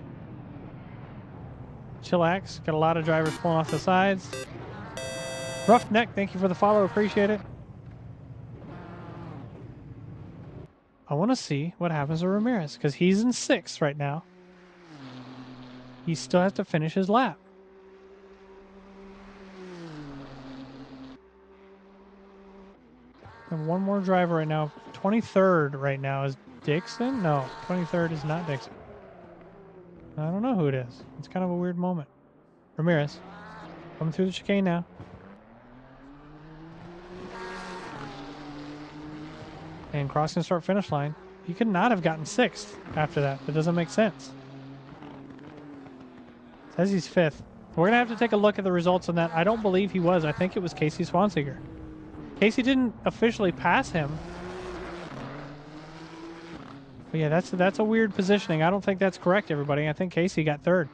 chillax. Got a lot of drivers pulling off the sides. Roughneck, thank you for the follow. Appreciate it. I want to see what happens to Ramirez because he's in 6th right now. He still has to finish his lap. And one more driver right now. 23rd right now is Dixon? No, 23rd is not Dixon. I don't know who it is. It's kind of a weird moment. Ramirez coming through the chicane now. And crossing the start finish line. He could not have gotten 6th after that. That doesn't make sense. Says he's 5th. We're gonna have to take a look at the results on that. I don't believe he was. I think it was Casey Swanseger. Casey didn't officially pass him. But yeah, that's a weird positioning. I don't think that's correct, everybody. I think Casey got third.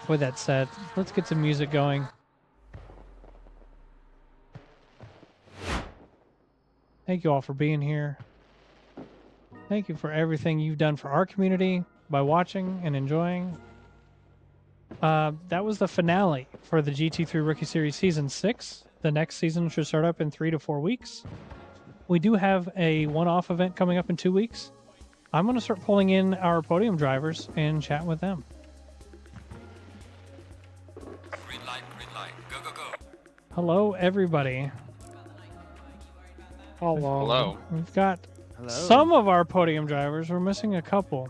With that said, let's get some music going. Thank you all for being here. Thank you for everything you've done for our community by watching and enjoying. That was the finale for the GT3 Rookie Series Season 6. The next season should start up in 3 to 4 weeks. We do have a one-off event coming up in 2 weeks. I'm going to start pulling in our podium drivers and chat with them. Green light, go, go, go. Hello, everybody. Hello. We've got some of our podium drivers. We're missing a couple.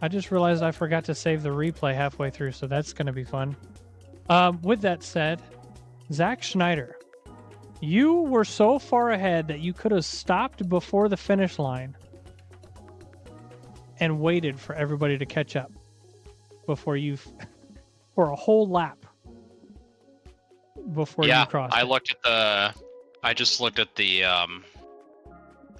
I just realized I forgot to save the replay halfway through, so that's going to be fun. With that said, Zach Schneider, you were so far ahead that you could have stopped before the finish line and waited for everybody to catch up before you, for a whole lap before you crossed. I just looked at the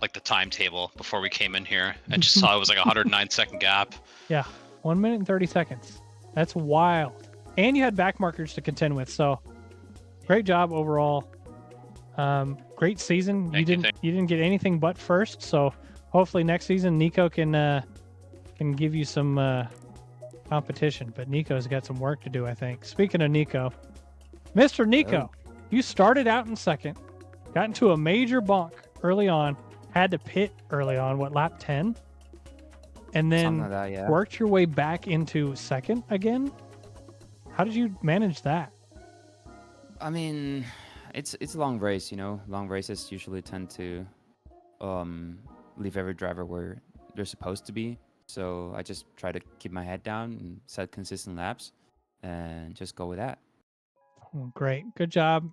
like the timetable before we came in here and just saw it was like a 109-second gap. Yeah, 1 minute and 30 seconds. That's wild. And you had back markers to contend with, so great job overall. Great season. You didn't get anything but first, so hopefully next season Nico can give you some competition. But Nico's got some work to do, I think. Speaking of Nico, Mr. Nico, you started out in second, got into a major bonk early on, had to pit early on, lap 10? And then like that, yeah. Worked your way back into second again? How did you manage that? I mean, it's a long race, you know. Long races usually tend to leave every driver where they're supposed to be. So I just try to keep my head down and set consistent laps and just go with that. Great. Good job.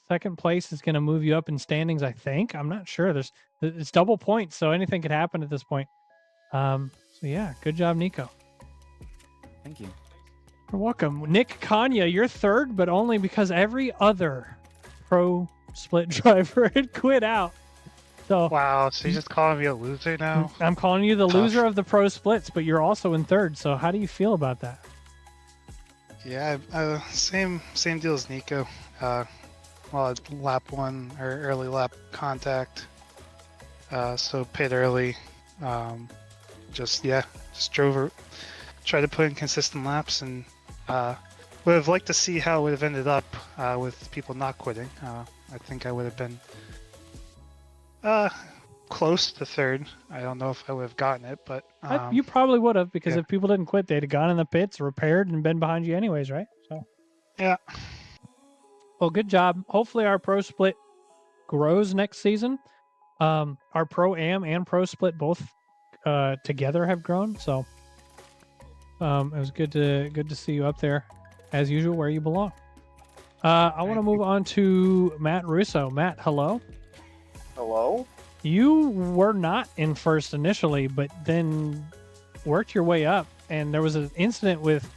Second place is going to move you up in standings, I think. I'm not sure. It's double points, so anything could happen at this point. So yeah, good job, Nico. Thank you. You're welcome. Nick Kanya, you're third, but only because every other pro split driver had quit out. So Wow, so you're just calling me a loser now? I'm calling you the loser of the pro splits, but you're also in third. So how do you feel about that? Yeah, same deal as Nico. Lap 1 or early lap contact. So pit early. Just drove, tried to put in consistent laps, and would have liked to see how it would have ended up with people not quitting. I think I would have been close to third. I don't know if I would have gotten it, but You probably would have, because yeah. if people didn't quit, they'd have gone in the pits, repaired, and been behind you anyways, right? So yeah. well, good job. Hopefully our pro split grows next season. Our pro am and pro split both together have grown, so it was good to see you up there as usual where you belong. I want to move on to Matt Russo. Matt, hello. Hello? You were not in first initially, but then worked your way up, and there was an incident with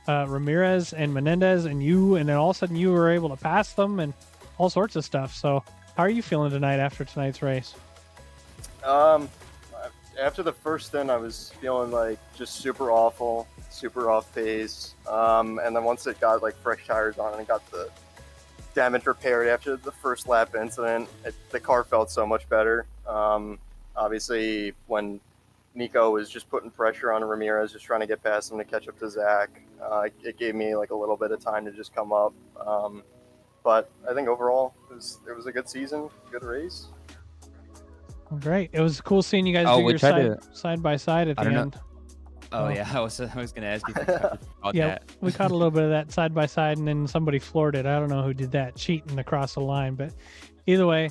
Ramirez and Menendez and you, and then all of a sudden you were able to pass them and all sorts of stuff. So how are you feeling tonight after tonight's race? After the first stint, I was feeling like just super awful, super off pace. And then once it got like fresh tires on and it got the damage repaired after the first lap incident, the car felt so much better. Obviously, when Nico was just putting pressure on Ramirez, just trying to get past him to catch up to Zach, it gave me like a little bit of time to just come up. But I think overall, it was a good season, good race. Well, great. It was cool seeing you guys do your side by side at the end. Oh yeah, I was gonna ask you about Yeah, that. we caught a little bit of that side by side, and then somebody floored it. I don't know who did that, cheating across the line. But either way,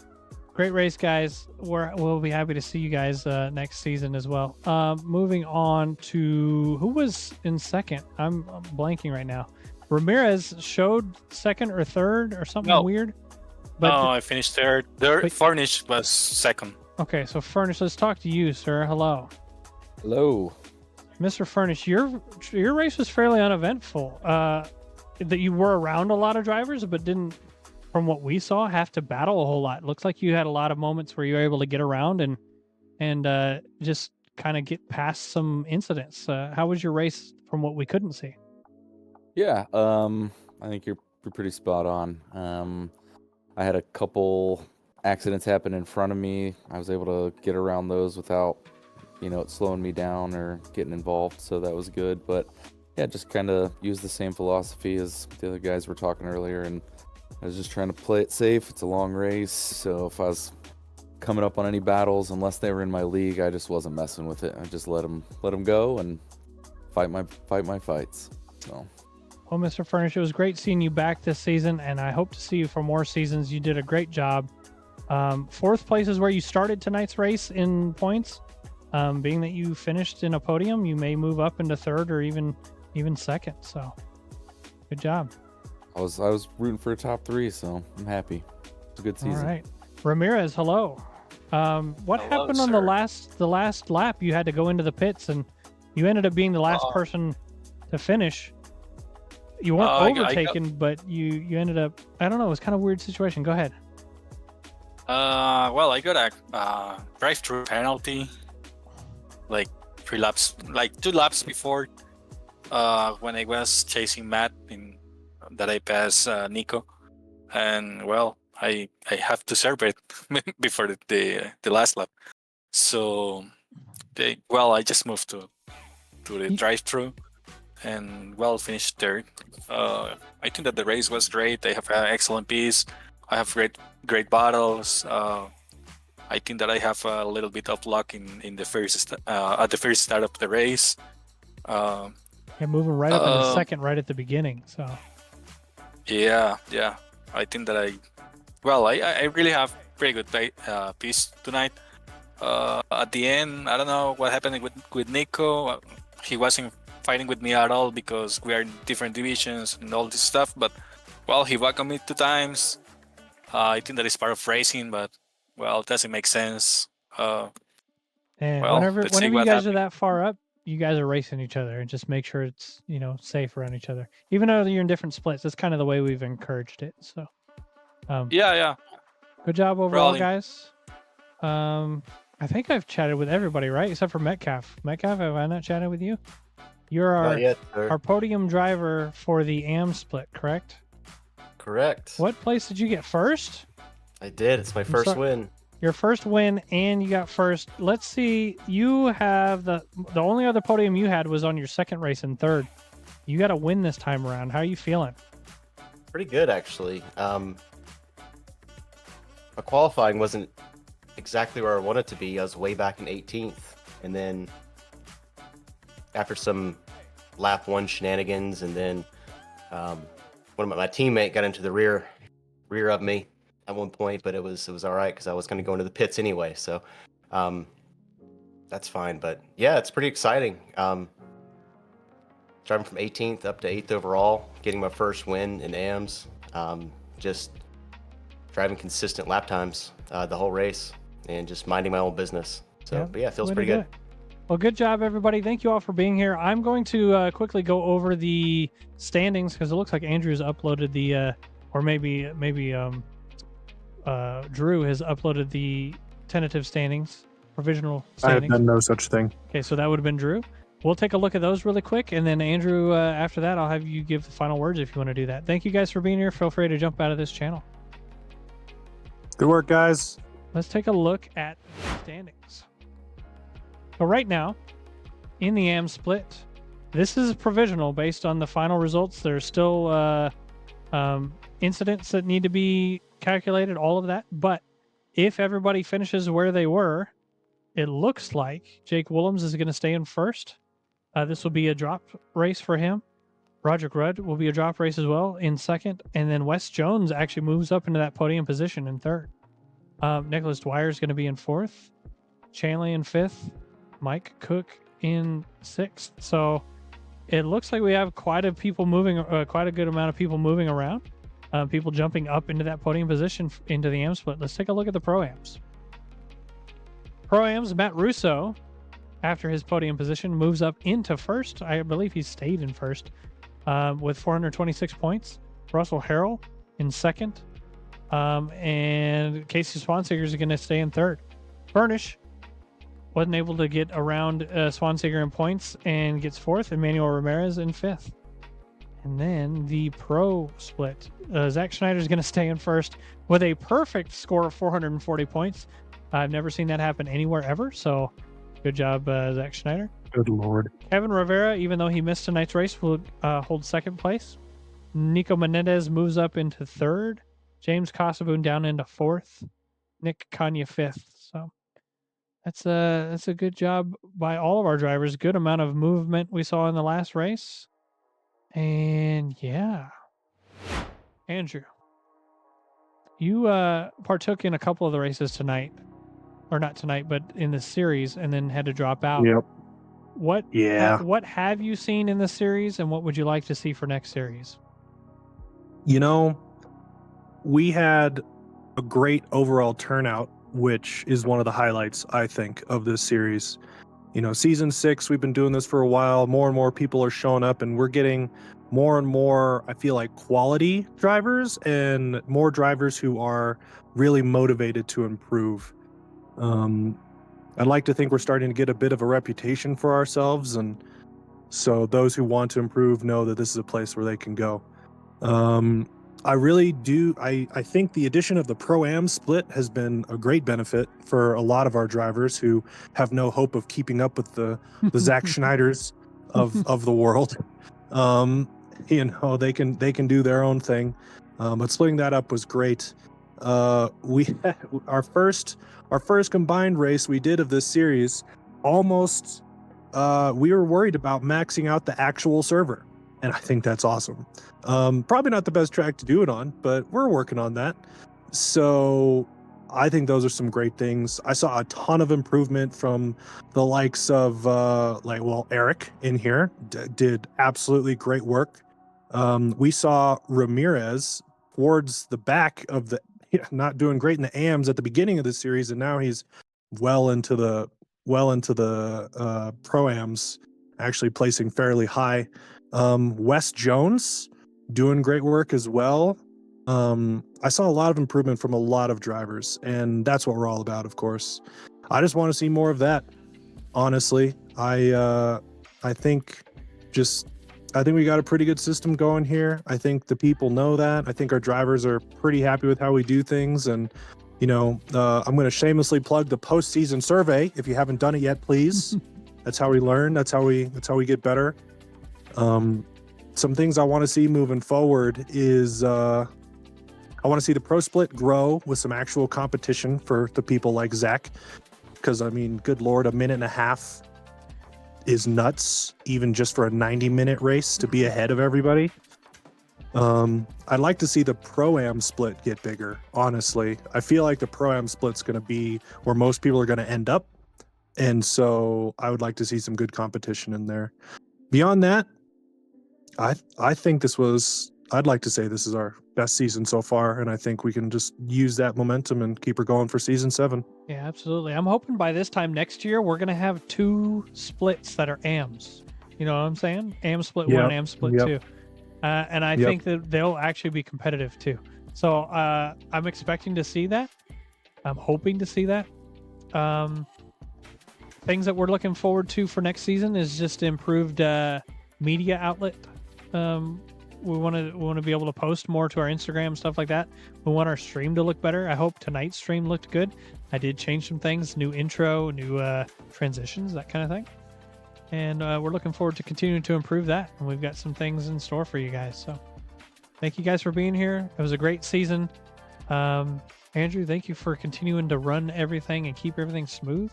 great race, guys. We'll be happy to see you guys next season as well. Moving on to who was in second. I'm blanking right now. Ramirez showed second or third or something weird. But no, I finished third. Furnish was second. Okay, so Furnish, let's talk to you, sir. Hello. Hello. Mr. Furnish, your race was fairly uneventful. That you were around a lot of drivers, but didn't, from what we saw, have to battle a whole lot. Looks like you had a lot of moments where you were able to get around and just kind of get past some incidents. How was your race from what we couldn't see? Yeah, I think you're pretty spot on. I had a couple accidents happen in front of me. I was able to get around those without, it slowing me down or getting involved, so that was good. But yeah, just kind of use the same philosophy as the other guys were talking earlier, and I was just trying to play it safe. It's a long race, so if I was coming up on any battles, unless they were in my league, I just wasn't messing with it. I just let them go and fight my fights. So. Well, Mr. Furnish, it was great seeing you back this season, and I hope to see you for more seasons. You did a great job. 4th place is where you started tonight's race in points. Being that you finished in a podium, you may move up into 3rd or even 2nd. So, good job. I was rooting for a top 3, so I'm happy. It's a good season. All right, Ramirez, hello. What happened on the last lap? You had to go into the pits, and you ended up being the last person to finish. You weren't overtaken, but you ended up. I don't know. It was kind of a weird situation. Go ahead. Well, I got a drive-through penalty, like 2 laps before, when I was chasing Matt that I passed Nico, and well, I have to serve it before the last lap. So, I just moved to the drive-through, and finished 3rd. I think that the race was great. I have an excellent piece. I have great battles. I think that I have a little bit of luck in the first at the first start of the race. Moving right up into 2nd right at the beginning. So. Yeah. I think that I really have pretty good piece tonight. At the end, I don't know what happened with Nico. He wasn't fighting with me at all because we are in different divisions and all this stuff. But he welcomed me 2 times. I think that is part of racing, but it doesn't make sense. And whenever you guys are that far up, you guys are racing each other, and just make sure it's safe around each other. Even though you're in different splits, that's kind of the way we've encouraged it. So, yeah. Good job overall, guys. I think I've chatted with everybody, right? Except for Metcalf. Metcalf, have I not chatted with you? You're our podium driver for the AM split, correct? Correct. What place did you get? 1st? I did. It's my first win. Your first win, and you got 1st. Let's see. You have the only other podium you had was on your 2nd race in 3rd. You got a win this time around. How are you feeling? Pretty good, actually. My qualifying wasn't exactly where I wanted to be. I was way back in 18th, and then after some lap 1 shenanigans, and then one of my teammate got into the rear of me at one point, but it was all right because I was going to go into the pits anyway, so that's fine. But yeah, it's pretty exciting. Driving from 18th up to 8th overall, getting my first win in AMs, just driving consistent lap times the whole race, and just minding my own business. So, but yeah, it feels pretty good. Well, good job, everybody. Thank you all for being here. I'm going to quickly go over the standings because it looks like Andrew's uploaded the, or maybe Drew has uploaded the tentative standings, provisional standings. I have done no such thing. Okay, so that would have been Drew. We'll take a look at those really quick, and then Andrew, after that, I'll have you give the final words if you want to do that. Thank you guys for being here. Feel free to jump out of this channel. Good work, guys. Let's take a look at the standings. So right now, in the AM split, this is provisional based on the final results. There's still incidents that need to be calculated, all of that. But if everybody finishes where they were, it looks like Jake Willems is going to stay in 1st. This will be a drop race for him. Roger Rudd will be a drop race as well in 2nd. And then Wes Jones actually moves up into that podium position in 3rd. Nicholas Dwyer is going to be in 4th. Chanley in 5th. Mike Cook in 6th. So it looks like we have quite a good amount of people moving around. People jumping up into that podium position into the AM split. Let's take a look at the Pro-Ams. Pro-Ams, Matt Russo after his podium position, moves up into first. I believe he stayed in first with 426 points. Russell Harrell in second. And Casey Swanseger is going to stay in third. Burnish wasn't able to get around Swanseger in points and gets fourth. Emmanuel Ramirez in fifth. And then the pro split. Zach Schneider is going to stay in first with a perfect score of 440 points. I've never seen that happen anywhere ever. So good job, Zach Schneider. Good Lord. Kevin Rivera, even though he missed tonight's race, will hold second place. Nico Menendez moves up into third. James Kosovoon down into fourth. Nick Kanya fifth. So that's a good job by all of our drivers. Good amount of movement we saw in the last race. And yeah, Andrew, you partook in a couple of the races tonight, or not tonight, but in the series, and then had to drop out. Yep. What Yeah. what have you seen in the series, and what would you like to see for next series? You know, we had a great overall turnout, which is one of the highlights, I think, of this series. You know, season 6, we've been doing this for a while. More and more people are showing up, and we're getting more and more, I feel like, quality drivers and more drivers who are really motivated to improve. I'd like to think we're starting to get a bit of a reputation for ourselves, and so those who want to improve know that this is a place where they can go. I really do. I think the addition of the Pro-Am split has been a great benefit for a lot of our drivers who have no hope of keeping up with the Zach Schneiders of the world. You know, they can do their own thing. But splitting that up was great. We our first combined race we did of this series, almost we were worried about maxing out the actual server. And I think that's awesome. Probably not the best track to do it on, but we're working on that. So I think those are some great things. I saw a ton of improvement from the likes of Eric in here did absolutely great work. We saw Ramirez towards the back of the not doing great in the AMs at the beginning of the series, and now he's well into the Pro-Ams, actually placing fairly high. Wes Jones doing great work as well. I saw a lot of improvement from a lot of drivers, and that's what we're all about, of course. I just want to see more of that. Honestly, I think we got a pretty good system going here. I think the people know that. I think our drivers are pretty happy with how we do things, and you know, I'm going to shamelessly plug the postseason survey. If you haven't done it yet, please. That's how we learn. That's how we get better. Some things I want to see moving forward is I want to see the pro split grow with some actual competition for the people like Zach, because I mean, good Lord, a minute and a half is nuts, even just for a 90-minute race to be ahead of everybody. I'd like to see the Pro-Am split get bigger, honestly. I feel like the Pro-Am split's going to be where most people are going to end up, and so I would like to see some good competition in there. Beyond that, I think I'd like to say this is our best season so far, and I think we can just use that momentum and keep her going for season 7. Yeah, absolutely. I'm hoping by this time next year we're going to have 2 splits that are AMs. You know what I'm saying? AM split 1, AM split 2. And I think that they'll actually be competitive too. So I'm expecting to see that. I'm hoping to see that. Things that we're looking forward to for next season is just improved media outlet. We want to be able to post more to our Instagram, stuff like that. We want our stream to look better. I hope tonight's stream looked good. I did change some things, new intro, new transitions, that kind of thing. And we're looking forward to continuing to improve that. And we've got some things in store for you guys. So thank you guys for being here. It was a great season. Andrew, thank you for continuing to run everything and keep everything smooth.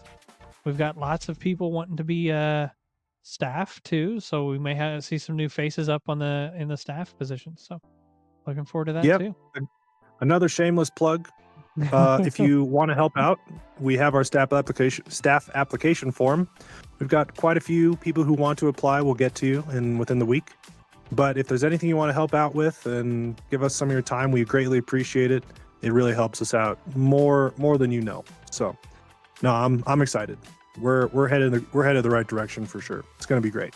We've got lots of people wanting to be staff too, so we may see some new faces up in the staff positions. So looking forward to that too. Another shameless plug. If you want to help out, we have our staff application form. We've got quite a few people who want to apply. We'll get to you within the week. But if there's anything you want to help out with and give us some of your time, we greatly appreciate it. It really helps us out more than you know. So, no, I'm excited. we're headed the right direction for sure. It's going to be great.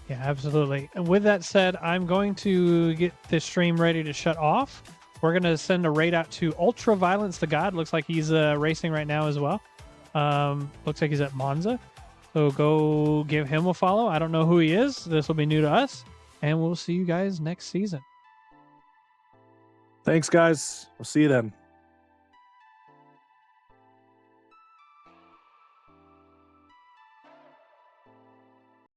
Yeah, absolutely. And with that said, I'm going to get this stream ready to shut off. We're going to send a raid out to Ultra Violence the God. Looks like he's racing right now as well. Looks like he's at Monza. So go give him a follow. I don't know who he is. This will be new to us. And we'll see you guys next season. Thanks, guys. We'll see you then.